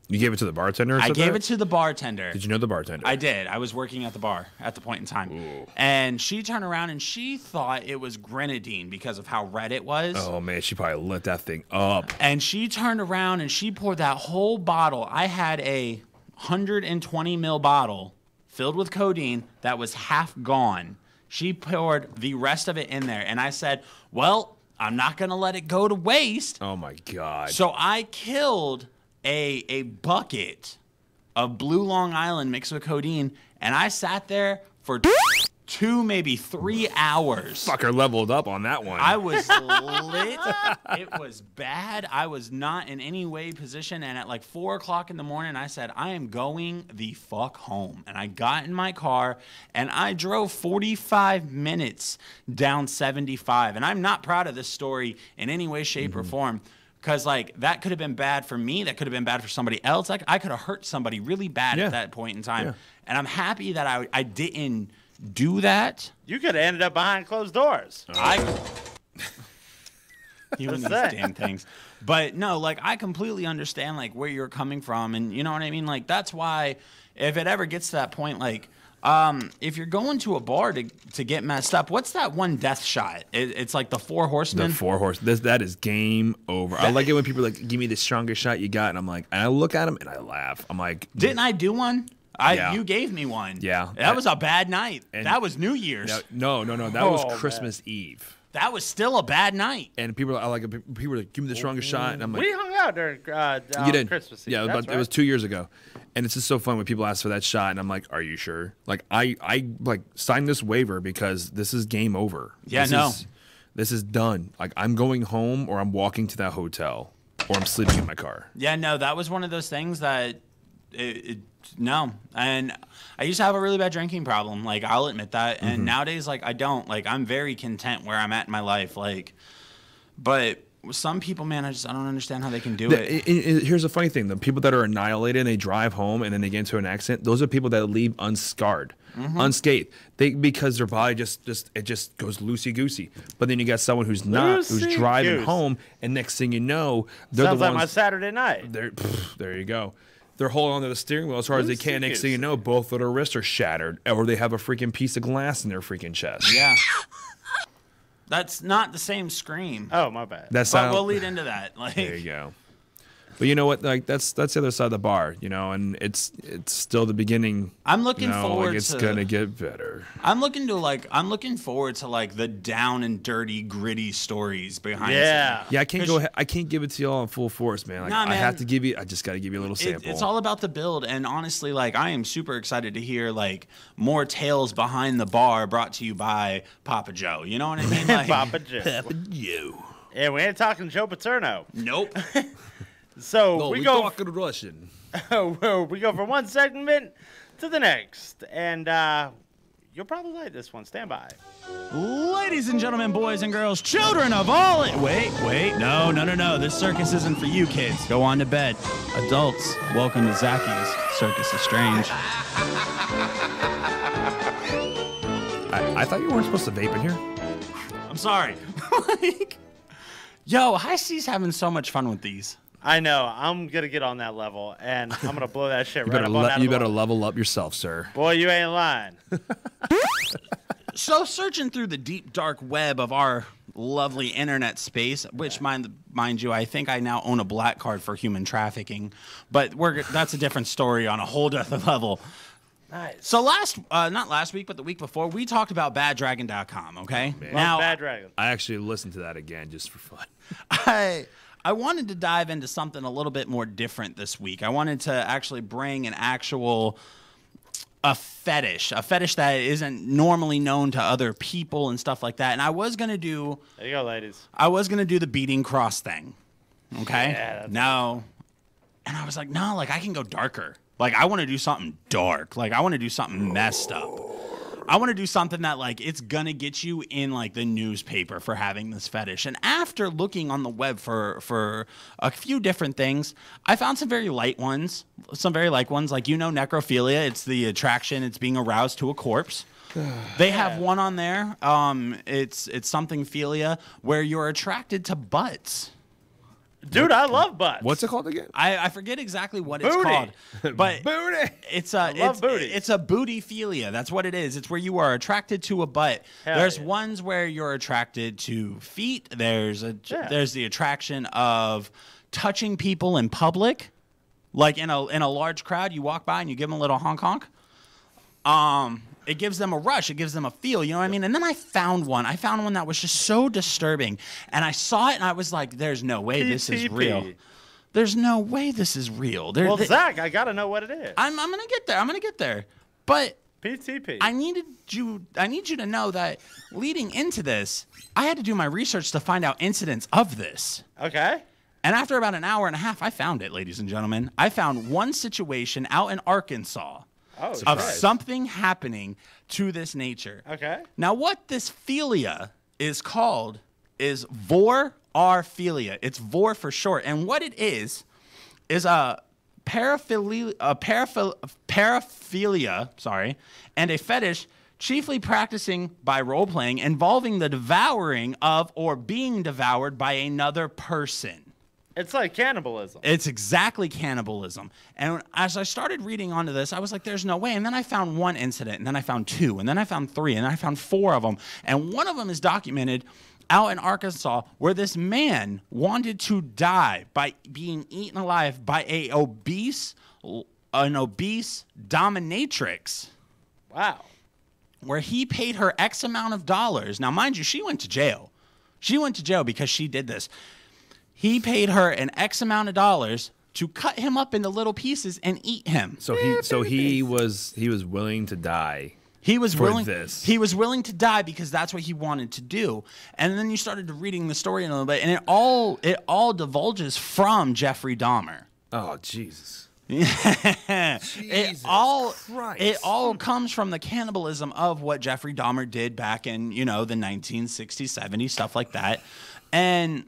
You gave it to the bartender?
I gave it to the bartender.
Did you know the bartender?
I did. I was working at the bar at the point in time.
Ooh.
And she turned around and she thought it was grenadine because of how red it was.
Oh, man, she probably lit that thing up.
And she turned around and she poured that whole bottle. I had a 120 ml bottle filled with codeine that was half gone. She poured the rest of it in there. And I said, well, I'm not going to let it go to waste.
Oh, my God.
So I killed a bucket of Blue Long Island mixed with codeine, and I sat there for 2, maybe 3 hours.
Fucker leveled up on that one.
I was lit. It was bad. I was not in any way positioned, and at like 4 o'clock in the morning, I said, I am going the fuck home. And I got in my car, and I drove 45 minutes down 75. And I'm not proud of this story in any way, shape, or form. Because, like, that could have been bad for me. That could have been bad for somebody else. Like, I could have hurt somebody really bad at that point in time.
Yeah.
And I'm happy that I didn't do that.
You could have ended up behind closed doors.
You and these damn things. But, no, like, I completely understand, like, where you're coming from. And you know what I mean? Like, that's why if it ever gets to that point, like, if you're going to a bar to get messed up, what's that one death shot? It's like the 4 horsemen.
The 4 horsemen. That is game over. I like it when people are like, give me the strongest shot you got. And I'm like, and I look at them and I laugh. I'm like,
didn't I do one?
Yeah.
You gave me one.
Yeah.
That was a bad night. That was New Year's.
No. That was Christmas Eve.
That was still a bad night.
And people are like, give me the strongest shot. And I'm like,
We hung out during
you did.
Christmas Eve.
Yeah,
That's
it was 2 years ago. And it's just so fun when people ask for that shot, and I'm like, "Are you sure?" Like, I like signed this waiver because this is game over.
Yeah,
this is done. Like, I'm going home, or I'm walking to that hotel, or I'm sleeping in my car.
Yeah, no, that was one of those things that no. And I used to have a really bad drinking problem. Like, I'll admit that. And nowadays, like, I don't. Like, I'm very content where I'm at in my life. Like, but some people, man, I don't understand how they can do it.
Here's the funny thing: the people that are annihilated and they drive home and then they get into an accident, those are people that leave unscarred, unscathed. Because their body just goes loosey goosey. But then you got someone who's not, who's driving home, and next thing you know, they're
Sounds
the
like
ones.
my Saturday night.
There you go. They're holding onto the steering wheel as hard as they can. Next thing you know, both of their wrists are shattered, or they have a freaking piece of glass in their freaking chest.
Yeah. That's not the same scream.
Oh, my bad.
But we'll lead into that. Like,
there you go. But you know what? Like, that's the other side of the bar, you know, and it's still the beginning.
I'm looking forward
like, it's gonna get better.
I'm looking forward to like the down and dirty, gritty stories behind.
Yeah, I can't go. I can't give it to y'all in full force, man. Like,
Nah, man.
I have to give you. I just got to give you a little sample.
It's all about the build, and honestly, like, I am super excited to hear like more tales behind the bar, brought to you by Papa Joe. You know what I mean? Like,
Papa Joe.
Papa Joe.
Yeah, we ain't talking Joe Paterno.
Nope.
So
no,
we
we're
go
talking Russian.
We go from one segment to the next, and you'll probably like this one. Stand by.
Ladies and gentlemen, boys and girls, children of all... Wait. No. This circus isn't for you kids. Go on to bed. Adults, welcome to Zacky's Circus is Strange.
I thought you weren't supposed to vape in here.
I'm sorry. Yo, High C's having so much fun with these.
I know. I'm going to get on that level, and I'm going to blow that shit right up on
You better level up yourself, sir.
Boy, you ain't lying.
So, searching through the deep, dark web of our lovely internet space, which, mind you, I think I now own a black card for human trafficking, but that's a different story on a whole other level.
Nice.
So not last week, but the week before, we talked about baddragon.com, okay?
Now, Bad Dragon.
I actually listened to that again just for fun.
I wanted to dive into something a little bit more different this week. I wanted to actually bring a fetish that isn't normally known to other people and stuff like that. And I was going to do...
There you go, ladies.
I was going to do the beating cross thing, okay?
Yeah,
no. And I was like, no, like, I can go darker. Like, I want to do something dark. Like, I want to do something messed up. I want to do something that, like, it's going to get you in, like, the newspaper for having this fetish. And after looking on the web for a few different things, I found some very light ones. Some very light ones. Like, necrophilia. It's the attraction. It's being aroused to a corpse. They have one on there. It's something philia where you're attracted to butts.
Dude, I love butts.
What's it called again?
I forget exactly what it's called, but
booty.
It's
booty.
It's a bootiphilia. That's what it is. It's where you are attracted to a butt. There's ones where you're attracted to feet. There's the attraction of touching people in public, like in a large crowd. You walk by and you give them a little honk honk. It gives them a rush. It gives them a feel. You know what I mean? And then I found one. that was just so disturbing. And I saw it, and I was like, there's no way this is real. There's no way this is real.
Zach, I got to know what it is.
I'm going to get there. But
PTP.
I need you to know that leading into this, I had to do my research to find out incidents of this.
Okay.
And after about an hour and a half, I found it, ladies and gentlemen. I found one situation out in Arkansas of something happening to this nature.
Okay.
Now, what this philia is called is vorarphilia. It's vor for short. And what it is a paraphilia, and a fetish chiefly practicing by role-playing involving the devouring of or being devoured by another person.
It's like cannibalism.
It's exactly cannibalism. And as I started reading onto this, I was like, there's no way. And then I found one incident, and then I found two, and then I found three, and then I found four of them. And one of them is documented out in Arkansas where this man wanted to die by being eaten alive by an obese dominatrix.
Wow.
Where he paid her X amount of dollars. Now, mind you, she went to jail. She went to jail because she did this. He paid her an X amount of dollars to cut him up into little pieces and eat him.
So he was willing to die.
He was
for
willing.
This.
He was willing to die because that's what he wanted to do. And then you started reading the story a little bit, and it all divulges from Jeffrey Dahmer.
Oh, Jesus.
It all comes from the cannibalism of what Jeffrey Dahmer did back in, the 1960s, 70s, stuff like that. And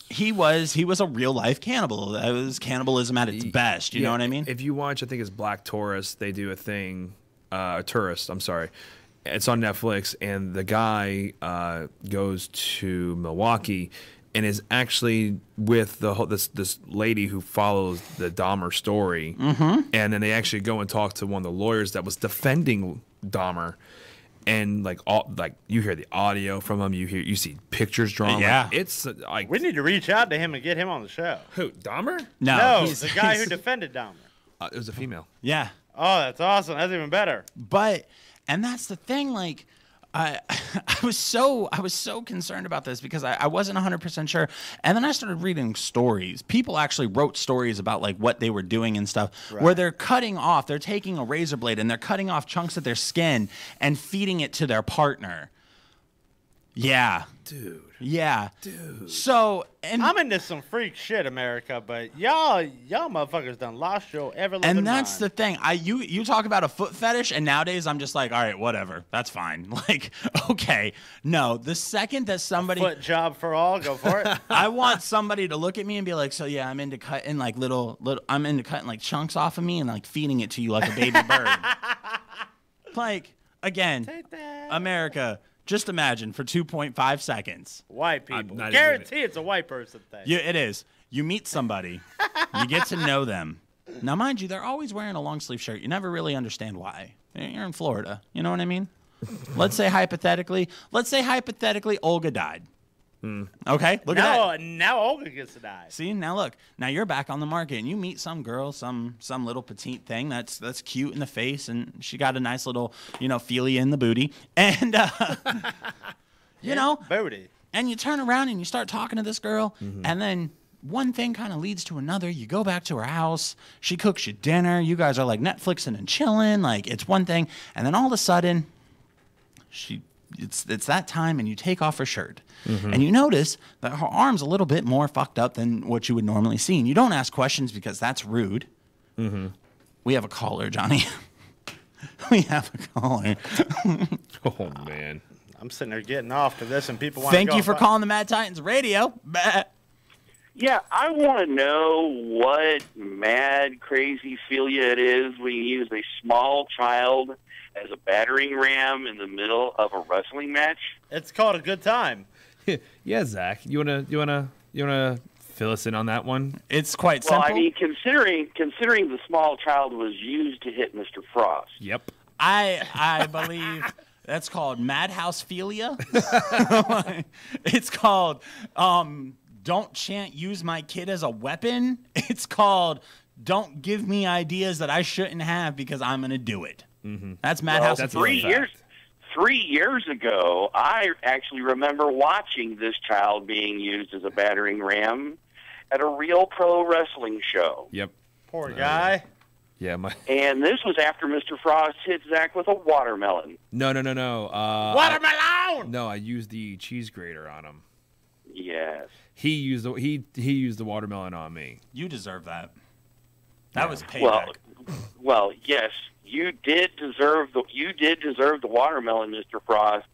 he was a real life cannibal. That was cannibalism at its best. You know what I mean?
If you watch, I think it's Black Taurus, they do a thing, Tourist, I'm sorry. It's on Netflix, and the guy goes to Milwaukee and is actually with this lady who follows the Dahmer story.
Mm-hmm.
And then they actually go and talk to one of the lawyers that was defending Dahmer. And you hear the audio from him, you see pictures drawn.
Yeah,
it's like
we need to reach out to him and get him on the show.
Who, Dahmer?
No, the guy who defended Dahmer.
It was a female.
Yeah.
Oh, that's awesome. That's even better.
And that's the thing, like, I was so concerned about this because I wasn't 100% sure. And then I started reading stories. People actually wrote stories about like what they were doing and stuff, where they're taking a razor blade and they're cutting off chunks of their skin and feeding it to their partner. Yeah.
Dude.
Yeah.
Dude.
So, and
I'm into some freak shit, America, but y'all motherfuckers done lost your ever-living
and that's
mind.
the thing. You talk about a foot fetish, and nowadays I'm just like, all right, whatever. That's fine. Like, okay. No, the second that somebody...
Foot job for all, go for it.
I want somebody to look at me and be like, so yeah, I'm into cutting like I'm into cutting like chunks off of me and like feeding it to you like a baby bird. Like, again, America... Just imagine for 2.5 seconds.
White people. Guarantee it's a white person thing.
Yeah, it is. You meet somebody. You get to know them. Now, mind you, they're always wearing a long sleeve shirt. You never really understand why. You're in Florida. You know what I mean? Let's say hypothetically, Olga died. Okay, look at that.
Now Olga gets to die.
See, now look. Now you're back on the market, and you meet some girl, some little petite thing that's cute in the face, and she got a nice little, philia in the booty, and
booty.
And you turn around and you start talking to this girl, and then one thing kind of leads to another. You go back to her house. She cooks you dinner. You guys are like Netflixing and chilling. Like it's one thing, and then all of a sudden, it's that time, and you take off her shirt. And you notice that her arm's a little bit more fucked up than what you would normally see. And you don't ask questions because that's rude. We have a caller, Johnny. We have a caller.
Oh, man.
I'm sitting there getting off to this, and people want
Thank you for calling the Mad Titans Radio.
Yeah, I want to know what mad, crazy philia it is when you use a small child as a battering ram in the middle of a wrestling match.
It's called a good time.
Yeah, Zach, you wanna fill us in on that one?
It's quite
well,
simple.
I mean, considering the small child was used to hit Mr. Frost.
Yep.
I believe that's called Madhouse Philia. It's called Don't Chant Use My Kid as a Weapon. It's called Don't Give Me Ideas That I Shouldn't Have Because I'm gonna do it. That's Madhouse Philia.
3 years ago, I actually remember watching this child being used as a battering ram at a real pro wrestling show.
Yep.
Poor guy.
Yeah,
and this was after Mr. Frost hit Zach with a watermelon.
No.
Watermelon!
No, I used the cheese grater on him.
Yes.
He used the watermelon on me.
You deserve that. That was payback.
Well, yes. You did deserve the watermelon, Mr. Frost,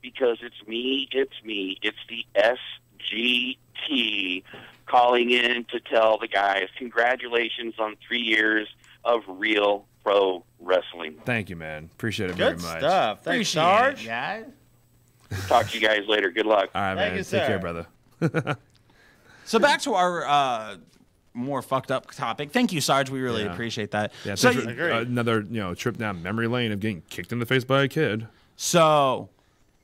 because it's me. It's the SGT calling in to tell the guys congratulations on 3 years of real pro wrestling.
Thank you, man. Appreciate it
Good
very much.
stuff. Thanks, Sarge.
Guys.
Talk to you guys later. Good luck.
All right,
Thank
man.
you,
Take
sir.
care, brother.
So back to our more fucked up topic. Thank you, Sarge. We really appreciate that.
Yeah,
so
thanks for, another trip down memory lane of getting kicked in the face by a kid.
So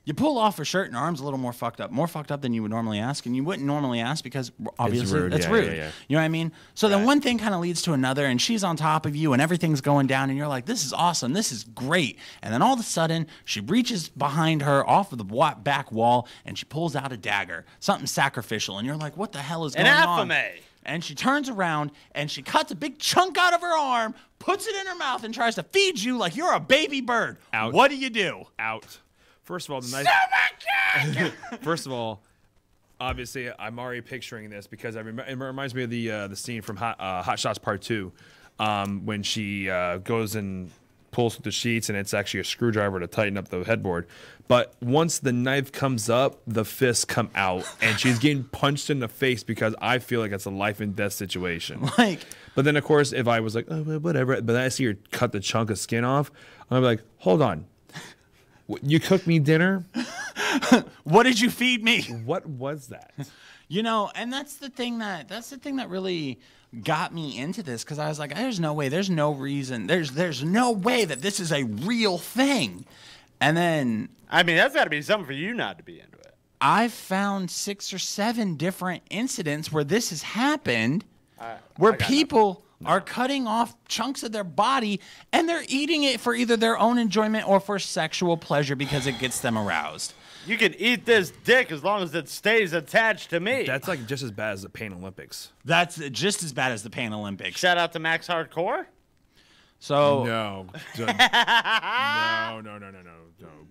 you pull off a shirt and arms a little more fucked up than you would normally ask, and you wouldn't normally ask because obviously it's rude.
Yeah.
You know what I mean? So then one thing kind of leads to another, and she's on top of you, and everything's going down, and you're like, this is awesome, this is great. And then all of a sudden, she reaches behind her off of the back wall, and she pulls out a dagger, something sacrificial, and you're like, what the hell is going on? And she turns around, and she cuts a big chunk out of her arm, puts it in her mouth, and tries to feed you like you're a baby bird.
Out.
What do you do?
Out. First of all, First of all, obviously, I'm already picturing this because it reminds me of the scene from Hot Shots Part 2 when she goes and pulls with the sheets, and it's actually a screwdriver to tighten up the headboard. But once the knife comes up, the fists come out, and she's getting punched in the face because I feel like it's a life and death situation. But then, of course, if I was like, oh, whatever, but then I see her cut the chunk of skin off, I'm like, hold on. You cooked me dinner?
What did you feed me?
What was that?
And that's the thing that really got me into this, because I was like, there's no way, there's no reason, there's no way that this is a real thing. And then
that's got to be something for you not to be into it.
I've found 6 or 7 different incidents where this has happened, where people are cutting off chunks of their body and they're eating it for either their own enjoyment or for sexual pleasure because it gets them aroused.
You can eat this dick as long as it stays attached to me.
That's like just as bad as the Pain Olympics.
That's just as bad as the Pain Olympics.
Shout out to Max Hardcore.
So
no.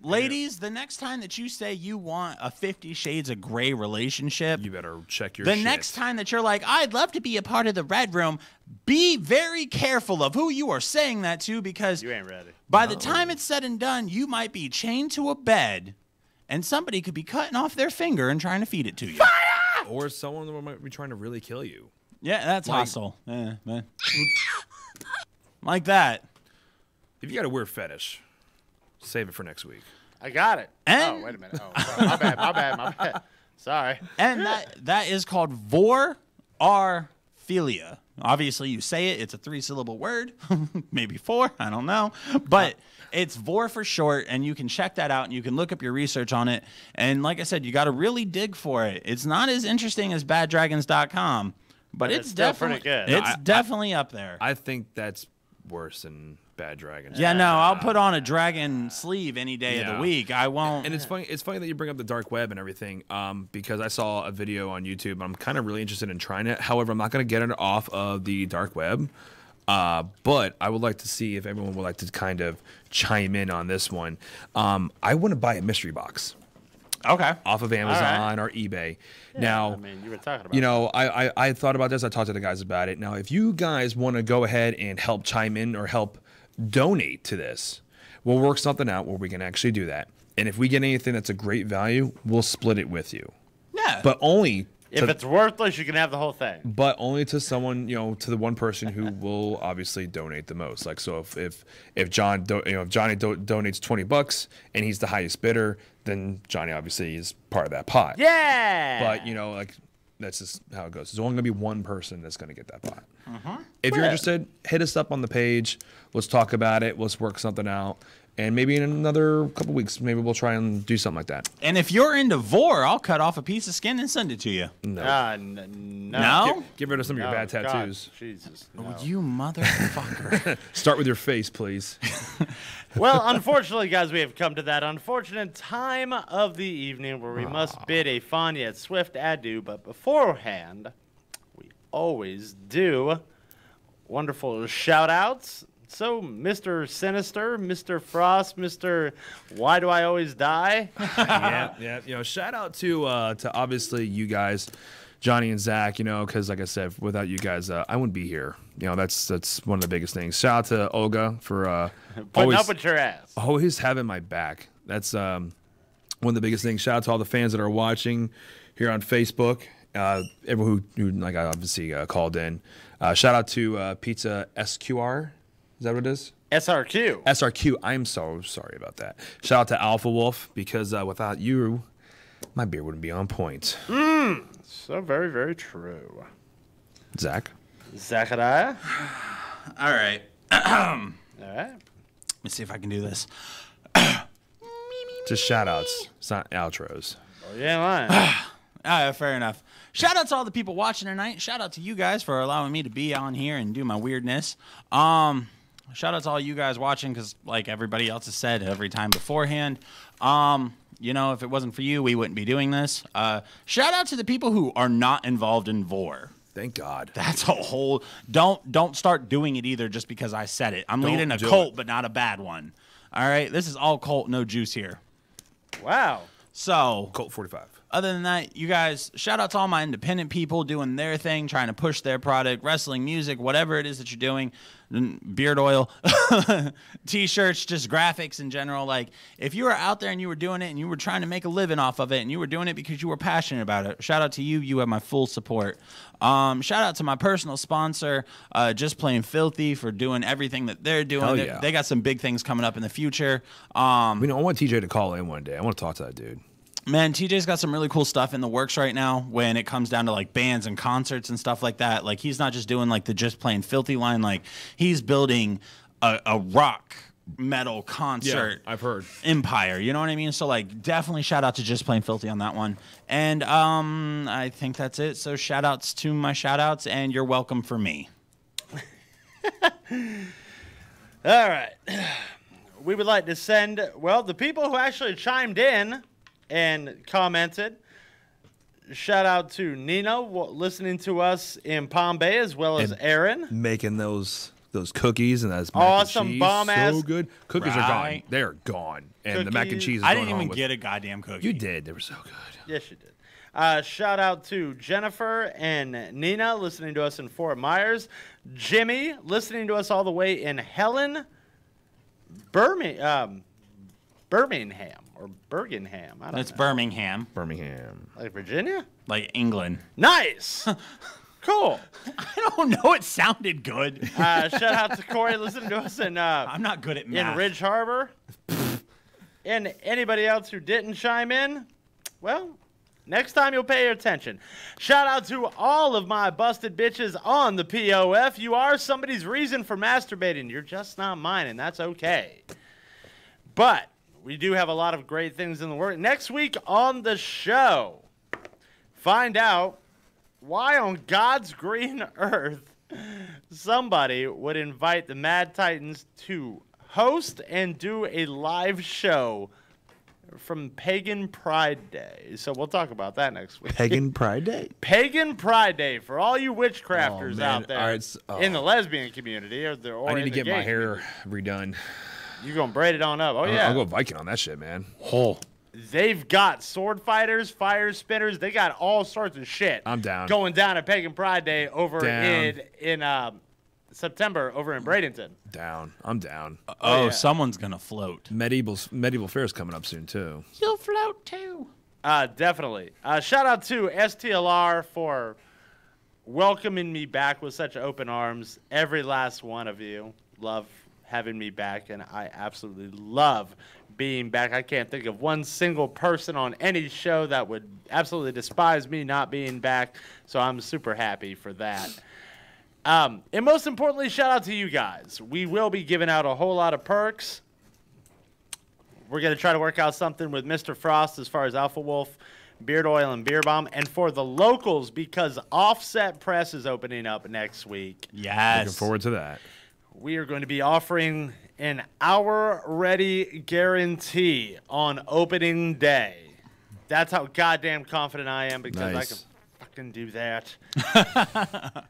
Ladies, the next time that you say you want a 50 Shades of Grey relationship,
you better check your
The
shit.
next time that you're like, I'd love to be a part of the Red Room, be very careful of who you are saying that to, because
you ain't ready.
By the time it's said and done, you might be chained to a bed, and somebody could be cutting off their finger and trying to feed it to you.
Fire!
Or someone might be trying to really kill you.
Yeah, that's hostile. Yeah, man. Like that.
If you got a weird fetish, save it for next week.
I got it.
And
wait a minute. Oh, sorry. My bad. Sorry.
And that is called vorarphilia. Obviously, you say it. It's a 3-syllable word. Maybe 4. I don't know. But it's vor for short, and you can check that out, and you can look up your research on it. And like I said, you got to really dig for it. It's not as interesting as baddragons.com, but it's definitely
pretty good.
It's definitely up there.
I think that's worse than Bad Dragons.
Yeah, no, I'll put on a dragon sleeve any day of the week. I won't.
And it's funny. It's funny that you bring up the dark web and everything, because I saw a video on YouTube. I'm kind of really interested in trying it. However, I'm not going to get it off of the dark web. But I would like to see if everyone would like to kind of chime in on this one. I want to buy a mystery box.
Okay.
Off of Amazon or eBay.
Yeah,
now,
you were talking about
I thought about this. I talked to the guys about it. Now, if you guys want to go ahead and help chime in or help donate to this, we'll work something out where we can actually do that. And if we get anything that's a great value, we'll split it with you.
Yeah.
But only
if it's worthless, you can have the whole thing.
But only to someone, to the one person who will obviously donate the most. Like, so if Johnny donates $20 and he's the highest bidder, then Johnny obviously is part of that pot.
Yeah.
But that's just how it goes. There's only gonna be one person that's gonna get that pot.
Uh-huh.
If you're interested, hit us up on the page. Let's talk about it. Let's work something out. And maybe in another couple weeks, maybe we'll try and do something like that.
And if you're into vor, I'll cut off a piece of skin and send it to you.
No.
No?
Get rid of some of your bad tattoos.
God, Jesus.
Oh,
No.
you motherfucker.
Start with your face, please.
Well, unfortunately, guys, we have come to that unfortunate time of the evening where we must bid a fond yet swift adieu. But beforehand, we always do wonderful shout-outs. So, Mr. Sinister, Mr. Frost, Mr. Why Do I Always Die?
yeah. Shout out to obviously you guys, Johnny and Zach. Because like I said, without you guys, I wouldn't be here. That's one of the biggest things. Shout out to Olga for
putting up with your ass.
Always having my back. That's one of the biggest things. Shout out to all the fans that are watching here on Facebook. Everyone who like I obviously called in. Shout out to Pizza SQR. Is that what it is?
SRQ.
SRQ. I'm so sorry about that. Shout out to Alpha Wolf, because without you, my beer wouldn't be on point.
So very, very true.
Zach?
Zachariah?
All right.
All right.
Let me see if I can do this.
Just shout outs. It's not outros.
Oh, yeah, lying.
Fair enough. Shout out to all the people watching tonight. Shout out to you guys for allowing me to be on here and do my weirdness. Shout out to all you guys watching, because like everybody else has said every time beforehand, you know, if it wasn't for you, we wouldn't be doing this. Shout out to the people who are not involved in VOR.
Thank God.
That's a whole... Don't start doing it either just because I said it. I'm leading a cult, but not a bad one. All right? This is all cult, no juice here.
Wow.
So...
Cult 45.
Other than that, you guys, shout out to all my independent people doing their thing, trying to push their product, wrestling, music, whatever it is that you're doing, beard oil, T-shirts, just graphics in general. Like, if you were out there and you were doing it and you were trying to make a living off of it and you were doing it because you were passionate about it, shout out to you. You have my full support. Shout out to my personal sponsor, Just Plain Filthy, for doing everything that they're doing.
Hell yeah.
They got some big things coming up in the future.
I want TJ to call in one day. I want to talk to that dude.
Man, TJ's got some really cool stuff in the works right now when it comes down to like bands and concerts and stuff like that. Like, he's not just doing like the Just Plain Filthy line. Like, he's building a rock metal concert.
Yeah, I've heard.
Empire. You know what I mean? So like, definitely shout out to Just Plain Filthy on that one. And I think that's it. So shout outs to my shout outs, and you're welcome for me.
All right. We would like to send, well, the people who actually chimed in and commented. Shout out to Nina listening to us in Palm Bay, as well as Aaron.
Making those cookies and that's
awesome bomb ass.
So good. Cookies are gone. They're gone. And
Cookies.
the mac and cheese is
I
going
didn't even
home
get a goddamn cookie.
You did. They were so good.
Yes, you did. Shout out to Jennifer and Nina listening to us in Fort Myers. Jimmy listening to us all the way in Helen, Birmingham. Or Birmingham. I don't
It's
know.
Birmingham.
Birmingham.
Like Virginia?
Like England.
Nice. Cool.
I don't know. It sounded good.
Shout out to Corey listening to us in
I'm not good at math.
in Ridge Harbor. And anybody else who didn't chime in, well, next time you'll pay your attention. Shout out to all of my busted bitches on the POF. You are somebody's reason for masturbating. You're just not mine, and that's okay. But we do have a lot of great things in the works. Next week on the show, find out why on God's green earth somebody would invite the Mad Titans to host and do a live show from Pagan Pride Day. So we'll talk about that next week.
Pagan Pride Day?
Pagan Pride Day for all you witchcrafters
man.
out there
All right,
in the lesbian community. Or
I need
in
to
the
get
gay
my hair
community.
redone.
You gonna braid it on up? Oh yeah.
I'll go Viking on that shit, man.
They've got sword fighters, fire spinners. They got all sorts of shit.
I'm down.
Going down at Pagan Pride Day over
Down.
in September over in Bradenton.
Down. I'm down.
Oh,
yeah.
someone's gonna float.
Medieval Fair's coming up soon too.
You'll float too.
Definitely. Shout out to STLR for welcoming me back with such open arms. Every last one of you. Love having me back, and I absolutely love being back. I can't think of one single person on any show that would absolutely despise me not being back, so I'm super happy for that. And most importantly, shout out to you guys. We will be giving out a whole lot of perks. We're going to try to work out something with Mr. Frost as far as Alpha Wolf, Beard Oil, and Beer Bomb. And for the locals, because Offset Press is opening up next week.
Yes.
Looking forward to that.
We are going to be offering an hour-ready guarantee on opening day. That's how goddamn confident I am, because I can fucking do that.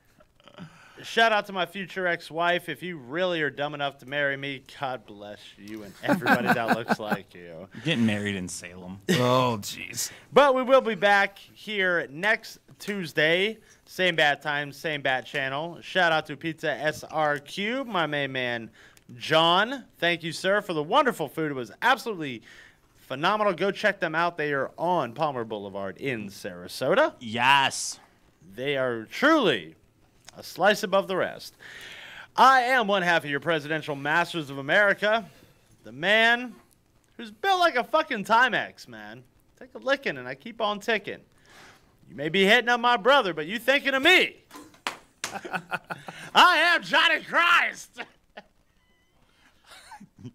Shout out to my future ex-wife. If you really are dumb enough to marry me, God bless you and everybody that looks like you.
Getting married in Salem.
Oh, jeez.
But we will be back here next Tuesday. Same bat time, same bat channel. Shout out to Pizza SRQ, my main man, John. Thank you, sir, for the wonderful food. It was absolutely phenomenal. Go check them out. They are on Palmer Boulevard in Sarasota.
Yes.
They are truly a slice above the rest. I am one half of your presidential masters of America, the man who's built like a fucking Timex, man. Take a licking and I keep on ticking. You may be hitting on my brother, but you thinking of me. I am Johnny Christ.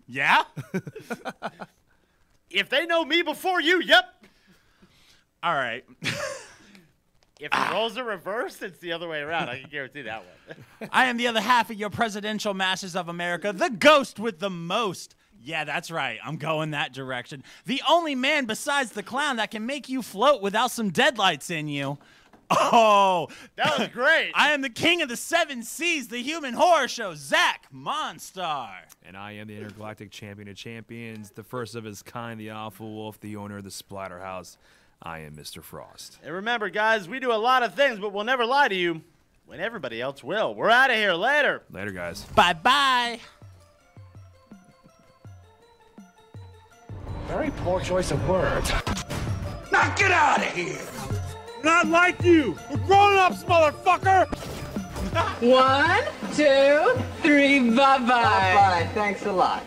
Yeah?
If they know me before you, yep.
All right.
If the roles are reversed, it's the other way around. I can guarantee that one.
I am the other half of your presidential masters of America, the ghost with the most. Yeah, that's right. I'm going that direction. The only man besides the clown that can make you float without some deadlights in you. Oh,
that was great.
I am the king of the 7 seas, the human horror show, Zach Monstar.
And I am the intergalactic champion of champions, the first of his kind, the Alpha Wolf, the owner of the Splatterhouse. I am Mr. Frost.
And remember, guys, we do a lot of things, but we'll never lie to you when everybody else will. We're out of here. Later.
Later, guys.
Bye-bye.
Very poor choice of words. Now get out of here! Not like you! We're grown-ups, motherfucker!
1, 2, 3, bye-bye. Bye-bye. Thanks a lot.